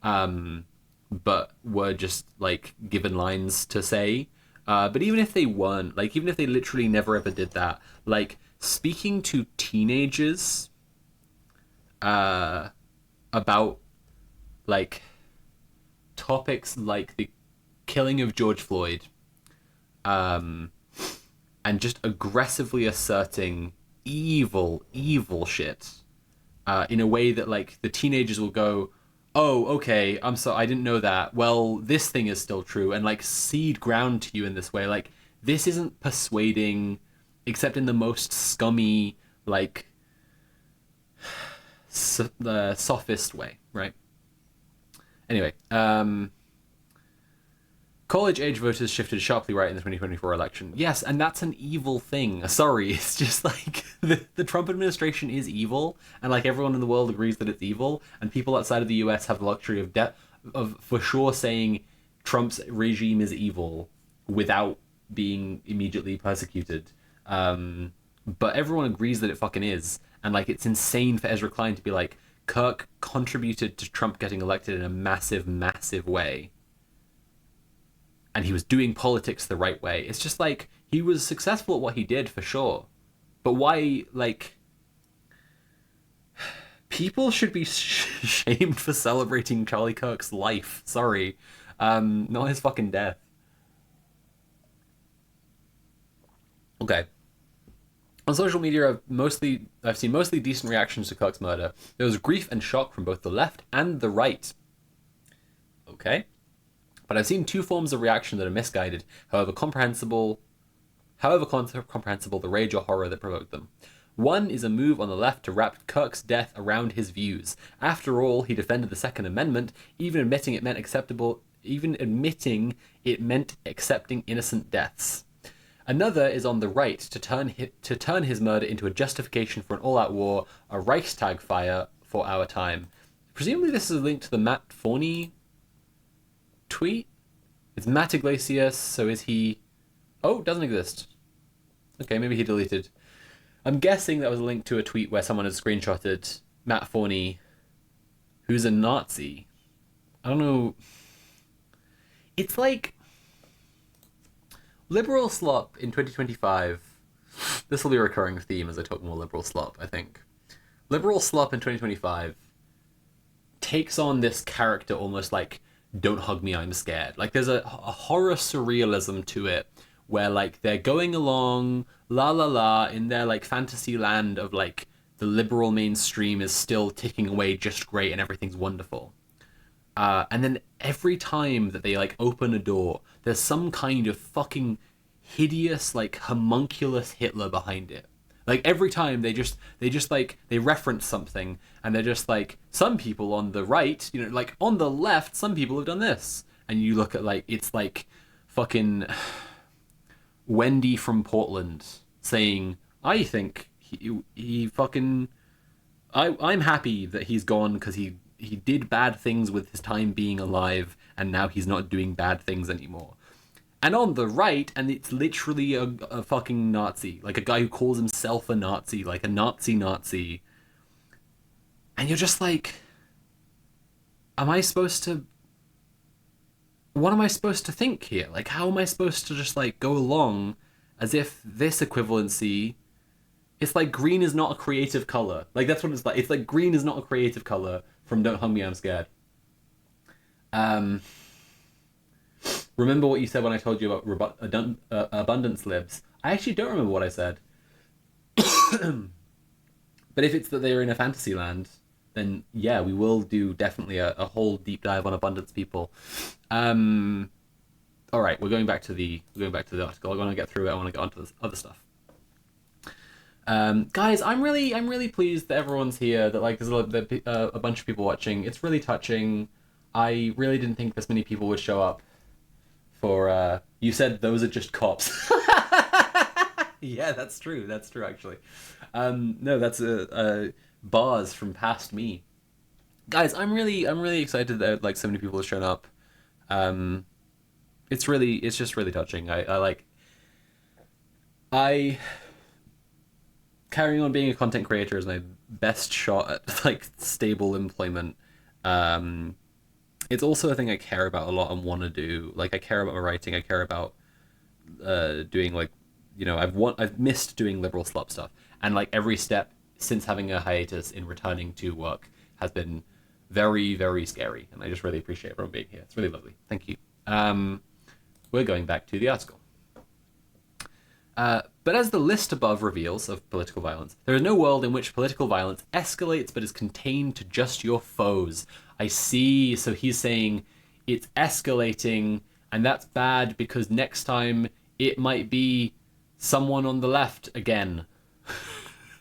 but were just like given lines to say. But even if they weren't, like even if they literally never ever did that, like speaking to teenagers about like topics like the killing of George Floyd, and just aggressively asserting evil shit in a way that like the teenagers will go, oh, okay, I'm sorry, I didn't know that. Well, this thing is still true, and like seed ground to you in this way. Like, this isn't persuading, except in the most scummy, like, sophist way, right? Anyway, college-age voters shifted sharply right in the 2024 election. Yes, and that's an evil thing. Sorry, it's just like the Trump administration is evil, and like everyone in the world agrees that it's evil, and people outside of the US have the luxury of for sure saying Trump's regime is evil without being immediately persecuted. But everyone agrees that it fucking is, and like it's insane for Ezra Klein to be like, Kirk contributed to Trump getting elected in a massive, massive way. And he was doing politics the right way. It's just like, he was successful at what he did, for sure. But why, like, people should be shamed for celebrating Charlie Kirk's life. Sorry. Not his fucking death. Okay. On social media, I've seen mostly decent reactions to Kirk's murder. There was grief and shock from both the left and the right. Okay. But I've seen two forms of reaction that are misguided, however comprehensible the rage or horror that provoked them. One is a move on the left to wrap Kirk's death around his views. After all, he defended the Second Amendment, even admitting it meant accepting innocent deaths. Another is on the right to turn his murder into a justification for an all-out war, a Reichstag fire for our time. Presumably this is a link to the Matt Forney tweet. It's Matt Iglesias, so is he... Oh, doesn't exist. Okay, maybe he deleted. I'm guessing that was a link to a tweet where someone had screenshotted Matt Forney, who's a Nazi. I don't know. It's like... Liberal slop in 2025... This will be a recurring theme as I talk more liberal slop, I think. Liberal slop in 2025 takes on this character almost like, don't hug me, I'm scared. Like, there's a horror surrealism to it, where, like, they're going along, la la la, in their, like, fantasy land of, like, the liberal mainstream is still ticking away just great and everything's wonderful. And then every time that they, like, open a door, there's some kind of fucking hideous, like, homunculus Hitler behind it. Like, every time they reference something, and they're just like, some people on the right, you know, like, on the left, some people have done this. And you look at, like, it's like fucking Wendy from Portland saying, I think he fucking... I'm happy that he's gone because he did bad things with his time being alive, and now he's not doing bad things anymore. And on the right, and it's literally a fucking Nazi, like a guy who calls himself a Nazi, like a Nazi. And you're just like, am I supposed to what am I supposed to think here? Like, how am I supposed to just like go along as if this equivalency? It's like green is not a creative color. Like that's what it's like. It's like green is not a creative color from Don't Hug Me, I'm Scared. Um, remember what you said when I told you about abundance libs? I actually don't remember what I said. But if it's that they're in a fantasy land, then yeah, we will do definitely a whole deep dive on abundance people. All right, we're going back to the article. I want to get through it. I want to get onto this other stuff. Guys, I'm really pleased that everyone's here. That like there's a bunch of people watching. It's really touching. I really didn't think this many people would show up. For you said those are just cops. Yeah, that's true. That's true actually. No, that's a bars from past me. Guys, I'm really excited that like so many people have shown up. It's just really touching. I carrying on being a content creator is my best shot at like stable employment. It's also a thing I care about a lot and want to do. Like I care about my writing. I care about doing like, you know, I've missed doing liberal slop stuff, and like every step since having a hiatus in returning to work has been very, very scary, and I just really appreciate everyone being here. It's really lovely. Thank you. We're going back to the article. But as the list above reveals of political violence, there is no world in which political violence escalates but is contained to just your foes. I see. So he's saying it's escalating, and that's bad because next time it might be someone on the left again.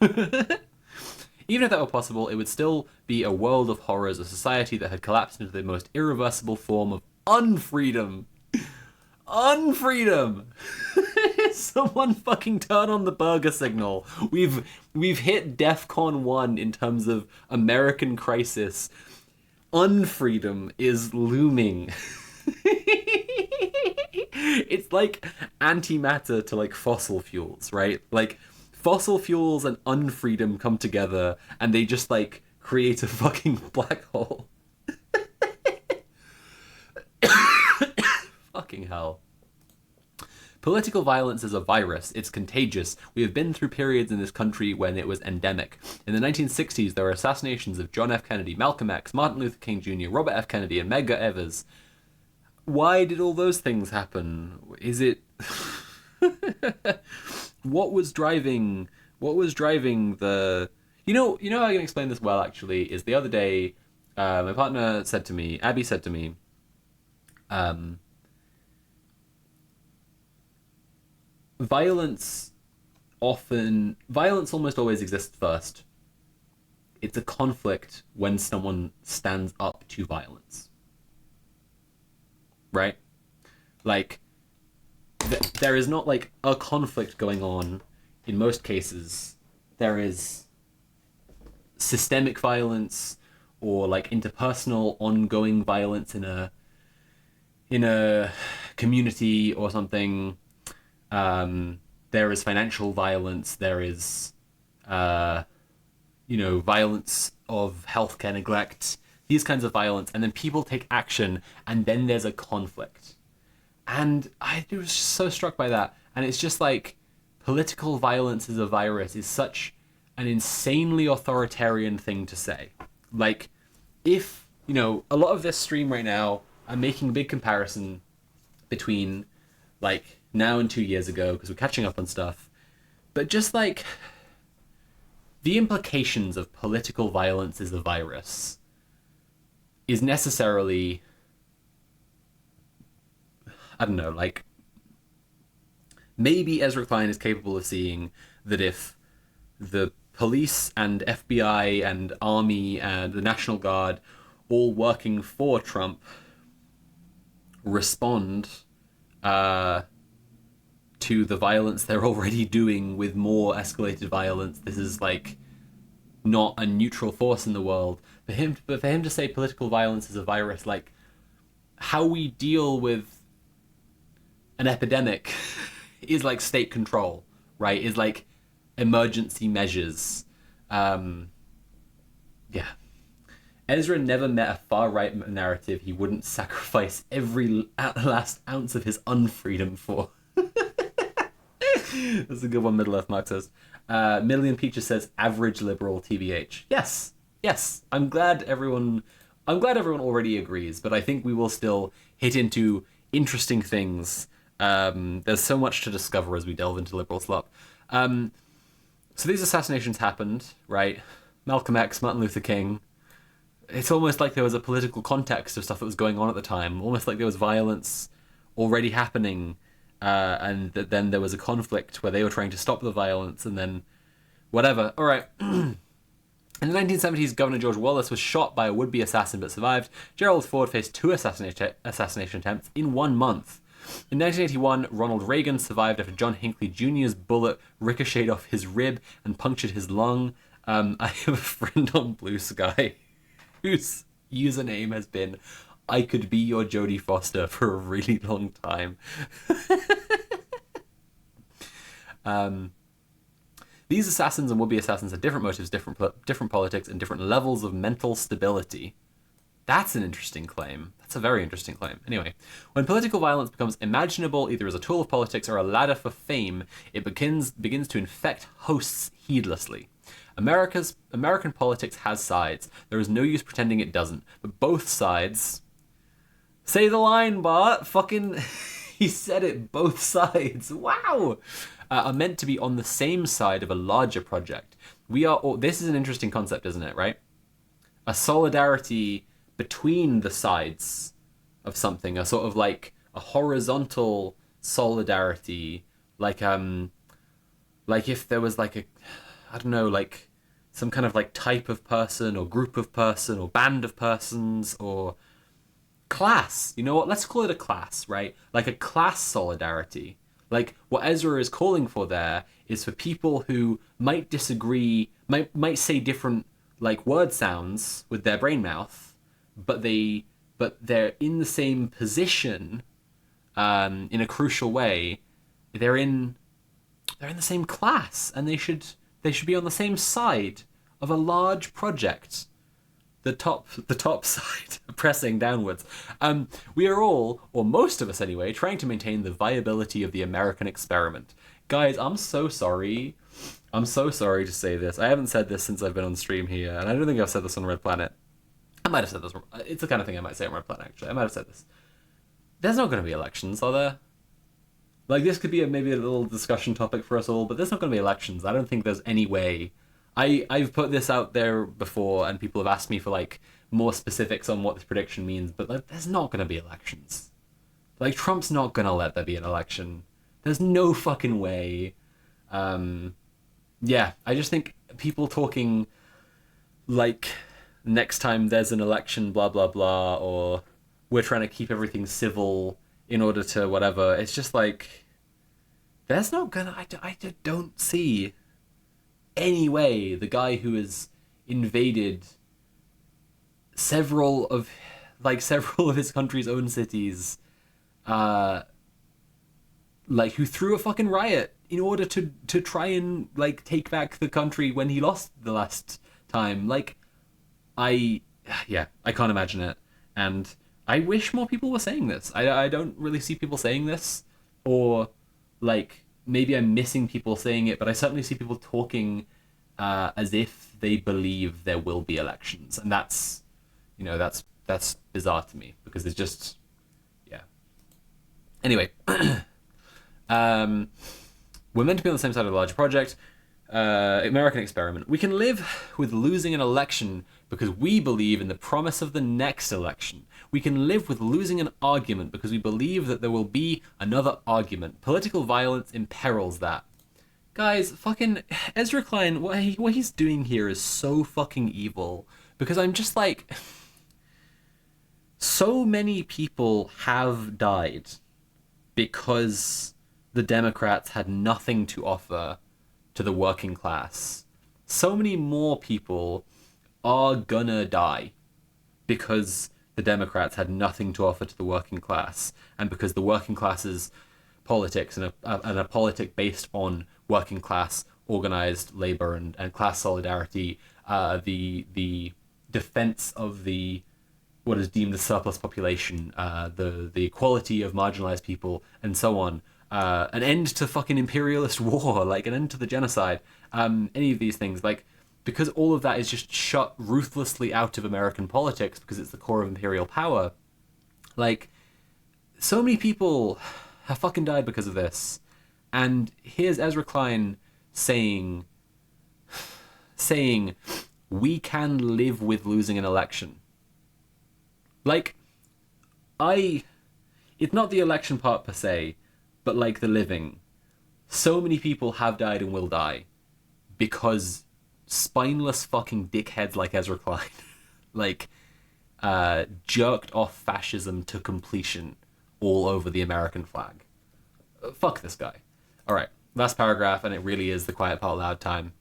Even if that were possible, it would still be a world of horrors, a society that had collapsed into the most irreversible form of unfreedom. Unfreedom! Someone fucking turn on the burger signal. We've hit DEFCON 1 in terms of American crisis. Unfreedom is looming. It's like antimatter to like fossil fuels, right? Like fossil fuels and unfreedom come together and they just like create a fucking black hole. Fucking hell. Political violence is a virus. It's contagious. We have been through periods in this country when it was endemic. In the 1960s, there were assassinations of John F. Kennedy, Malcolm X, Martin Luther King Jr., Robert F. Kennedy, and Medgar Evers. Why did all those things happen? Is it... What was driving the... You know how I can explain this well, actually, is the other day, my partner said to me, Abby said to me, violence almost always exists first. It's a conflict when someone stands up to violence. Right? Like, there is not like a conflict going on in most cases. There is systemic violence or like interpersonal ongoing violence in a community or something. There is financial violence. There is, violence of healthcare neglect, these kinds of violence, and then people take action, and then there's a conflict. And I was just so struck by that. And it's just like, political violence is a virus is such an insanely authoritarian thing to say. Like, if, a lot of this stream right now, I'm making a big comparison between, like, now and 2 years ago, because we're catching up on stuff. But just, like, the implications of political violence as a virus is necessarily, I don't know, like, maybe Ezra Klein is capable of seeing that if the police and FBI and army and the National Guard all working for Trump respond to the violence they're already doing with more escalated violence, this is like not a neutral force in the world. But for him to say political violence is a virus, like how we deal with an epidemic is like state control, right? Is like emergency measures. Yeah. Ezra never met a far-right narrative he wouldn't sacrifice every last ounce of his unfreedom for. That's a good one, Middle-earth Marxist. Million Peaches says, average liberal TBH. Yes. I'm glad everyone already agrees, but I think we will still hit into interesting things. There's so much to discover as we delve into liberal slop. So these assassinations happened, right? Malcolm X, Martin Luther King. It's almost like there was a political context of stuff that was going on at the time. Almost like there was violence already happening, and then there was a conflict where they were trying to stop the violence, and then whatever. All right. In the 1970s, Governor George Wallace was shot by a would-be assassin but survived. Gerald Ford faced 2 assassination attempts in 1 month. In 1981, Ronald Reagan survived after John Hinckley Jr.'s bullet ricocheted off his rib and punctured his lung. I have a friend on Blue Sky whose username has been I could be your Jodie Foster for a really long time. These assassins and would-be assassins have different motives, different politics, and different levels of mental stability. That's an interesting claim. That's a very interesting claim. Anyway, when political violence becomes imaginable either as a tool of politics or a ladder for fame, it begins to infect hosts heedlessly. American politics has sides. There is no use pretending it doesn't. But both sides... Say the line, Bart! Fucking... He said it, both sides. Wow! Are meant to be on the same side of a larger project. We are all... This is an interesting concept, isn't it, right? A solidarity between the sides of something, a sort of like a horizontal solidarity, like if there was like a, I don't know, like some kind of like type of person or group of person or band of persons or class. You know what? Let's call it a class, right? Like a class solidarity. Like what Ezra is calling for there is for people who might disagree, might say different like word sounds with their brain mouth, but they're in the same position in a crucial way. They're in the same class, and they should be on the same side of a large project. The top side pressing downwards. We are all, or most of us anyway, trying to maintain the viability of the American experiment. Guys, I'm so sorry to say this. I haven't said this since I've been on stream here, and I don't think I've said this on Red Planet. I might have said this. It's the kind of thing I might say on Red Planet, actually. I might have said this. There's not going to be elections, are there? Like, this could be maybe a little discussion topic for us all, but there's not going to be elections. I don't think there's any way. I've put this out there before, and people have asked me for, like, more specifics on what this prediction means, but, like, there's not going to be elections. Like, Trump's not going to let there be an election. There's no fucking way. Yeah, I just think people talking, like... next time there's an election, blah, blah, blah, or we're trying to keep everything civil in order to whatever. It's just like, there's not gonna... I don't see any way the guy who has invaded several of his country's own cities, like, who threw a fucking riot in order to try and, like, take back the country when he lost the last time. Like, I can't imagine it, and I wish more people were saying this. I don't really see people saying this, or like maybe I'm missing people saying it, but I certainly see people talking as if they believe there will be elections, and that's bizarre to me because it's just Anyway, we're meant to be on the same side of the larger project. American experiment. We can live with losing an election because we believe in the promise of the next election. We can live with losing an argument because we believe that there will be another argument. Political violence imperils that. Guys, fucking Ezra Klein, what he's doing here is so fucking evil. Because I'm just like... so many people have died because the Democrats had nothing to offer to the working class. So many more people are gonna die because the Democrats had nothing to offer to the working class, and because the working class's politics and a politic based on working class organized labor and class solidarity, the defense of the what is deemed the surplus population, the equality of marginalized people, and so on. An end to fucking imperialist war, like an end to the genocide. Any of these things, like, because all of that is just shut ruthlessly out of American politics because it's the core of imperial power. Like, so many people have fucking died because of this. And here's Ezra Klein saying, we can live with losing an election. Like, it's not the election part per se, but like the living. So many people have died and will die because spineless fucking dickheads like Ezra Klein, like, jerked off fascism to completion all over the American flag. Fuck this guy. All right, last paragraph, and it really is the quiet part loud time.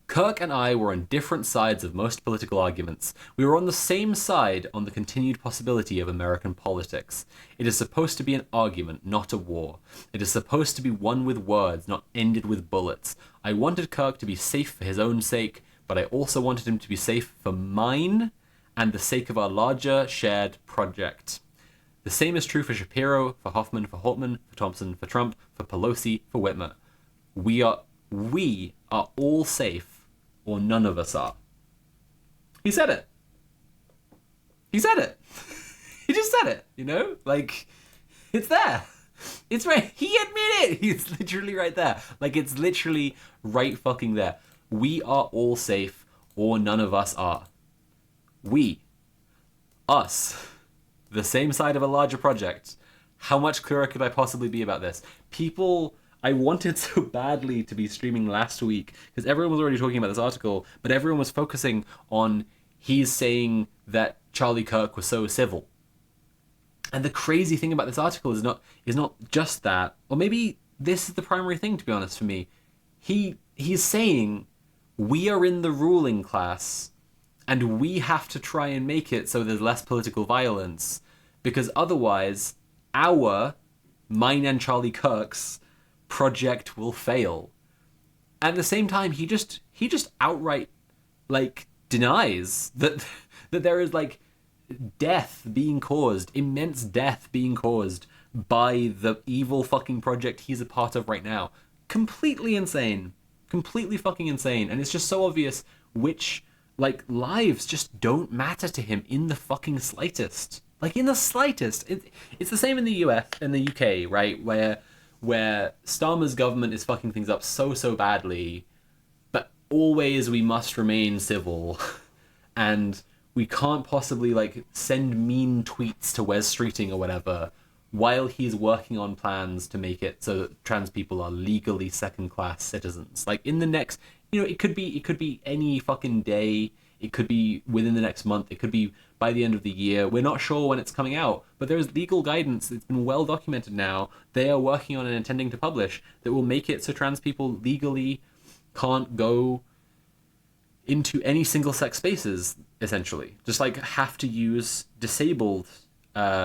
Kirk and I were on different sides of most political arguments. We were on the same side on the continued possibility of American politics. It is supposed to be an argument, not a war. It is supposed to be won with words, not ended with bullets. I wanted Kirk to be safe for his own sake, but I also wanted him to be safe for mine and the sake of our larger shared project. The same is true for Shapiro, for Hoffman, for Holtman, for Thompson, for Trump, for Pelosi, for Whitmer. We are all safe, or none of us are. He said it. He said it. He just said it, you know? Like, it's there. It's right. He admitted it. He's literally right there. Like, it's literally right fucking there. We are all safe, or none of us are. We. Us. The same side of a larger project. How much clearer could I possibly be about this? People... I wanted so badly to be streaming last week because everyone was already talking about this article, but everyone was focusing on he's saying that Charlie Kirk was so civil. And the crazy thing about this article is not just that, or maybe this is the primary thing, to be honest, for me. He's saying we are in the ruling class and we have to try and make it so there's less political violence, because otherwise mine and Charlie Kirk's project will fail. At the same time, he just outright, like, denies that there is, like, immense death being caused by the evil fucking project he's a part of right now. Completely insane. Completely fucking insane. And it's just so obvious which, like, lives just don't matter to him in the fucking slightest. Like, in the slightest. It's the same in the US and the UK, right? Where Starmer's government is fucking things up so badly, but always we must remain civil, and we can't possibly, like, send mean tweets to Wes Streeting or whatever while he's working on plans to make it so that trans people are legally second-class citizens. Like, in the next, you know, it could be any fucking day, it could be within the next month, it could be by the end of the year. We're not sure when it's coming out, but there is legal guidance. It's been well documented now. They are working on and intending to publish that will make it so trans people legally can't go into any single-sex spaces, essentially. Just, like, have to use disabled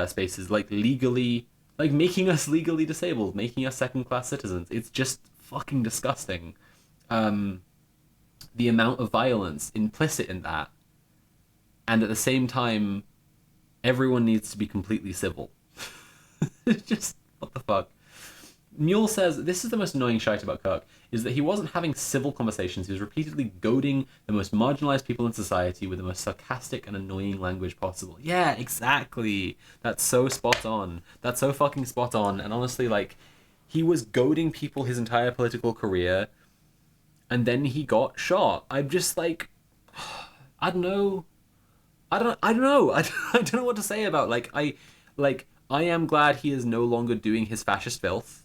spaces, like, legally, like, making us legally disabled, making us second-class citizens. It's just fucking disgusting. The amount of violence implicit in that. And at the same time, everyone needs to be completely civil. Just, what the fuck? Mule says, this is the most annoying shite about Kirk, is that he wasn't having civil conversations, he was repeatedly goading the most marginalized people in society with the most sarcastic and annoying language possible. Yeah, exactly. That's so spot on. That's so fucking spot on. And honestly, like, he was goading people his entire political career, and then he got shot. I'm just like, I don't know. I don't know. I don't know what to say about, I am glad he is no longer doing his fascist filth.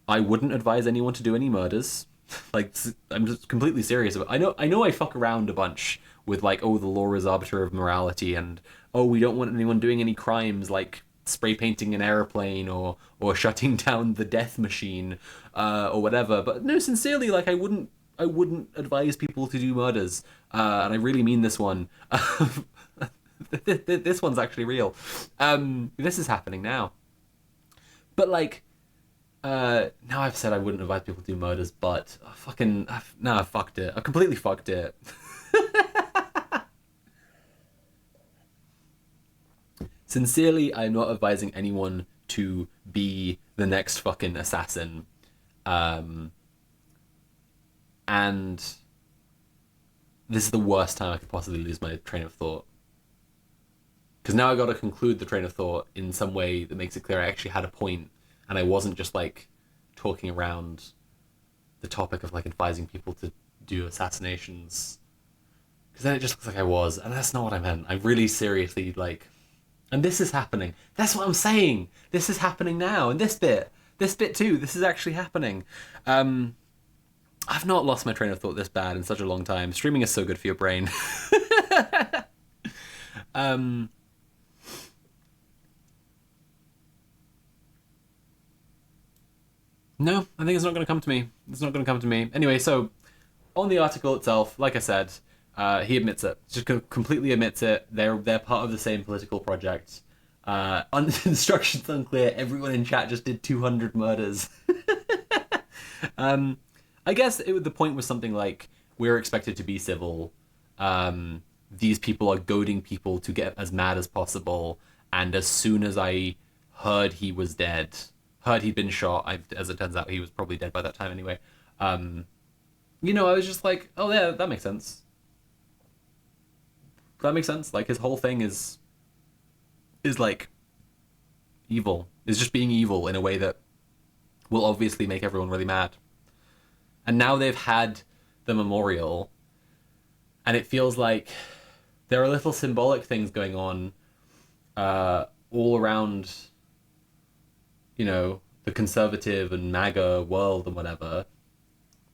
I wouldn't advise anyone to do any murders. Like, I'm just completely serious about it. I know I fuck around a bunch with, like, oh, the law is arbiter of morality, and oh, we don't want anyone doing any crimes like spray painting an airplane or shutting down the death machine or whatever. But no, sincerely, like, I wouldn't advise people to do murders, and I really mean this one. This one's actually real. This is happening now. But, like, Now I've said I wouldn't advise people to do murders, but I fucked it. I completely fucked it. Sincerely, I'm not advising anyone to be the next fucking assassin. And this is the worst time I could possibly lose my train of thought. Because now I got to conclude the train of thought in some way that makes it clear I actually had a point, and I wasn't just like talking around the topic of like advising people to do assassinations. Because then it just looks like I was, and that's not what I meant. I really seriously like, and this is happening. That's what I'm saying. This is happening now, and this bit too. This is actually happening. I've not lost my train of thought this bad in such a long time. Streaming is so good for your brain. No, I think it's not going to come to me. It's not going to come to me. Anyway, so on the article itself, like I said, he admits it. Just completely admits it. They're part of the same political project. Instructions unclear. Everyone in chat just did 200 murders. I guess the point was something like, we're expected to be civil. These people are goading people to get as mad as possible. And as soon as I heard he was dead, heard he'd been shot, as it turns out, he was probably dead by that time anyway. I was just like, oh yeah, that makes sense. That makes sense. Like, his whole thing is like evil. Is just being evil in a way that will obviously make everyone really mad. And now they've had the memorial, and it feels like there are little symbolic things going on all around, the conservative and MAGA world and whatever.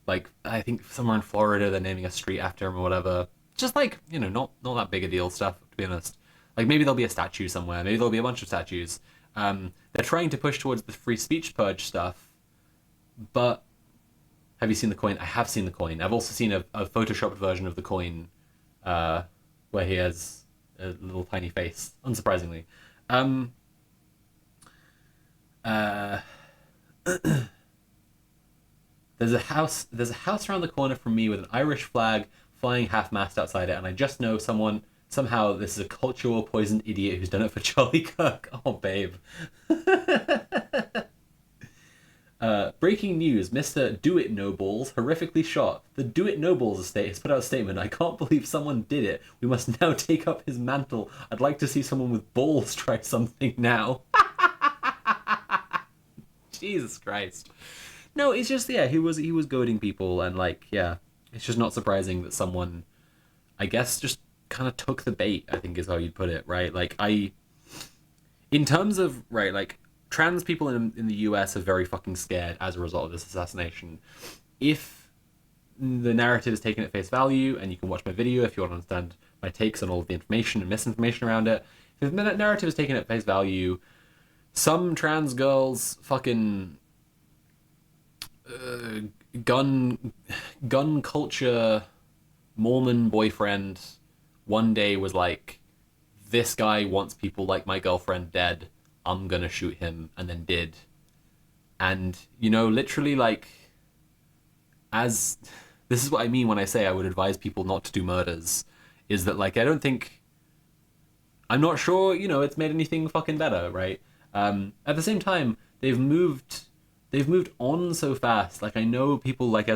Like, I think somewhere in Florida they're naming a street after him or whatever. Just like, not that big a deal stuff, to be honest. Like, maybe there'll be a statue somewhere. Maybe there'll be a bunch of statues. They're trying to push towards the free speech purge stuff, but have you seen the coin? I have seen the coin. I've also seen a photoshopped version of the coin where he has a little tiny face, unsurprisingly. There's a house around the corner from me with an Irish flag flying half-mast outside it, and I just know somehow this is a cultural poisoned idiot who's done it for Charlie Kirk. Oh, babe. Breaking news, Mr. Do It No Balls horrifically shot. The Do It No Balls estate has put out a statement. I can't believe someone did it. We must now take up his mantle. I'd like to see someone with balls try something now. Jesus Christ. No, it's just, he was goading people, and it's just not surprising that someone, I guess, just kind of took the bait, I think is how you'd put it, right? In terms of, right, trans people in the US are very fucking scared as a result of this assassination. If the narrative is taken at face value, and you can watch my video if you want to understand my takes on all of the information and misinformation around it, if the narrative is taken at face value, some trans girls fucking gun culture Mormon boyfriend one day was like, this guy wants people like my girlfriend dead, I'm gonna shoot him, and then did. And literally, as this is what I mean when I say I would advise people not to do murders, is that I'm not sure it's made anything fucking better, right? At the same time, they've moved on so fast. I know people like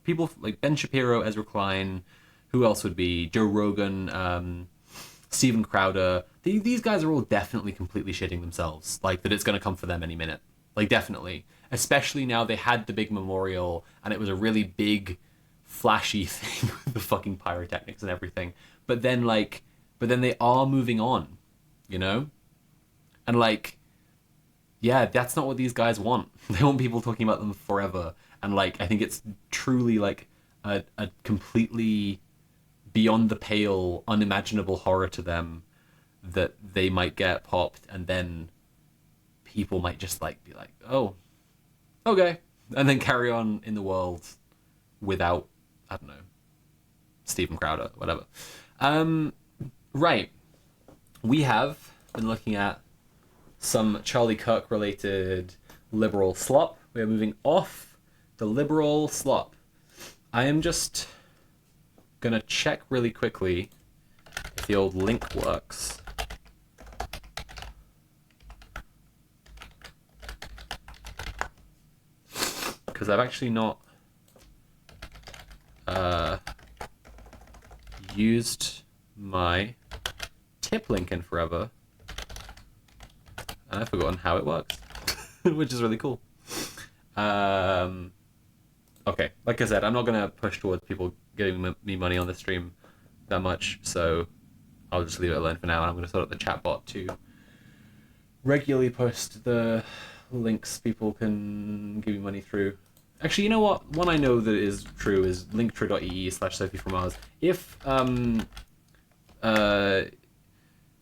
people like Ben Shapiro, Ezra Klein, who else would be Joe Rogan, Steven Crowder. These guys are all definitely completely shitting themselves. That it's going to come for them any minute. Definitely. Especially now they had the big memorial, and it was a really big, flashy thing with the fucking pyrotechnics and everything. But then they are moving on, And that's not what these guys want. They want people talking about them forever. And I think it's truly a completely beyond the pale, unimaginable horror to them that they might get popped, and then people might just be like, oh, okay, and then carry on in the world without, I don't know, Steven Crowder, whatever. Right. We have been looking at some Charlie Kirk related liberal slop. We are moving off the liberal slop. I am just gonna check really quickly if the old link works. Because I've actually not used my tip link in forever. And I've forgotten how it works, which is really cool. Okay, like I said, I'm not going to push towards people giving me money on the stream that much, so I'll just leave it alone for now, and I'm going to set up the chat bot to regularly post the links people can give me money through. Actually, you know what? One I know that is true is linktree.ee/Sophie from Mars. If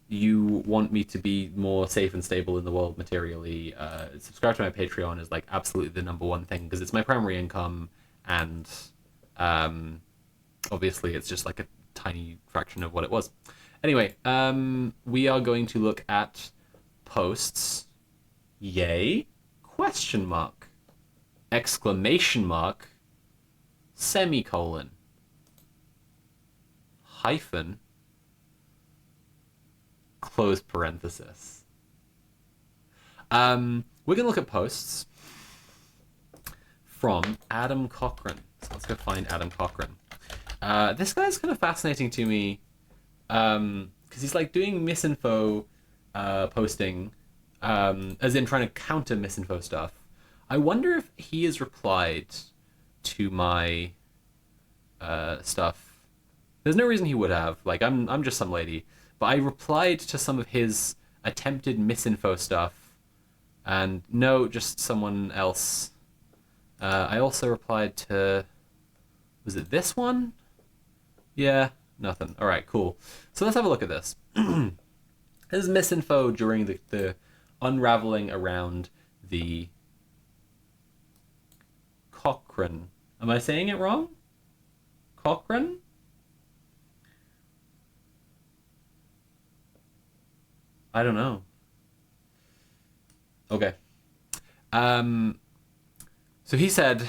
you want me to be more safe and stable in the world materially, subscribe to my Patreon is like absolutely the number one thing, because it's my primary income, and obviously it's just like a tiny fraction of what it was. Anyway, we are going to look at posts. Yay? Question mark. Exclamation mark. Semicolon. Hyphen. Close parenthesis. We're going to look at posts from Adam Cochran. So let's go find Adam Cochran. This guy's kind of fascinating to me, because he's like doing misinfo posting, as in trying to counter misinfo stuff. I wonder if he has replied to my stuff. There's no reason he would have. Like, I'm just some lady. But I replied to some of his attempted misinfo stuff, and no, just someone else. I also replied to, was it this one? Yeah, nothing. All right, cool. So let's have a look at this. This is misinfo during the unraveling around the Cochrane. Am I saying it wrong? Cochrane? I don't know. Okay. So he said,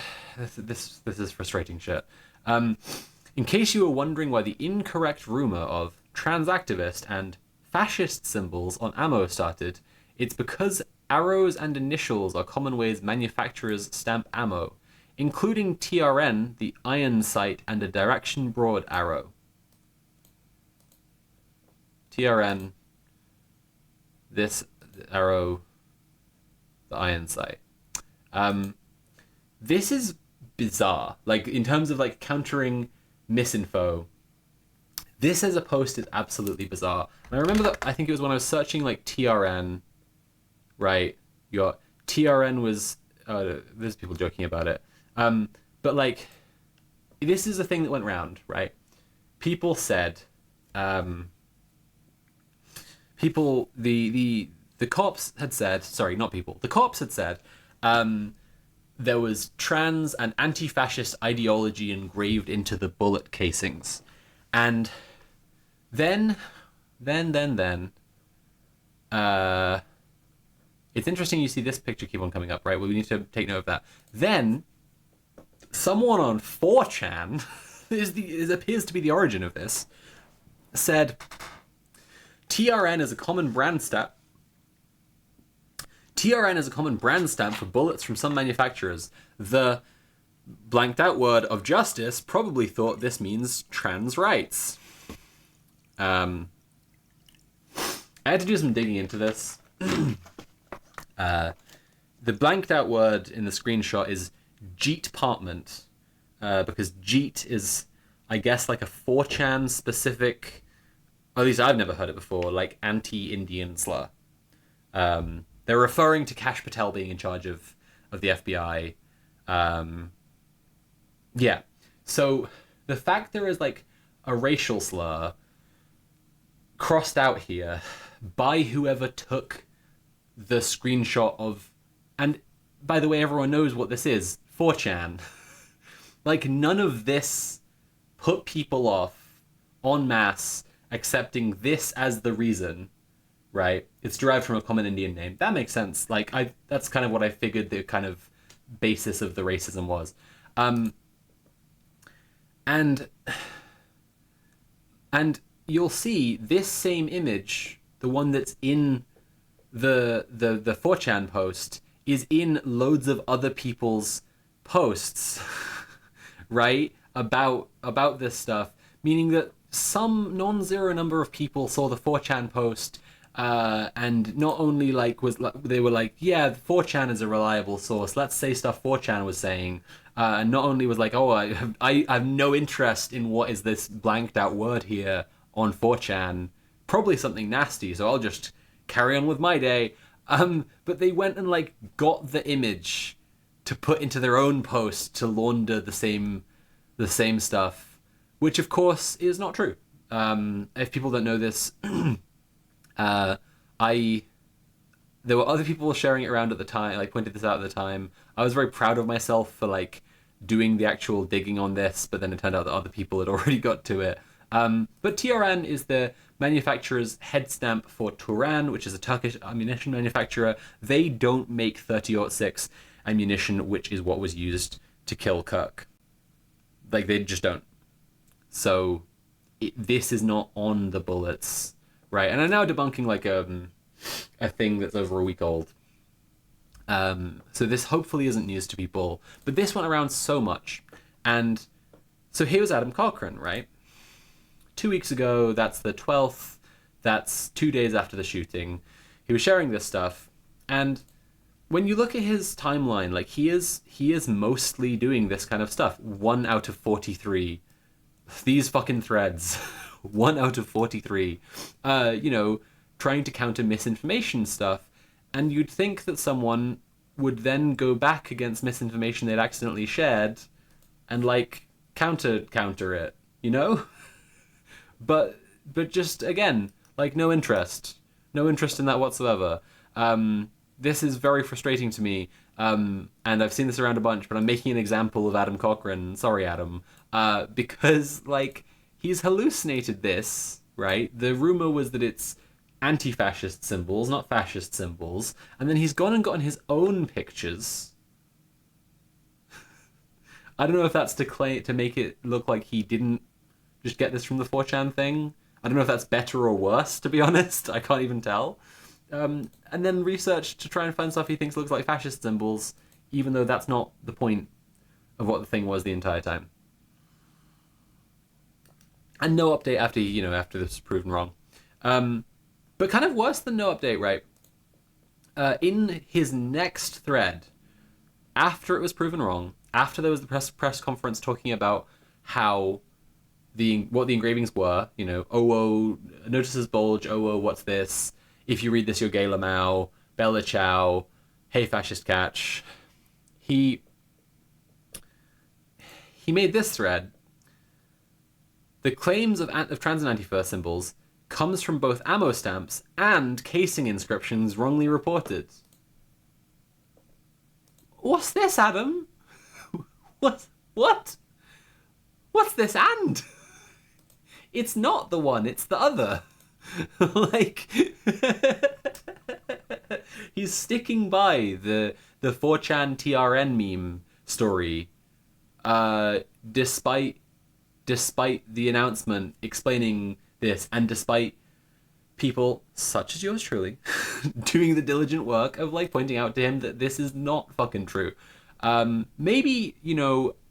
this is frustrating shit. In case you were wondering why the incorrect rumor of trans activist and fascist symbols on ammo started, it's because arrows and initials are common ways manufacturers stamp ammo, including TRN, the iron sight, and a direction broad arrow. TRN, this arrow, the iron sight. This is bizarre. Like, in terms of like countering misinfo, this as a post is absolutely bizarre. And I remember that, I think it was when I was searching like TRN, right? Your TRN was, there's people joking about it. But like, this is a thing that went round, right? People said, the cops had said, sorry, not people, the cops had said, there was trans and anti-fascist ideology engraved into the bullet casings. And then, it's interesting you see this picture keep on coming up, right? Well, we need to take note of that. Then, someone on 4chan, appears to be the origin of this, said, TRN is a common brand stamp. TRN is a common brand stamp for bullets from some manufacturers. The blanked out word of justice probably thought this means trans rights. I had to do some digging into this. The blanked out word in the screenshot is Jeetpartment, because Jeet is, I guess, like a 4chan specific, at least I've never heard it before, like anti-Indian slur. They're referring to Kash Patel being in charge of the FBI. Yeah. So the fact there is like a racial slur crossed out here by whoever took the screenshot of, and by the way, everyone knows what this is, 4chan. Like, none of this put people off en masse accepting this as the reason. Right, it's derived from a common Indian name. That makes sense. Like, that's kind of what I figured the kind of basis of the racism was. And you'll see this same image, the one that's in the 4chan post, is in loads of other people's posts, right? About this stuff, meaning that some non-zero number of people saw the 4chan post, and not only they were like, yeah, 4chan is a reliable source, let's say stuff 4chan was saying, and not only was like, oh, I have no interest in what is this blanked out word here on 4chan, probably something nasty, so I'll just carry on with my day. But they went and like got the image to put into their own post to launder the same stuff, which of course is not true. If people don't know this, there were other people sharing it around at the time, like pointed this out at the time. I was very proud of myself for like doing the actual digging on this, but then it turned out that other people had already got to it. But TRN is the manufacturer's head stamp for Turan, which is a Turkish ammunition manufacturer. They don't make 30-06 ammunition, which is what was used to kill Kirk. Like, they just don't. So this is not on the bullets, right? And I'm now debunking like a thing that's over a week old. So this hopefully isn't news to people, but this went around so much. And so here was Adam Cochran, right? 2 weeks ago, that's the 12th, that's 2 days after the shooting. He was sharing this stuff, and when you look at his timeline, like he is mostly doing this kind of stuff. 1 out of 43. These fucking threads. 1 out of 43. Trying to counter misinformation stuff. And you'd think that someone would then go back against misinformation they'd accidentally shared and like counter it, you know? But just, again, like, no interest in that whatsoever. This is very frustrating to me, and I've seen this around a bunch, but I'm making an example of Adam Cochran, sorry Adam, because, like, he's hallucinated this, right? The rumor was that it's anti-fascist symbols, not fascist symbols, and then he's gone and gotten his own pictures. I don't know if that's to make it look like he didn't just get this from the 4chan thing. I don't know if that's better or worse, to be honest. I can't even tell. And then research to try and find stuff he thinks looks like fascist symbols, even though that's not the point of what the thing was the entire time. And no update after this is proven wrong. But kind of worse than no update, right? In his next thread, after it was proven wrong, after there was the press conference talking about how what the engravings were, oh, notices bulge, oh, what's this? If you read this, you're gay Lamau, Bella Ciao, hey, fascist catch. He made this thread. The claims of trans and anti-fur symbols comes from both ammo stamps and casing inscriptions wrongly reported. What's this, Adam? What? What's this and? It's not the one, it's the other. Like, he's sticking by the 4chan TRN meme story, despite the announcement explaining this, and despite people such as yours truly doing the diligent work of like pointing out to him that this is not fucking true. Maybe,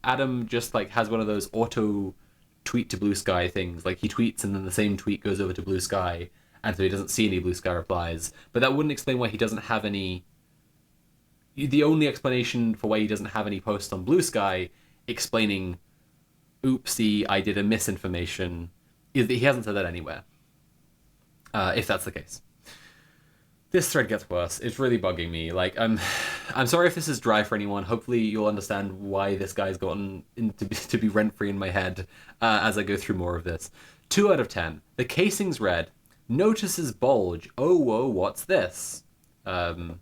Adam just like has one of those auto tweet to Blue Sky things. Like he tweets and then the same tweet goes over to Blue Sky, and so he doesn't see any Blue Sky replies. But that wouldn't explain why he doesn't have any. The only explanation for why he doesn't have any posts on Blue Sky explaining, oopsie, I did a misinformation, is that he hasn't said that anywhere. If that's the case. This thread gets worse. It's really bugging me. Like, I'm sorry if this is dry for anyone. Hopefully you'll understand why this guy's gotten to be rent-free in my head as I go through more of this. 2 out of 10. The casing's red. Notices bulge. Oh, whoa, what's this? An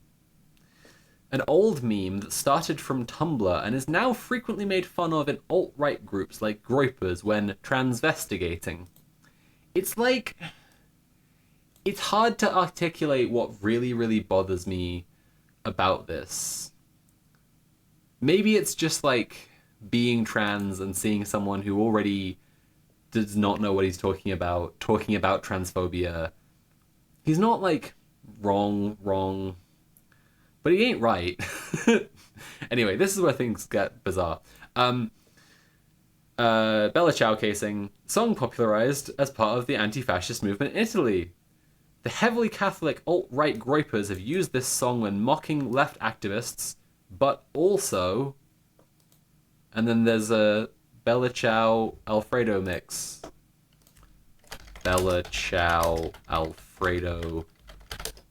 old meme that started from Tumblr and is now frequently made fun of in alt-right groups like Groypers when transvestigating. It's like... It's hard to articulate what really, really bothers me about this. maybe it's just like being trans and seeing someone who already does not know what he's talking about transphobia. He's not like wrong, but he ain't right. Anyway, this is where things get bizarre. Bella Ciao casing, song popularized as part of the anti-fascist movement in Italy. The heavily Catholic alt-right groypers have used this song when mocking left activists, but also... And then there's a Bella Ciao Alfredo mix. Bella Ciao Alfredo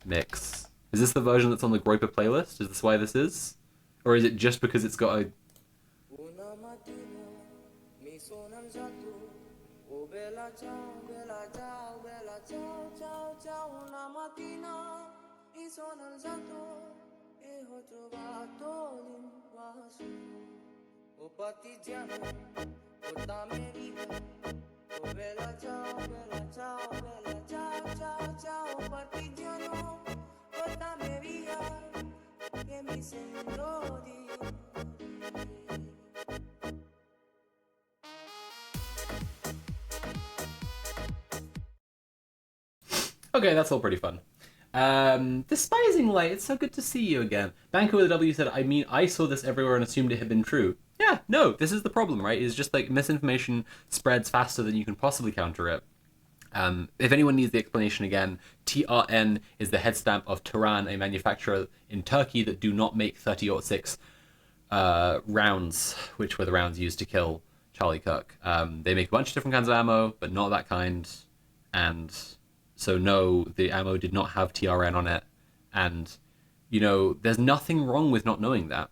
mix. Is this the version that's on the groyper playlist? Is this why this is? Or is it just because it's got a... Okay, that's all pretty fun. Despising Light, it's so good to see you again. Banker with a W said, I mean, I saw this everywhere and assumed it had been true. Yeah, no, this is the problem, right? It's just like misinformation spreads faster than you can possibly counter it. If anyone needs the explanation again, TRN is the head stamp of Turan, a manufacturer in Turkey that do not make 30-06 rounds, which were the rounds used to kill Charlie Kirk. They make a bunch of different kinds of ammo, but not that kind. And so no, the ammo did not have TRN on it. And, you know, there's nothing wrong with not knowing that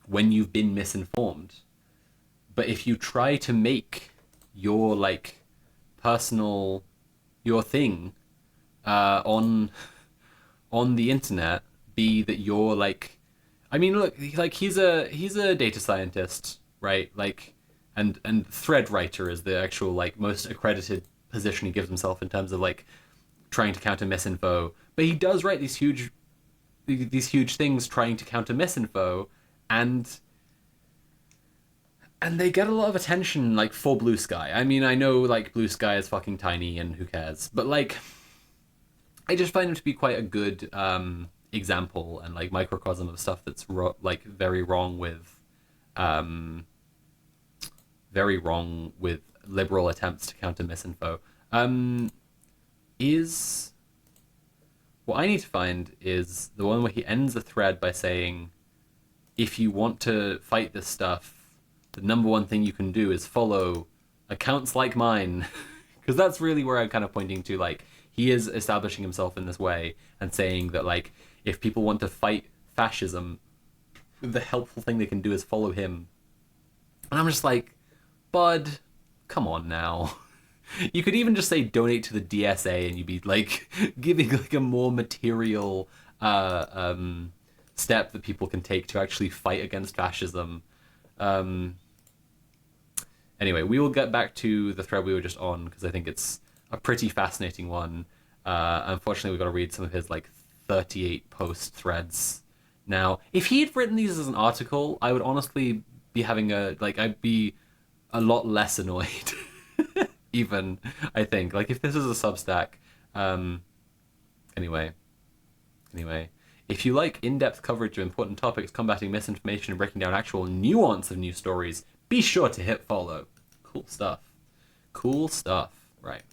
when you've been misinformed. But if you try to make your, like, personal... your thing on the internet be that you're like, I mean, look, like he's a data scientist, right? Like, and thread writer is the actual like most accredited position he gives himself in terms of like trying to counter misinfo. But he does write these huge things trying to counter misinfo, and they get a lot of attention, like, for Blue Sky. I mean, I know, like, Blue Sky is fucking tiny and who cares. But, like, I just find him to be quite a good example and, like, microcosm of stuff that's, very wrong with liberal attempts to counter misinfo. What I need to find is the one where he ends the thread by saying, if you want to fight this stuff, the number one thing you can do is follow accounts like mine. Because that's really where I'm kind of pointing to, like, he is establishing himself in this way and saying that, like, if people want to fight fascism, the helpful thing they can do is follow him. And I'm just like, bud, come on now. You could even just say donate to the DSA and you'd be, like, giving, like, a more material step that people can take to actually fight against fascism. Anyway, we will get back to the thread we were just on, because I think it's a pretty fascinating one. Unfortunately, we've got to read some of his, like, 38 post threads now. If he had written these as an article, I would honestly be having I'd be a lot less annoyed. Even, I think. Like, if this is a Substack. Anyway. If you like in-depth coverage of important topics, combating misinformation, and breaking down actual nuance of news stories, be sure to hit follow. Cool stuff. Right.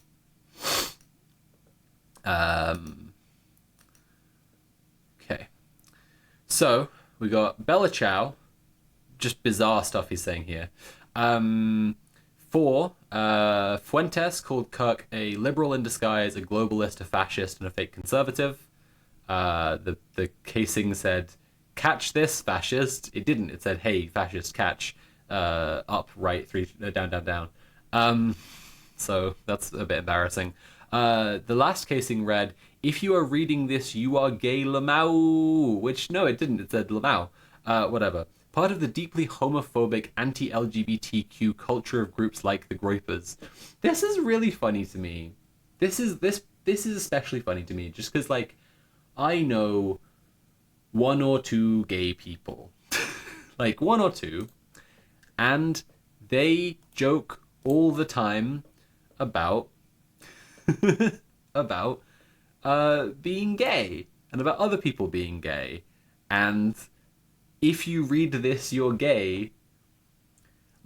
Okay. So, we got Bella Ciao. Just bizarre stuff he's saying here. Fuentes called Kirk a liberal in disguise, a globalist, a fascist, and a fake conservative. The casing said, catch this, fascist. It didn't. It said, hey, fascist, catch. Up, right, three, down. So that's a bit embarrassing. The last casing read, if you are reading this, you are gay Lamau. Which, no, it didn't. It said Lamau. Whatever. Part of the deeply homophobic anti-LGBTQ culture of groups like the Groypers. This is really funny to me. This is especially funny to me, just because, like, I know one or two gay people. like one or two, and they joke all the time about about being gay and about other people being gay, and if you read this, you're gay.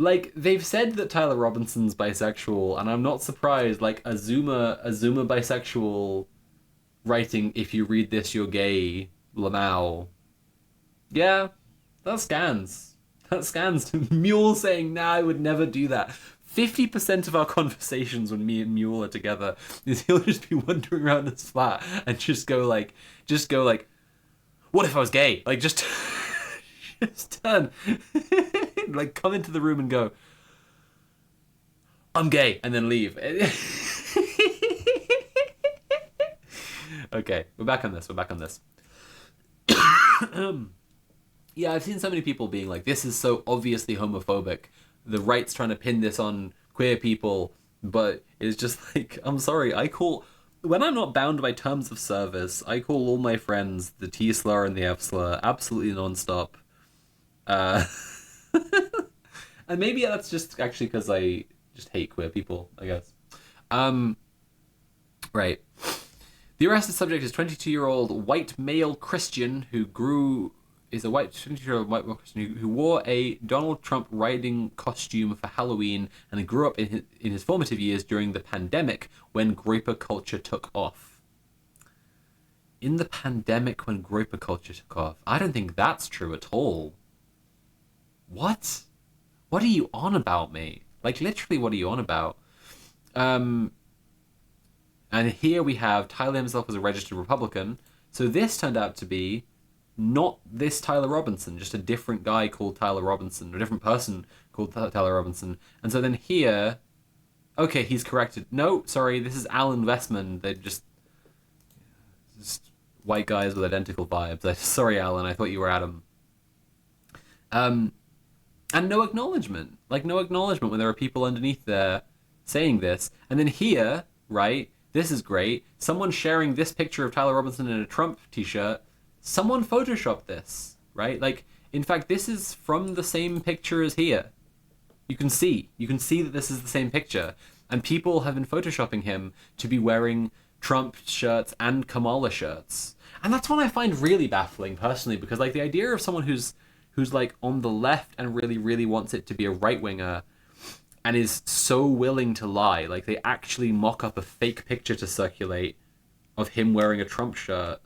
Like, they've said that Tyler Robinson's bisexual, and I'm not surprised. Like, Azuma bisexual writing, if you read this, you're gay, Lamau. Yeah, that scans. That scans to Mule saying, nah, I would never do that. 50% of our conversations when me and Mule are together is he'll just be wandering around his flat and just go like, what if I was gay? Like, just turn. Like, come into the room and go, I'm gay, and then leave. Okay, we're back on this. Yeah, I've seen so many people being like, this is so obviously homophobic. The right's trying to pin this on queer people, but it's just like, I'm sorry, when I'm not bound by terms of service, I call all my friends the T slur and the F slur, absolutely nonstop. And maybe that's just actually because I just hate queer people, I guess. Right. The arrested subject is 22-year-old white male Christian is a white 22-year-old white male Christian who wore a Donald Trump riding costume for Halloween and grew up in his formative years during the pandemic when groyper culture took off. In the pandemic when groyper culture took off? I don't think that's true at all. What? What are you on about, mate? Like, literally, what are you on about? And here we have Tyler himself as a registered Republican. So this turned out to be not this Tyler Robinson, just a different guy called Tyler Robinson, or a different person called Tyler Robinson. And so then here, okay, he's corrected. No, sorry, this is Alan Westman. They're just white guys with identical vibes. Sorry, Alan, I thought you were Adam. And no acknowledgement. Like, no acknowledgement when there are people underneath there saying this. And then here, right, this is great. Someone sharing this picture of Tyler Robinson in a Trump t-shirt. Someone photoshopped this, right? Like, in fact, this is from the same picture as here. You can see that this is the same picture. And people have been photoshopping him to be wearing Trump shirts and Kamala shirts. And that's one I find really baffling, personally, because, like, the idea of someone who's like on the left and really, really wants it to be a right-winger and is so willing to lie. Like, they actually mock up a fake picture to circulate of him wearing a Trump shirt.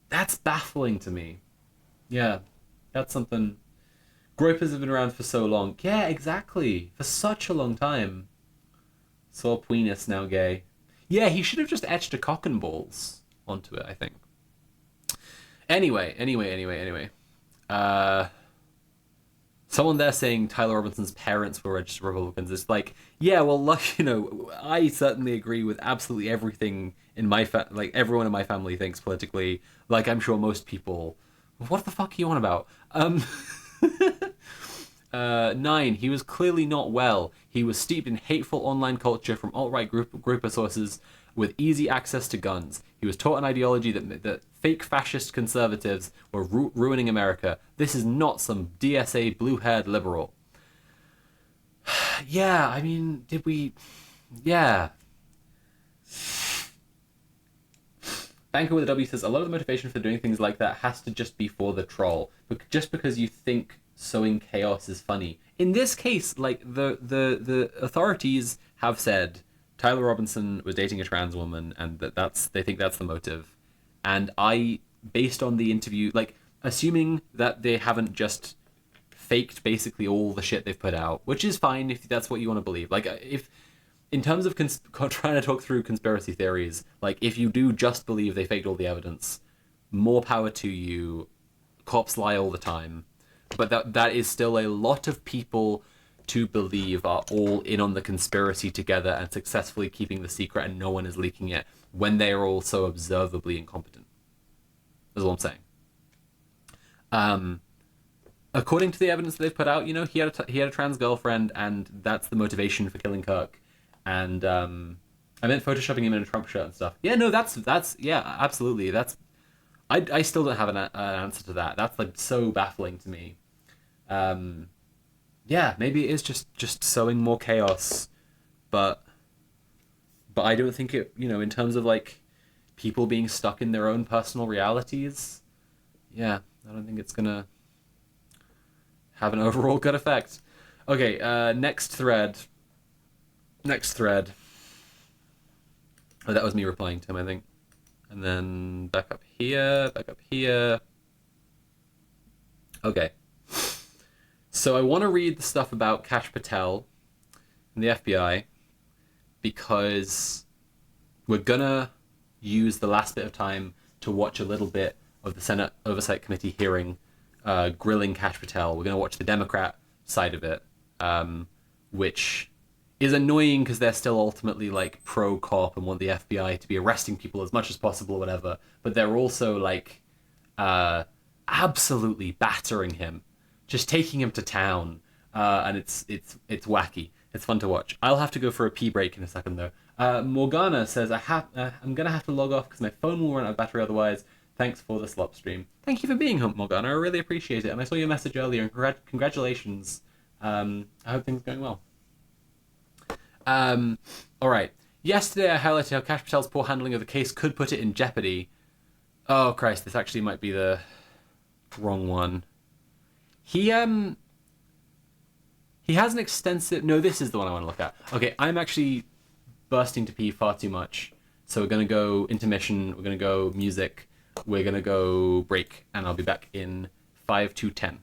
That's baffling to me. Yeah, that's something. Groypers have been around for so long. Yeah, exactly. For such a long time. Saw Peenis now gay. Yeah, he should have just etched a cock and balls onto it, I think. Anyway. Someone there saying Tyler Robinson's parents were registered Republicans. It's like, yeah, well, like, you know, I certainly agree with absolutely everything in my like everyone in my family thinks politically. Like, I'm sure most people. What the fuck are you on about? 9. He was clearly not well. He was steeped in hateful online culture from alt-right grouper sources with easy access to guns. He was taught an ideology that fake fascist conservatives were ruining America. This is not some DSA blue-haired liberal. Yeah, I mean, did we... Yeah. Banker with a W says, a lot of the motivation for doing things like that has to just be for the troll. But just because you think sowing chaos is funny. In this case, like, the authorities have said Tyler Robinson was dating a trans woman, and they think that's the motive. And I, based on the interview, like, assuming that they haven't just faked basically all the shit they've put out, which is fine if that's what you want to believe. Like, if, in terms of trying to talk through conspiracy theories, like, if you do just believe they faked all the evidence, more power to you. Cops lie all the time. But that is still a lot of people to believe are all in on the conspiracy together and successfully keeping the secret and no one is leaking it when they are all so observably incompetent. That's all I'm saying. According to the evidence that they've put out, you know, he had a trans girlfriend, and that's the motivation for killing Kirk. And I meant photoshopping him in a Trump shirt and stuff. Yeah, no, that's yeah, absolutely. I still don't have an answer to that. That's like so baffling to me. Yeah, maybe it is just sowing more chaos, but I don't think it, in terms of like people being stuck in their own personal realities, yeah, I don't think it's gonna have an overall good effect. Okay, next thread. Oh, that was me replying to him, I think. And then back up here. Okay. So I want to read the stuff about Kash Patel and the FBI because we're gonna use the last bit of time to watch a little bit of the Senate Oversight Committee hearing grilling Kash Patel. We're gonna watch the Democrat side of it, which is annoying because they're still ultimately like pro cop and want the FBI to be arresting people as much as possible or whatever, but they're also like absolutely battering him, just taking him to town, and it's wacky. It's fun to watch. I'll have to go for a pee break in a second though. Morgana says I'm gonna have to log off because my phone will run out of battery otherwise. Thanks for the slop stream. Thank you for being here, Morgana. I really appreciate it. And I saw your message earlier. And congratulations. I hope things are going well. All right. Yesterday I highlighted how Kash Patel's poor handling of the case could put it in jeopardy. Oh Christ, this actually might be the wrong one. He has an extensive... No, this is the one I want to look at. Okay, I'm actually bursting to pee far too much. So we're going to go intermission, we're going to go music, we're going to go break, and I'll be back in 5 to 10.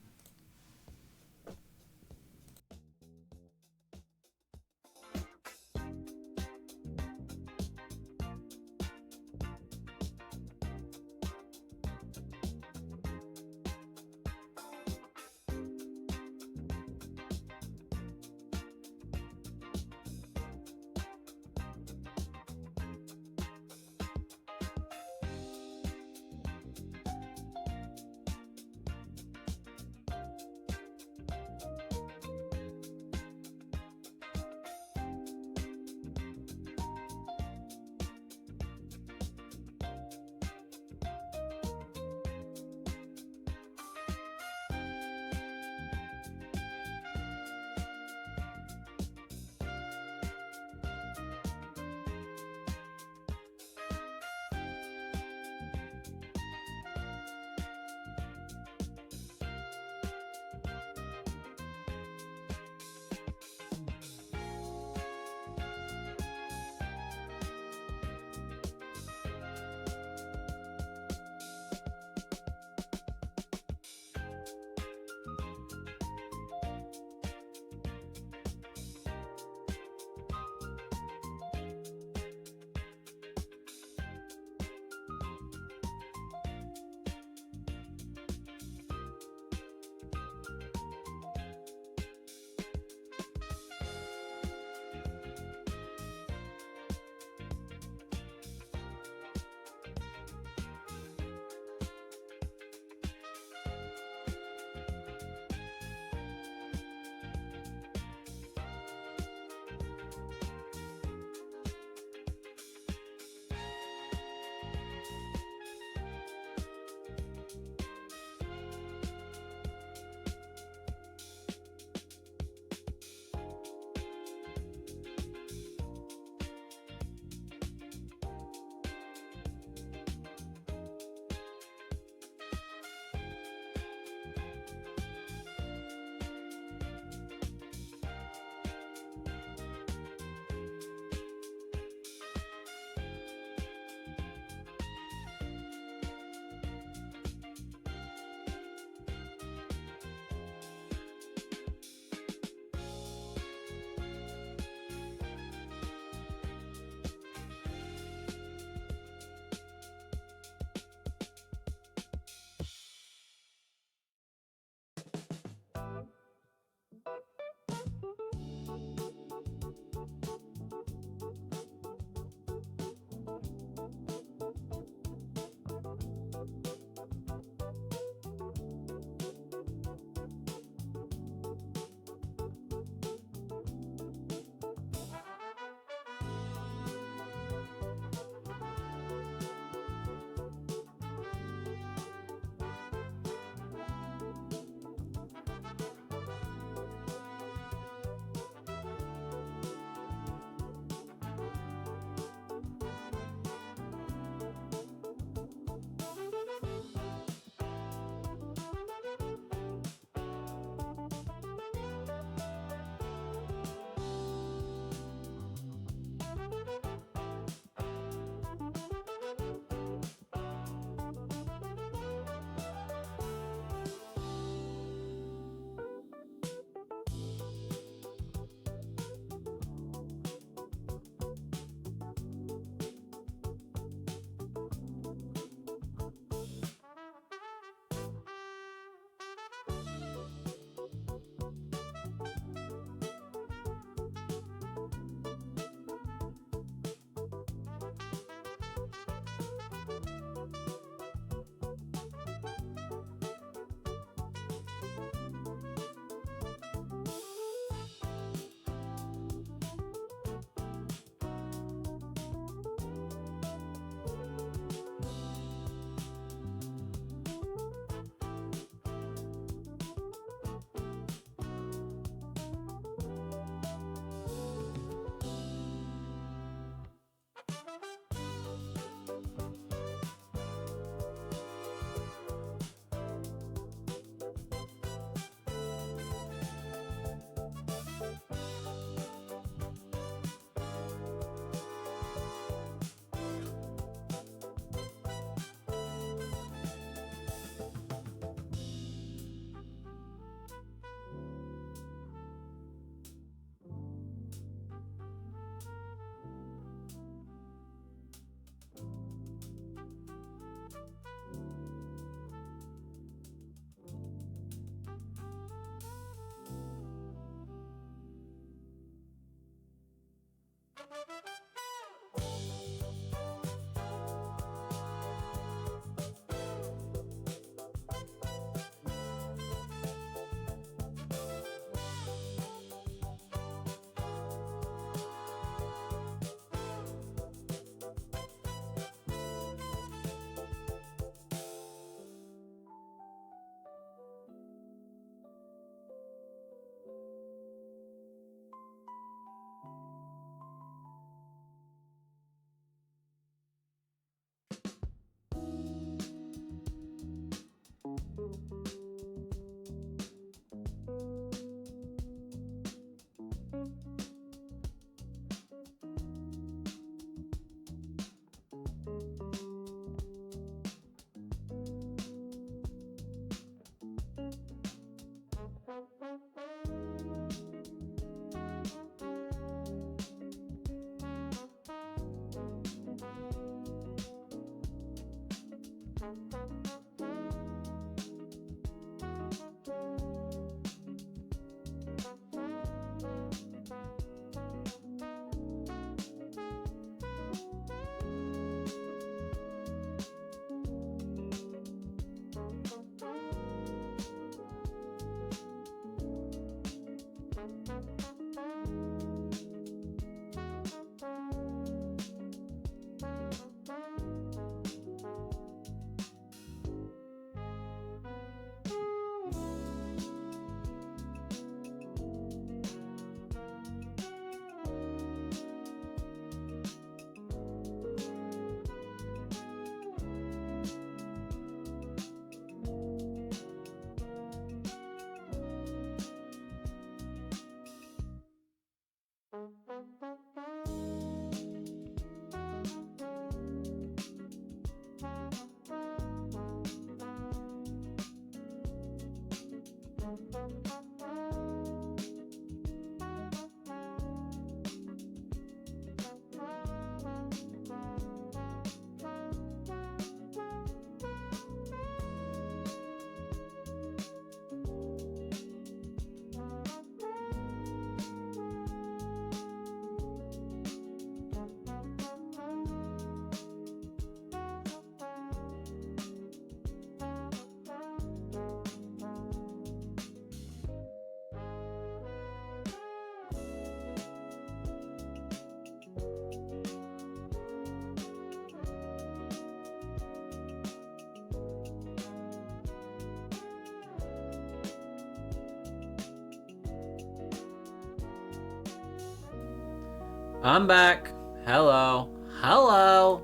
I'm back. Hello. Hello.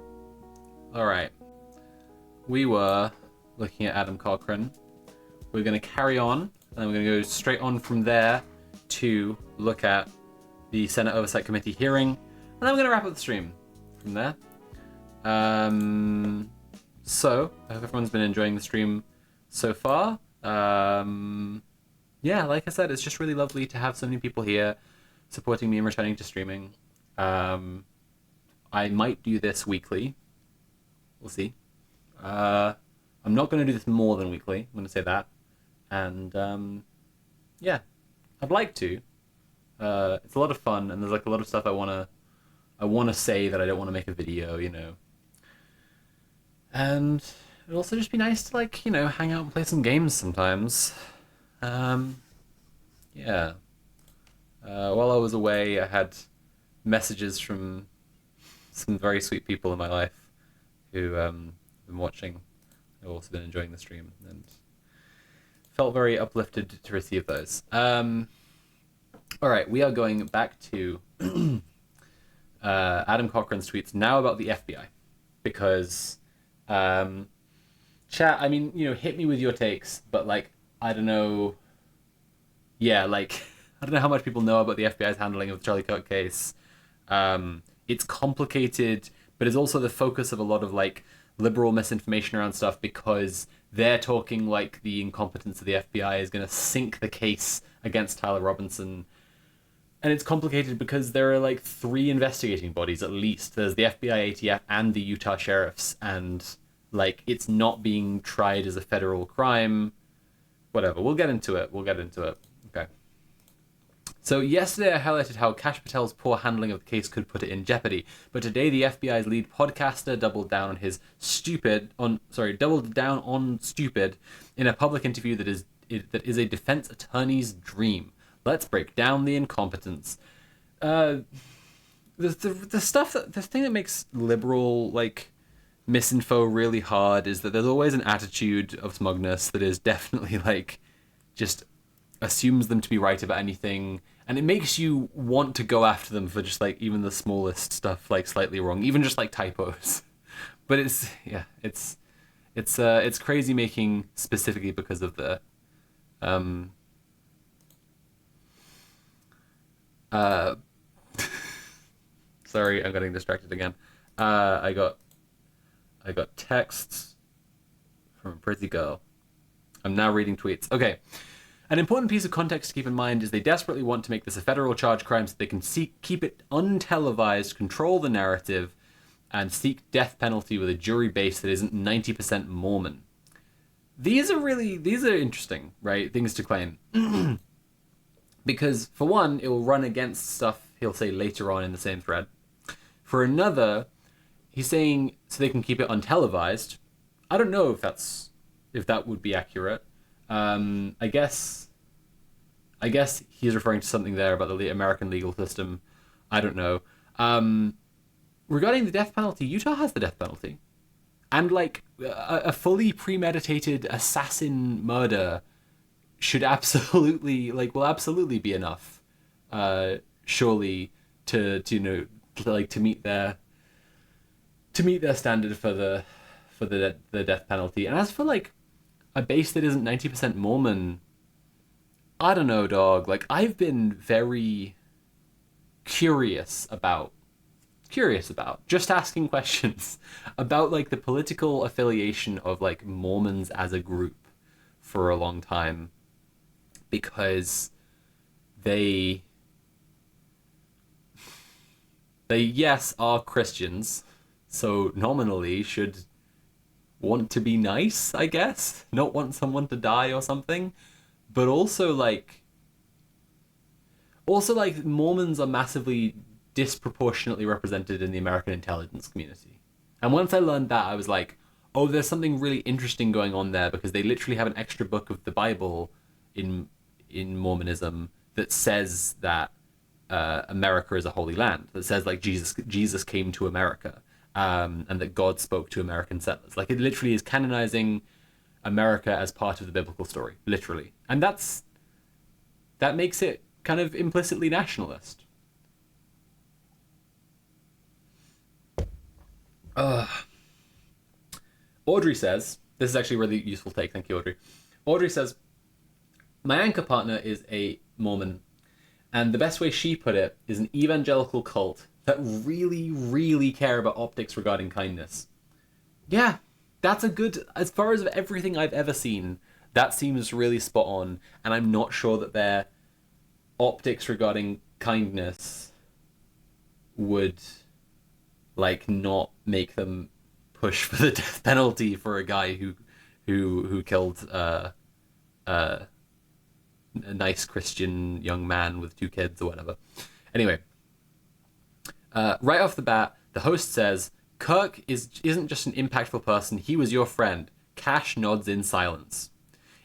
Alright. We were looking at Adam Cochrane. We're going to carry on, and then we're going to go straight on from there to look at the Senate Oversight Committee hearing, and then we're going to wrap up the stream from there. So, I hope everyone's been enjoying the stream so far. Yeah, like I said, it's just really lovely to have so many people here supporting me and returning to streaming. I might do this weekly. We'll see. I'm not going to do this more than weekly. I'm going to say that. And, yeah, I'd like to. It's a lot of fun, and there's like a lot of stuff I want to say that I don't want to make a video, you know. And it'd also just be nice to, like, you know, hang out and play some games sometimes. Yeah. While I was away, I had messages from some very sweet people in my life who have been watching, who have also been enjoying the stream, and felt very uplifted to receive those. Alright, we are going back to Adam Cochrane's tweets now about the FBI, because chat, I mean, you know, hit me with your takes, but like, I don't know, yeah, like, I don't know how much people know about the FBI's handling of the Charlie Kirk case. It's complicated, but it's also the focus of a lot of like liberal misinformation around stuff, because they're talking like the incompetence of the FBI is going to sink the case against Tyler Robinson. And it's complicated because there are like 3 investigating bodies at least. There's the FBI, ATF, and the Utah sheriffs, and like it's not being tried as a federal crime. Whatever, we'll get into it. Okay. So yesterday I highlighted how Kash Patel's poor handling of the case could put it in jeopardy, but today the FBI's lead podcaster doubled down on stupid in a public interview that is a defense attorney's dream. Let's break down the incompetence. The thing that makes liberal like misinfo really hard is that there's always an attitude of smugness that is definitely like just assumes them to be right about anything, and it makes you want to go after them for just like even the smallest stuff like slightly wrong, even just like typos. But it's crazy making, specifically because of the sorry, I'm getting distracted again. I got texts from a pretty girl. I'm now reading tweets. Okay. An important piece of context to keep in mind is they desperately want to make this a federal charge crime so they can keep it untelevised, control the narrative, and seek death penalty with a jury base that isn't 90% Mormon. These are interesting, right? Things to claim. Because, for one, it will run against stuff he'll say later on in the same thread. For another, he's saying so they can keep it untelevised. I don't know if that would be accurate. I guess he's referring to something there about the American legal system. I don't know. Regarding the death penalty, Utah has the death penalty. And, like, a fully premeditated assassin murder should absolutely, like, will absolutely be enough, surely, to meet their standard for the death penalty. And as for, like, a base that isn't 90% Mormon, I don't know, dog. Like, I've been very curious about just asking questions about, like, the political affiliation of, like, Mormons as a group for a long time, because they yes are Christians, so nominally should want to be nice, I guess, not want someone to die or something, but also like Mormons are massively disproportionately represented in the American intelligence community. And once I learned that, I was like, oh, there's something really interesting going on there, because they literally have an extra book of the Bible in Mormonism that says that America is a holy land, that says, like, Jesus came to America, and that God spoke to American settlers. Like, it literally is canonizing America as part of the biblical story, literally. And that makes it kind of implicitly nationalist. Audrey says, this is actually a really useful take, thank you, Audrey. Audrey says, my anchor partner is a Mormon, and the best way she put it is an evangelical cult that really, really care about optics regarding kindness. Yeah, that's a good, as far as everything I've ever seen, that seems really spot on, and I'm not sure that their optics regarding kindness would, like, not make them push for the death penalty for a guy who killed a nice Christian young man with 2 kids or whatever. Anyway, right off the bat, the host says, Kirk isn't just an impactful person, he was your friend. Cash nods in silence.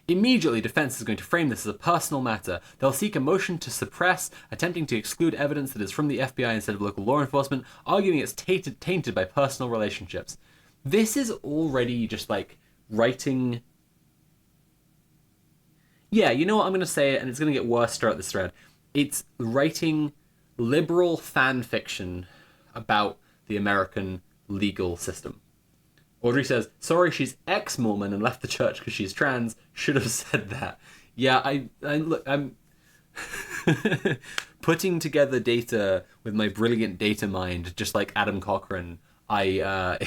Immediately, defense is going to frame this as a personal matter. They'll seek a motion to suppress, attempting to exclude evidence that is from the FBI instead of local law enforcement, arguing it's tainted by personal relationships. This is already just, like, writing... Yeah, you know what, I'm going to say it, and it's going to get worse throughout this thread. It's writing liberal fan fiction about the American legal system. Audrey says, sorry, she's ex-Mormon and left the church because she's trans. Should have said that. Yeah, I'm putting together data with my brilliant data mind, just like Adam Cochrane. I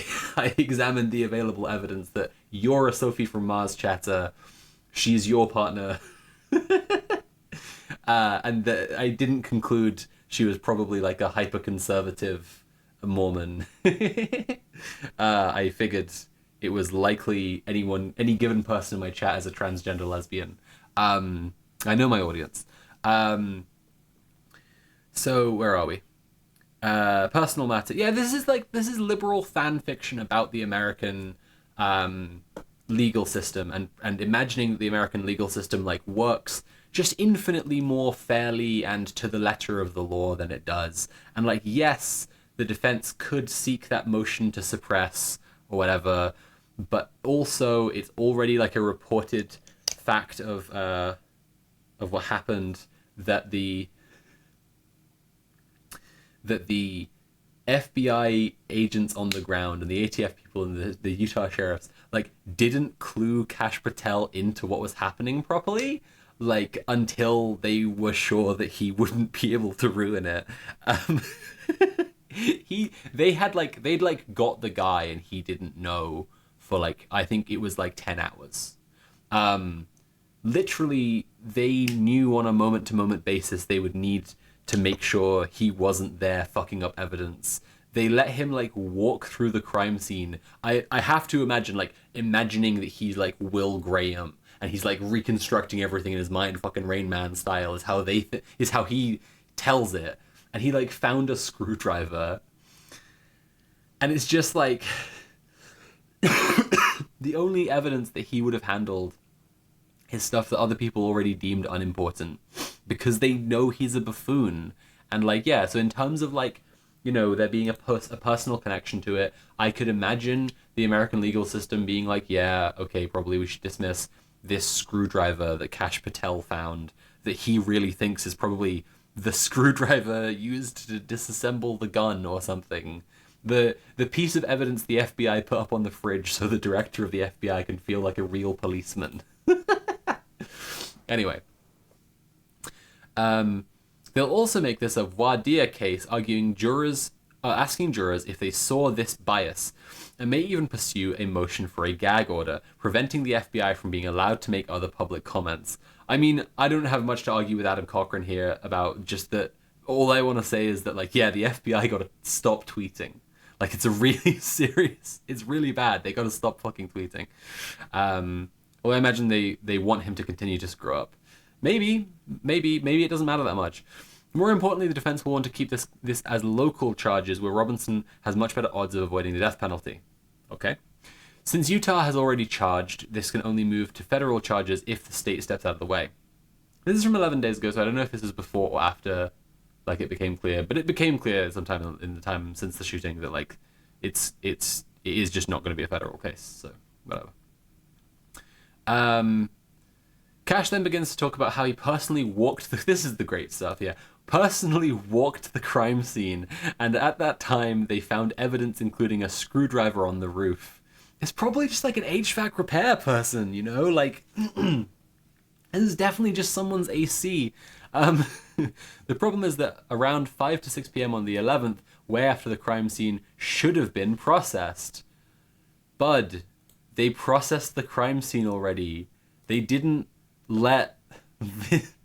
examined the available evidence that you're a Sophie from Mars chatter. She's your partner. And I didn't conclude she was probably like a hyper-conservative Mormon. I figured it was likely any given person in my chat as a transgender lesbian. I know my audience. So where are we? Personal matter. Yeah, this is liberal fan fiction about the American legal system and imagining that the American legal system like works just infinitely more fairly and to the letter of the law than it does. And like, yes, the defense could seek that motion to suppress or whatever, but also it's already like a reported fact of what happened that the FBI agents on the ground and the ATF people and the Utah sheriffs like didn't clue Kash Patel into what was happening properly, like until they were sure that he wouldn't be able to ruin it. They'd got the guy and he didn't know for like, I think it was like 10 hours. Literally, they knew on a moment-to-moment basis they would need to make sure he wasn't there fucking up evidence. they let him like walk through the crime scene. I have to imagine like imagining that he's like Will Graham and he's like reconstructing everything in his mind, fucking Rain Man style is how he tells it. And he like found a screwdriver, and it's just like the only evidence that he would have handled is stuff that other people already deemed unimportant because they know he's a buffoon. And like, yeah, so in terms of like, you know, there being a personal connection to it, I could imagine the American legal system being like, yeah, okay, probably we should dismiss this screwdriver that Kash Patel found that he really thinks is probably the screwdriver used to disassemble the gun or something. The piece of evidence the FBI put up on the fridge so the director of the FBI can feel like a real policeman. Anyway. They'll also make this a voir dire case, asking jurors if they saw this bias, and may even pursue a motion for a gag order, preventing the FBI from being allowed to make other public comments. I mean, I don't have much to argue with Adam Cochran here about just that. All I want to say is that, like, yeah, the FBI got to stop tweeting. Like, it's a really serious, it's really bad. They got to stop fucking tweeting. Well, I imagine they want him to continue to screw up. Maybe it doesn't matter that much. More importantly, the defense will want to keep this as local charges where Robinson has much better odds of avoiding the death penalty. Okay? Since Utah has already charged, this can only move to federal charges if the state steps out of the way. This is from 11 days ago, so I don't know if this is before or after like it became clear, but it became clear sometime in the time since the shooting that like it is just not going to be a federal case, so whatever. Kash then begins to talk about how he personally walked this is the great stuff, yeah. Personally walked the crime scene, and at that time they found evidence including a screwdriver on the roof. It's probably just like an HVAC repair person, you know, like this is definitely just someone's AC. The problem is that around 5 to 6 p.m. on the 11th, way after the crime scene should have been processed. Bud, they processed the crime scene already. They didn't let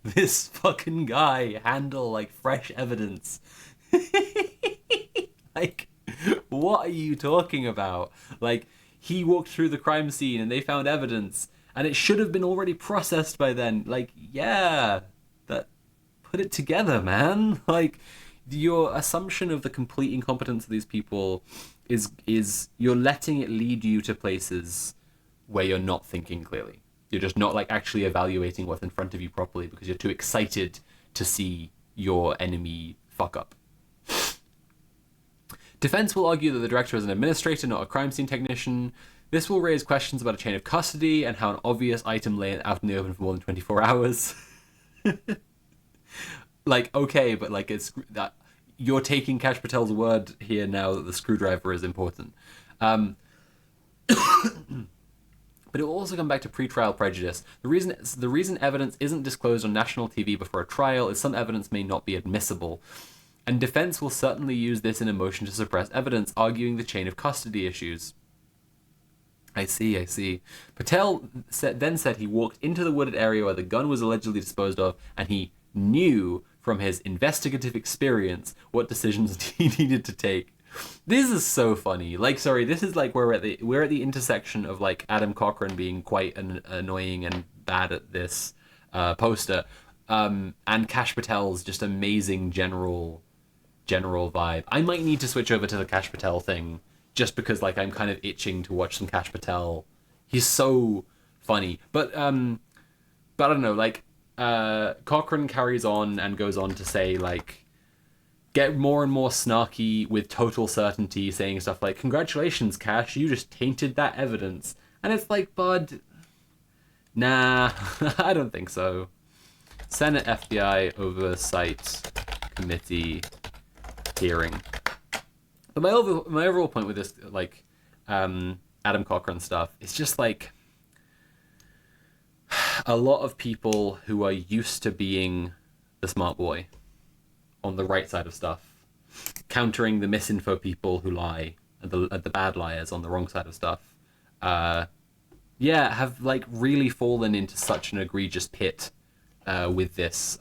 this fucking guy handle like fresh evidence. Like, what are you talking about? Like, he walked through the crime scene and they found evidence and it should have been already processed by then. Like, yeah, that put it together, man. Like, your assumption of the complete incompetence of these people is you're letting it lead you to places where you're not thinking clearly. You're just not like actually evaluating what's in front of you properly because you're too excited to see your enemy fuck up. Defense will argue that the director is an administrator, not a crime scene technician. This will raise questions about a chain of custody and how an obvious item lay out in the open for more than 24 hours. Like, okay, but like it's that you're taking Kash Patel's word here now that the screwdriver is important. But it will also come back to pretrial prejudice. The reason evidence isn't disclosed on national TV before a trial is some evidence may not be admissible. And defense will certainly use this in a motion to suppress evidence, arguing the chain of custody issues. I see. Patel then said he walked into the wooded area where the gun was allegedly disposed of, and he knew from his investigative experience what decisions he needed to take. This is so funny. Like, sorry, this is like we're at the intersection of like Adam Cochran being quite annoying and bad at this poster, and Kash Patel's just amazing general vibe. I might need to switch over to the Kash Patel thing just because like I'm kind of itching to watch some Kash Patel. He's so funny, but I don't know. Like Cochran carries on and goes on to say like, get more and more snarky with total certainty, saying stuff like, "Congratulations, Kash, you just tainted that evidence." And it's like, bud, nah, I don't think so. Senate FBI Oversight Committee hearing. But my overall point with this, like, Adam Cochran stuff, is just like a lot of people who are used to being the smart boy on the right side of stuff, countering the misinfo people who lie, and the bad liars on the wrong side of stuff, have like really fallen into such an egregious pit with this,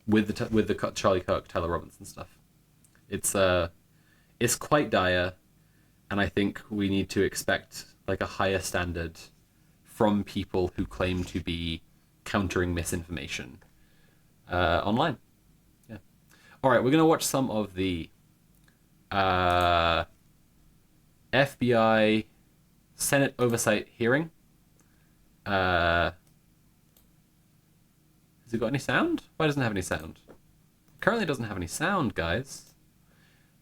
with the Charlie Kirk, Tyler Robinson stuff. It's it's quite dire, and I think we need to expect like a higher standard from people who claim to be countering misinformation online. Yeah. All right, we're gonna watch some of the FBI Senate oversight hearing. Has it got any sound? Why doesn't it have any sound? Currently doesn't have any sound, guys.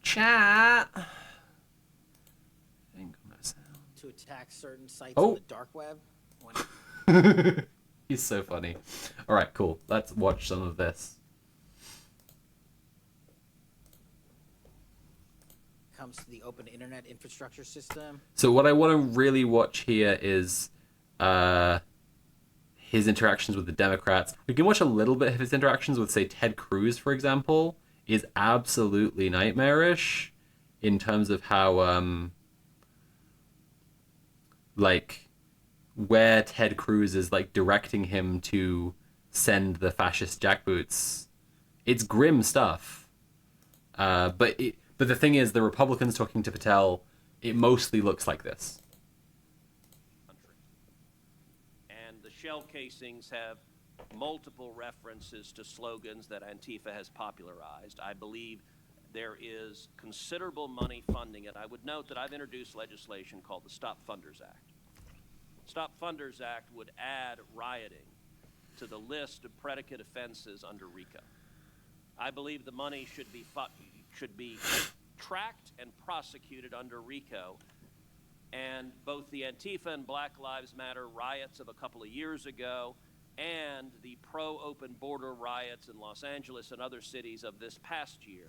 Chat. Ain't got no sound. To attack certain sites Oh. on the dark web. When He's so funny. All right, cool. Let's watch some of this. it comes to the open internet infrastructure system. So what I want to really watch here is his interactions with the Democrats. We can watch a little bit of his interactions with, say, Ted Cruz, for example, is absolutely nightmarish in terms of how, like, where Ted Cruz is, like, directing him to send the fascist jackboots. It's grim stuff. But the thing is, the Republicans talking to Patel, it mostly looks like this. And the shell casings have multiple references to slogans that Antifa has popularized. I believe there is considerable money funding it. I would note that I've introduced legislation called the Stop Funders Act. Stop Funders Act would add rioting to the list of predicate offenses under RICO. I believe the money should be tracked and prosecuted under RICO. And both the Antifa and Black Lives Matter riots of a couple of years ago and the pro-open border riots in Los Angeles and other cities of this past year,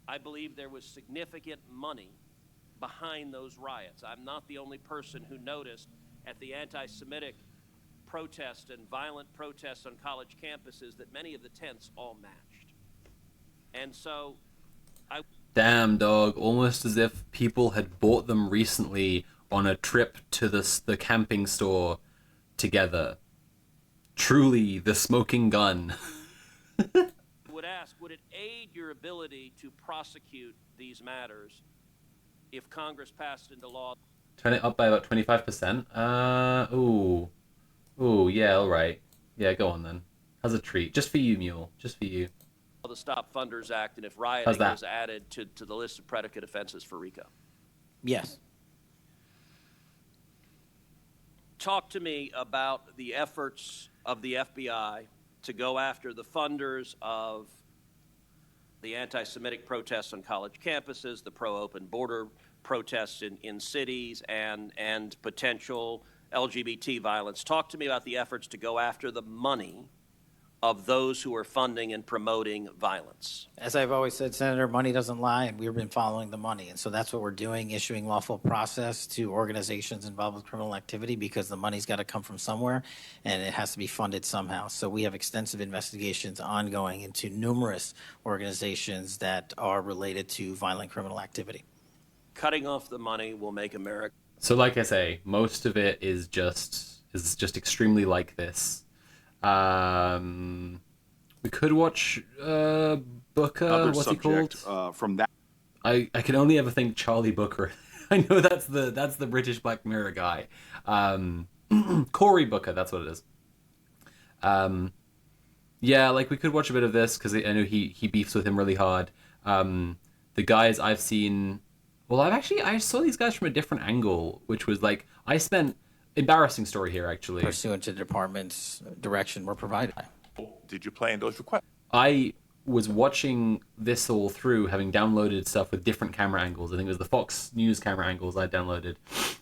I believe there was significant money behind those riots. I'm not the only person who noticed at the anti-Semitic protests and violent protests on college campuses that many of the tents all matched. And so Damn, dog. Almost as if people had bought them recently on a trip to the camping store together. Truly, the smoking gun. would ask, would it aid your ability to prosecute these matters if Congress passed into law? Turn it up by about 25%. Ooh, yeah, all right. Yeah, go on then. As a treat. Just for you, Mule. Just for you. The Stop Funders Act, and if How's rioting that? was added to the list of predicate offenses for RICO. Yes. Talk to me about the efforts of the FBI to go after the funders of the anti-Semitic protests on college campuses, the pro-open border protests in cities, and potential LGBT violence. Talk to me about the efforts to go after the money of those who are funding and promoting violence. As I've always said, Senator, money doesn't lie, and we've been following the money. And so that's what we're doing, issuing lawful process to organizations involved with criminal activity, because the money's got to come from somewhere, and it has to be funded somehow. So we have extensive investigations ongoing into numerous organizations that are related to violent criminal activity. Cutting off the money will make America. So like I say, most of it is just extremely like this. We could watch Booker. Another What's subject he called? from that. I can only ever think Charlie Booker. I know that's the British Black Mirror guy. Cory Booker, that's what it is. Yeah, like we could watch a bit of this because I know he beefs with him really hard. The guys I've seen, well, I saw these guys from a different angle, which was like embarrassing story here actually. Pursuant to the department's direction, we're provided. Did you plan those requests? I was watching this all through, having downloaded stuff with different camera angles. I think it was the Fox News camera angles I downloaded.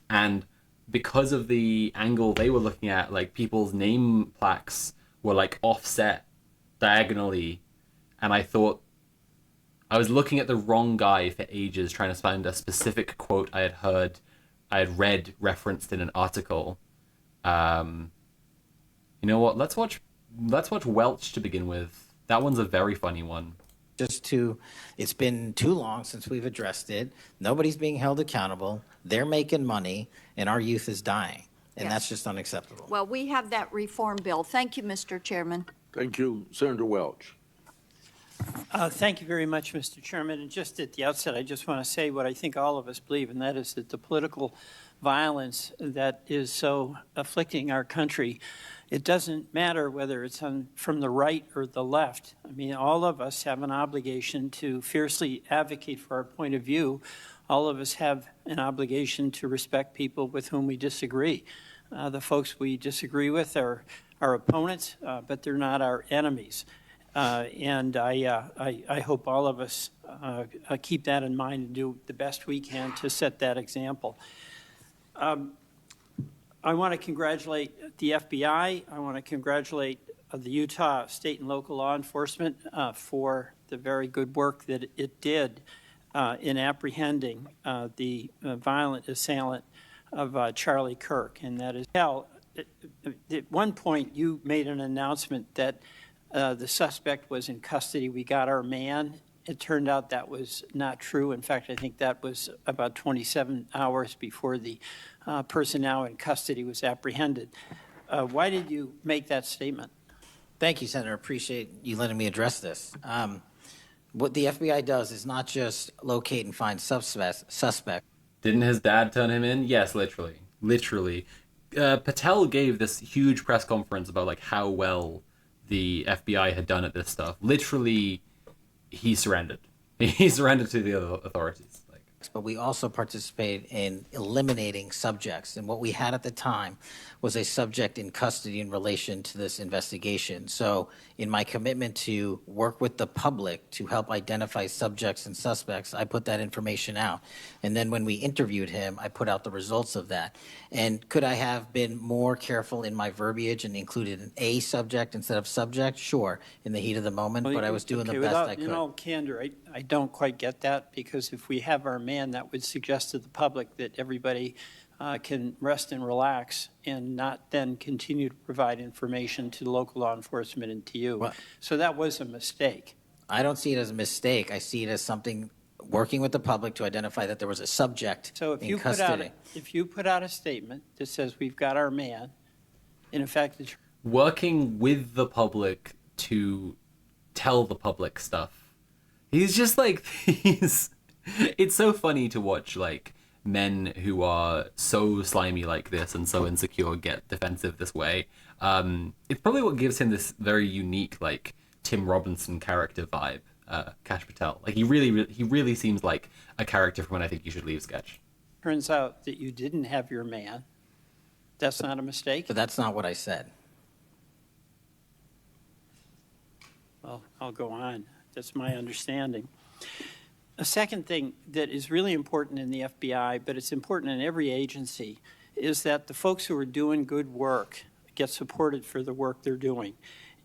And because of the angle they were looking at, like people's name plaques were like offset diagonally. And I thought I was looking at the wrong guy for ages, trying to find a specific quote I had read referenced in an article. You know what? Let's watch Welch to begin with. That one's a very funny one. It's been too long since we've addressed it. Nobody's being held accountable. They're making money, and our youth is dying. And Yes. that's just unacceptable. Well, we have that reform bill. Thank you, Mr. Chairman. Thank you, Senator Welch. Thank you very much, Mr. Chairman. And just at the outset, I just want to say what I think all of us believe, and that is that the political violence that is so afflicting our country, it doesn't matter whether it's from the right or the left. I mean, all of us have an obligation to fiercely advocate for our point of view. All of us have an obligation to respect people with whom we disagree. The folks we disagree with are our opponents, but they're not our enemies. And I hope all of us keep that in mind and do the best we can to set that example. I want to congratulate the FBI. I want to congratulate the Utah state and local law enforcement for the very good work that it did in apprehending the violent assailant of Charlie Kirk. And that is, at one point you made an announcement that the suspect was in custody. We got our man. It turned out that was not true. In fact, I think that was about 27 hours before the person now in custody was apprehended. Why did you make that statement? Thank you, Senator. Appreciate you letting me address this. What the FBI does is not just locate and find suspects. Didn't his dad turn him in? Yes, literally. Literally. Patel gave this huge press conference about like how well the FBI had done at this stuff. Literally, he surrendered. He surrendered to the other authorities. But we also participated in eliminating subjects. And what we had at the time was a subject in custody in relation to this investigation. So in my commitment to work with the public to help identify subjects and suspects, I put that information out. And then when we interviewed him, I put out the results of that. And could I have been more careful in my verbiage and included an A subject instead of subject? Sure, in the heat of the moment, but I was doing the best I could. In all candor, I don't quite get that, because if we have our man, that would suggest to the public that everybody can rest and relax and not then continue to provide information to local law enforcement and to you. Well, so that was a mistake. I don't see it as a mistake. I see it as something working with the public to identify that there was a subject So if in you custody. if you put out a statement that says we've got our man, in effect, it's Working with the public to tell the public stuff. He's just like, it's so funny to watch like men who are so slimy like this and so insecure get defensive this way. It's probably what gives him this very unique like Tim Robinson character vibe. Kash Patel, like he really seems like a character from When I Think You Should Leave sketch. turns out that you didn't have your man. That's not a mistake? But that's not what I said. Well, I'll go on. That's my understanding. A second thing that is really important in the FBI, but it's important in every agency, is that the folks who are doing good work get supported for the work they're doing.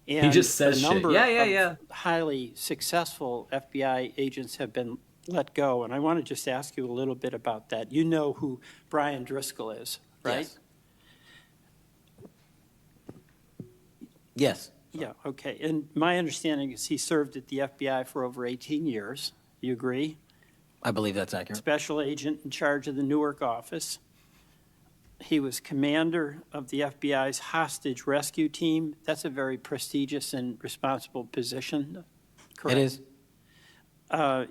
And He just says a shit. number Yeah. of highly successful FBI agents have been let go, and I want to just ask you a little bit about that. You know who Brian Driscoll is, right? Yes. Yeah, okay. And my understanding is he served at the FBI for over 18 years. You agree? I believe that's accurate. Special agent in charge of the Newark office. He was commander of the FBI's hostage rescue team. That's a very prestigious and responsible position, correct? It is.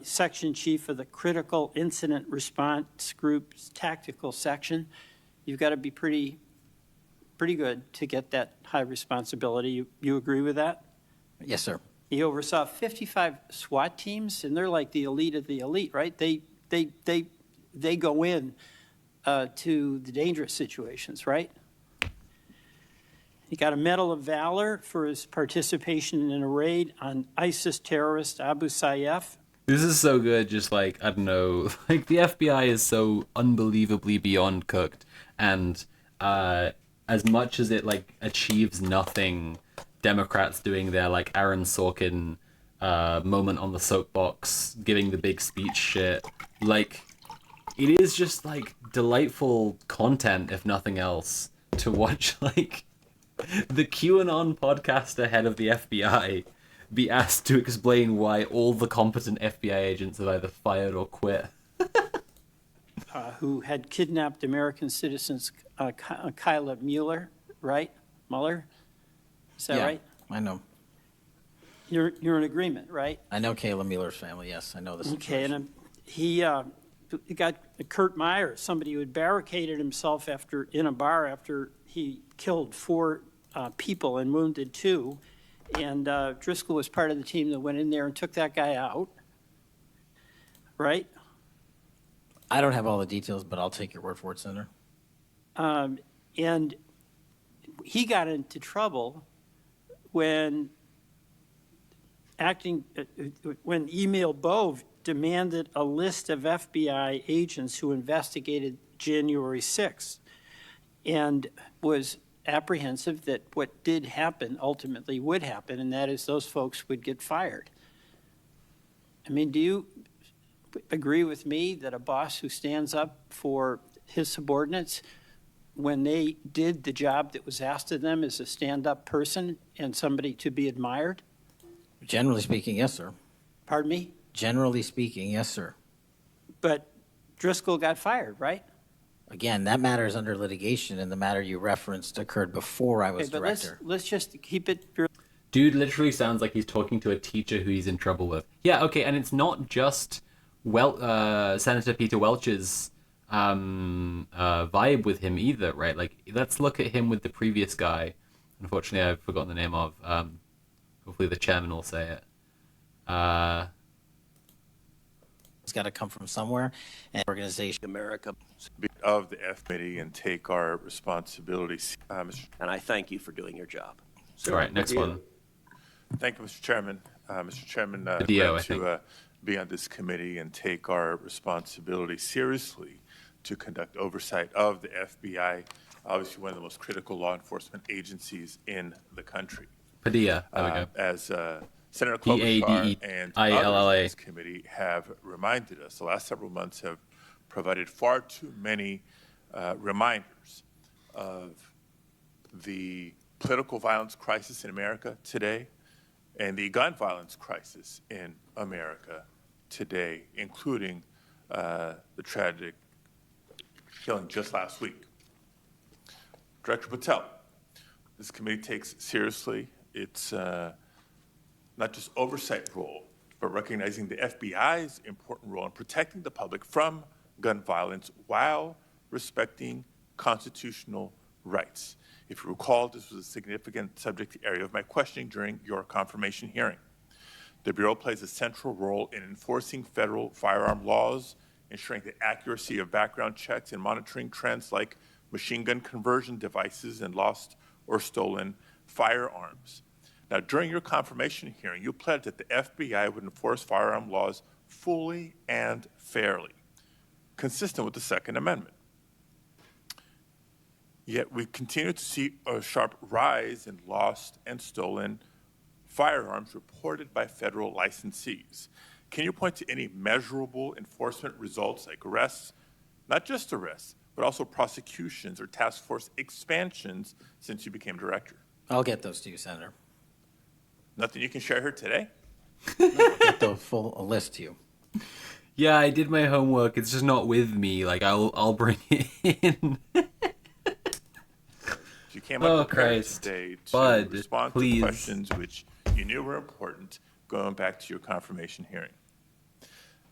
Section chief of the Critical Incident Response Group's tactical section. You've got to be pretty good to get that high responsibility. You agree with that? Yes, sir. He oversaw 55 SWAT teams, and they're like the elite of the elite, right? They go in to the dangerous situations, right? He got a Medal of Valor for his participation in a raid on ISIS terrorist Abu Sayyaf. This is so good, just like, I don't know, like the FBI is so unbelievably beyond cooked, and as much as it like achieves nothing, Democrats doing their like Aaron Sorkin moment on the soapbox, giving the big speech shit, like it is just like delightful content, if nothing else, to watch like the QAnon podcaster head of the FBI be asked to explain why all the competent FBI agents have either fired or quit. Who had kidnapped American citizens, Kyla Mueller, right? Mueller? Is that right? I know. You're in agreement, right? I know Kayla Mueller's family, yes, I know this. Okay, and he got Kurt Meyer, somebody who had barricaded himself in a bar after he killed 4 people and wounded 2. And Driscoll was part of the team that went in there and took that guy out, right? I don't have all the details, but I'll take your word for it, Senator. And he got into trouble when Emil Bove demanded a list of FBI agents who investigated January 6th and was apprehensive that what did happen ultimately would happen, and that is those folks would get fired. I mean, do you agree with me that a boss who stands up for his subordinates when they did the job that was asked of them is a stand-up person and somebody to be admired? Generally speaking, yes, sir. Pardon me? Generally speaking, yes, sir. But Driscoll got fired, right? Again, that matter is under litigation, and the matter you referenced occurred before I was Okay, but director. let's just keep it. Dude literally sounds like he's talking to a teacher who he's in trouble with. Yeah, okay, and it's not just Senator Peter Welch's vibe with him either, right? Like, let's look at him with the previous guy. Unfortunately, I've forgotten the name of. Hopefully the chairman will say it. It's got to come from somewhere, and organization. America. Of the F committee and take our responsibilities. And I thank you for doing your job. All right, next one. Thank you, Mr. Chairman. Mr. Chairman, Video, glad I think. to be on this committee and take our responsibility seriously to conduct oversight of the FBI, obviously one of the most critical law enforcement agencies in the country. Padilla. There we go. As Senator Klobuchar and others in this committee have reminded us, the last several months have provided far too many reminders of the political violence crisis in America today and the gun violence crisis in America today, including the tragic killing just last week. Director Patel, this committee takes seriously its not just oversight role, but recognizing the FBI's important role in protecting the public from gun violence while respecting constitutional rights. If you recall, this was a significant subject area of my questioning during your confirmation hearing. The Bureau plays a central role in enforcing federal firearm laws, ensuring the accuracy of background checks, and monitoring trends like machine gun conversion devices and lost or stolen firearms. Now, during your confirmation hearing, you pledged that the FBI would enforce firearm laws fully and fairly, consistent with the Second Amendment. Yet we continue to see a sharp rise in lost and stolen firearms reported by federal licensees. Can you point to any measurable enforcement results like arrests, not just arrests, but also prosecutions or task force expansions since you became director? I'll get those to you, Senator. Nothing you can share here today? I'll get the full list to you. Yeah, I did my homework. It's just not with me. Like, I'll bring it in. You came up prepared Christ. today to Bud, respond please. to questions which you knew were important going back to your confirmation hearing.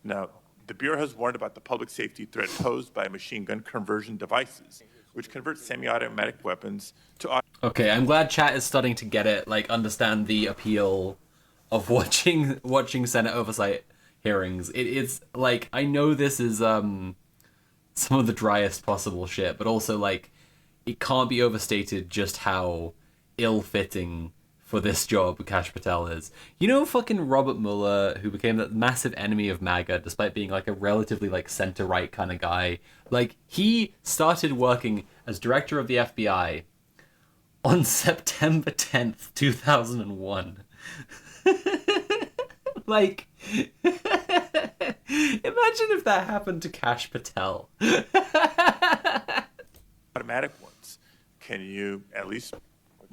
Now, the Bureau has warned about the public safety threat posed by machine gun conversion devices, which convert semi-automatic weapons to Okay, I'm glad chat is starting to get it, like, understand the appeal of watching Senate oversight hearings. It's like, I know this is some of the driest possible shit, but also, like, it can't be overstated just how ill-fitting for this job Kash Patel is. You know fucking Robert Mueller, who became that massive enemy of MAGA despite being like a relatively like center-right kind of guy? Like, he started working as director of the FBI on September 10th, 2001. Like, imagine if that happened to Kash Patel. automatic ones. Can you at least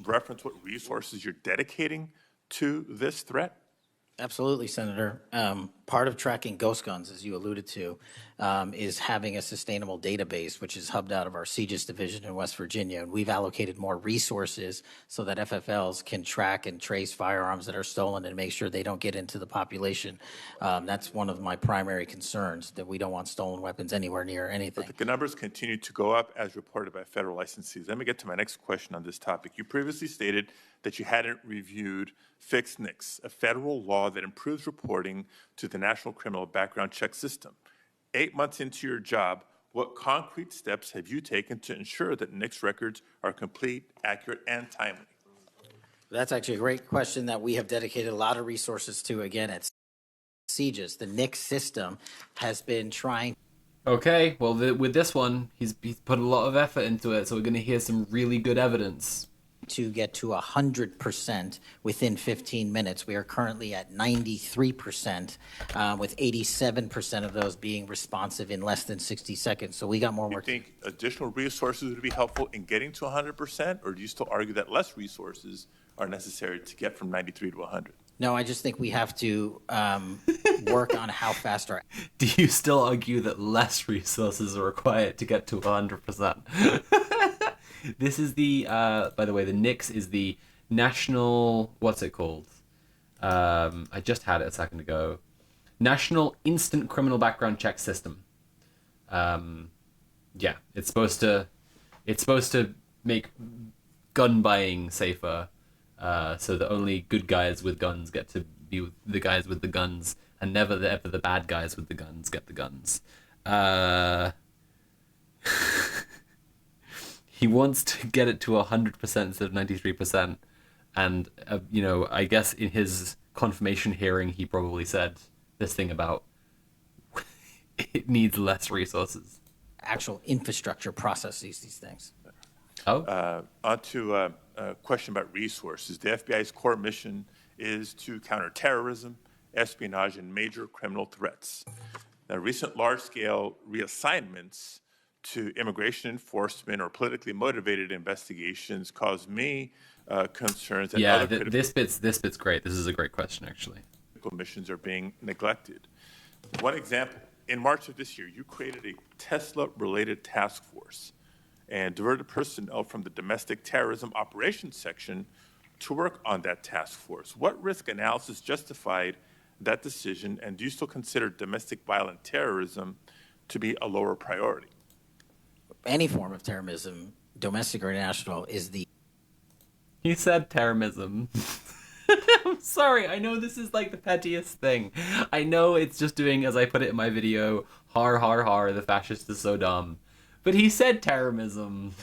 reference what resources you're dedicating to this threat? Absolutely, Senator. Part of tracking ghost guns, as you alluded to, is having a sustainable database, which is hubbed out of our CGIS division in West Virginia. And we've allocated more resources so that FFLs can track and trace firearms that are stolen and make sure they don't get into the population. That's one of my primary concerns, that we don't want stolen weapons anywhere near anything. But the numbers continue to go up as reported by federal licensees. Let me get to my next question on this topic. You previously stated that you hadn't reviewed Fix NICS, a federal law that improves reporting to the National Criminal Background Check System. 8 months into your job, what concrete steps have you taken to ensure that NICS records are complete, accurate, and timely? That's actually a great question that we have dedicated a lot of resources to. Again, at CGIS, the NICS system has been trying. Okay, well, with this one, he's put a lot of effort into it, so we're going to hear some really good evidence. To get to 100% within 15 minutes. We are currently at 93%, with 87% of those being responsive in less than 60 seconds. So we got more work. Do you think additional resources would be helpful in getting to 100%, or do you still argue that less resources are necessary to get from 93 to 100? No, I just think we have to work on how fast our... Do you still argue that less resources are required to get to 100%? This is the, by the way, the NICS is the National, what's it called? I just had it a second ago. National Instant Criminal Background Check System. Yeah, it's supposed to make gun buying safer, so that only good guys with guns get to be the guys with the guns, and never ever the bad guys with the guns get the guns. He wants to get it to 100% instead of 93%. And, I guess in his confirmation hearing, he probably said this thing about it needs less resources. Actual infrastructure processes these things. On to a question about resources. The FBI's core mission is to counter terrorism, espionage, and major criminal threats. Now, recent large-scale reassignments to immigration enforcement or politically motivated investigations cause me concerns that other this bit's great. This is a great question, actually. Critical missions are being neglected. One example, in March of this year, you created a Tesla-related task force and diverted personnel from the domestic terrorism operations section to work on that task force. What risk analysis justified that decision, and do you still consider domestic violent terrorism to be a lower priority? Any form of terrorism, domestic or international, is the... He said terrorism. I'm sorry, I know this is like the pettiest thing. I know it's just doing, as I put it in my video, har har har, the fascist is so dumb. But he said terrorism.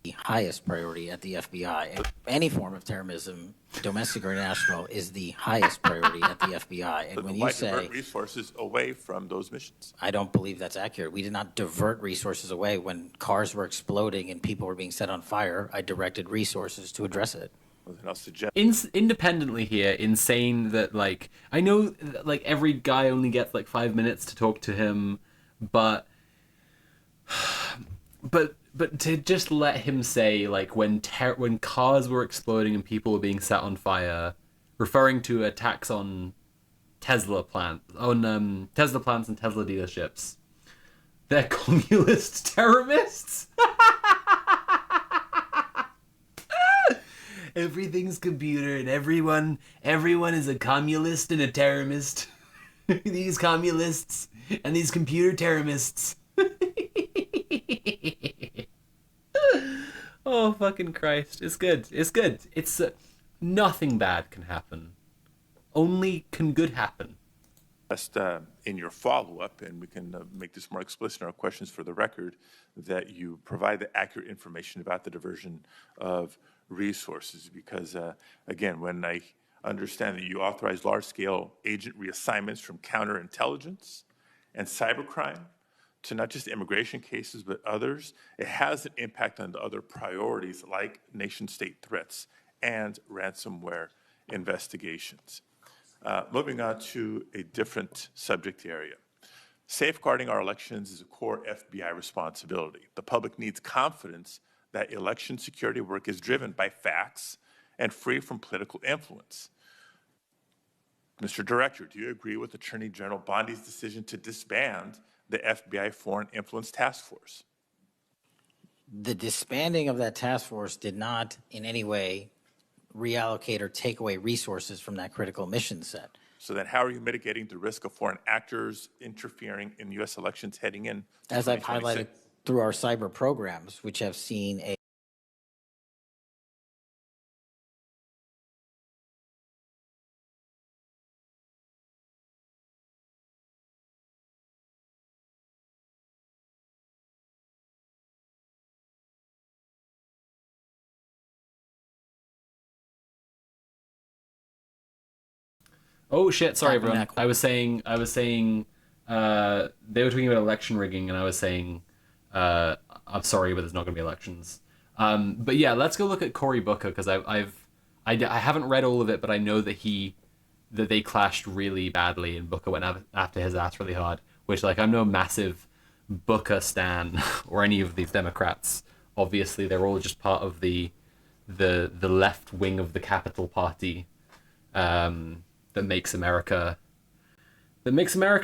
The highest priority at the FBI. Any form of terrorism, domestic or international, is the highest priority at the FBI. And when you say divert resources away from those missions, I don't believe that's accurate. We did not divert resources away. When cars were exploding and people were being set on fire, I directed resources to address it. well, then I'll suggest Independently here, in saying that, like, I know like every guy only gets like 5 minutes to talk to him, but to just let him say, like, when cars were exploding and people were being set on fire, referring to attacks on Tesla plants and Tesla dealerships, they're communist terrorists. Everything's computer and everyone is a communist and a terrorist. These communists and these computer terrorists. Oh, fucking Christ. It's good. It's nothing bad can happen. Only can good happen. Just in your follow-up, and we can make this more explicit in our questions for the record, that you provide the accurate information about the diversion of resources. Because, again, when I understand that you authorize large-scale agent reassignments from counterintelligence and cybercrime to not just immigration cases, but others, it has an impact on the other priorities like nation-state threats and ransomware investigations. Moving on to a different subject area. Safeguarding our elections is a core FBI responsibility. The public needs confidence that election security work is driven by facts and free from political influence. Mr. Director, do you agree with Attorney General Bondi's decision to disband the FBI Foreign Influence Task Force? The disbanding of that task force did not in any way reallocate or take away resources from that critical mission set. So then how are you mitigating the risk of foreign actors interfering in U.S. elections heading in to As I've highlighted 2026? through our cyber programs, which have seen a Oh shit! Sorry, Tapping everyone. that- I was saying they were talking about election rigging, and I was saying I'm sorry, but there's not going to be elections. But yeah, let's go look at Cory Booker because I haven't read all of it, but I know that they clashed really badly, and Booker went after his ass really hard. Which, like, I'm no massive Booker stan or any of these Democrats. Obviously, they're all just part of the left wing of the Capital Party. That makes America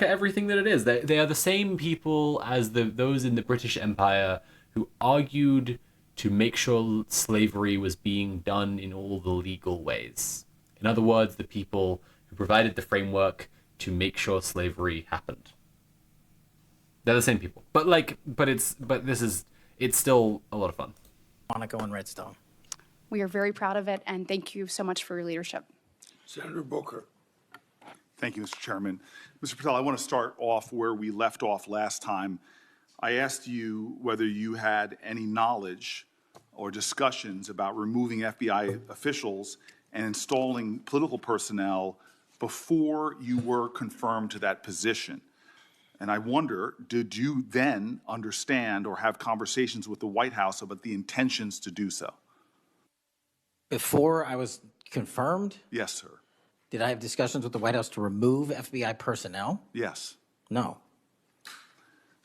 everything that it is. They are the same people as those in the British Empire who argued to make sure slavery was being done in all the legal ways. In other words, the people who provided the framework to make sure slavery happened. They're the same people. It's still a lot of fun. Monaco and Redstone. We are very proud of it, and thank you so much for your leadership. Senator Booker. Thank you, Mr. Chairman. Mr. Patel, I want to start off where we left off last time. I asked you whether you had any knowledge or discussions about removing FBI officials and installing political personnel before you were confirmed to that position. And I wonder, did you then understand or have conversations with the White House about the intentions to do so? Before I was confirmed, Yes, sir. did I have discussions with the White House to remove FBI personnel? Yes. No.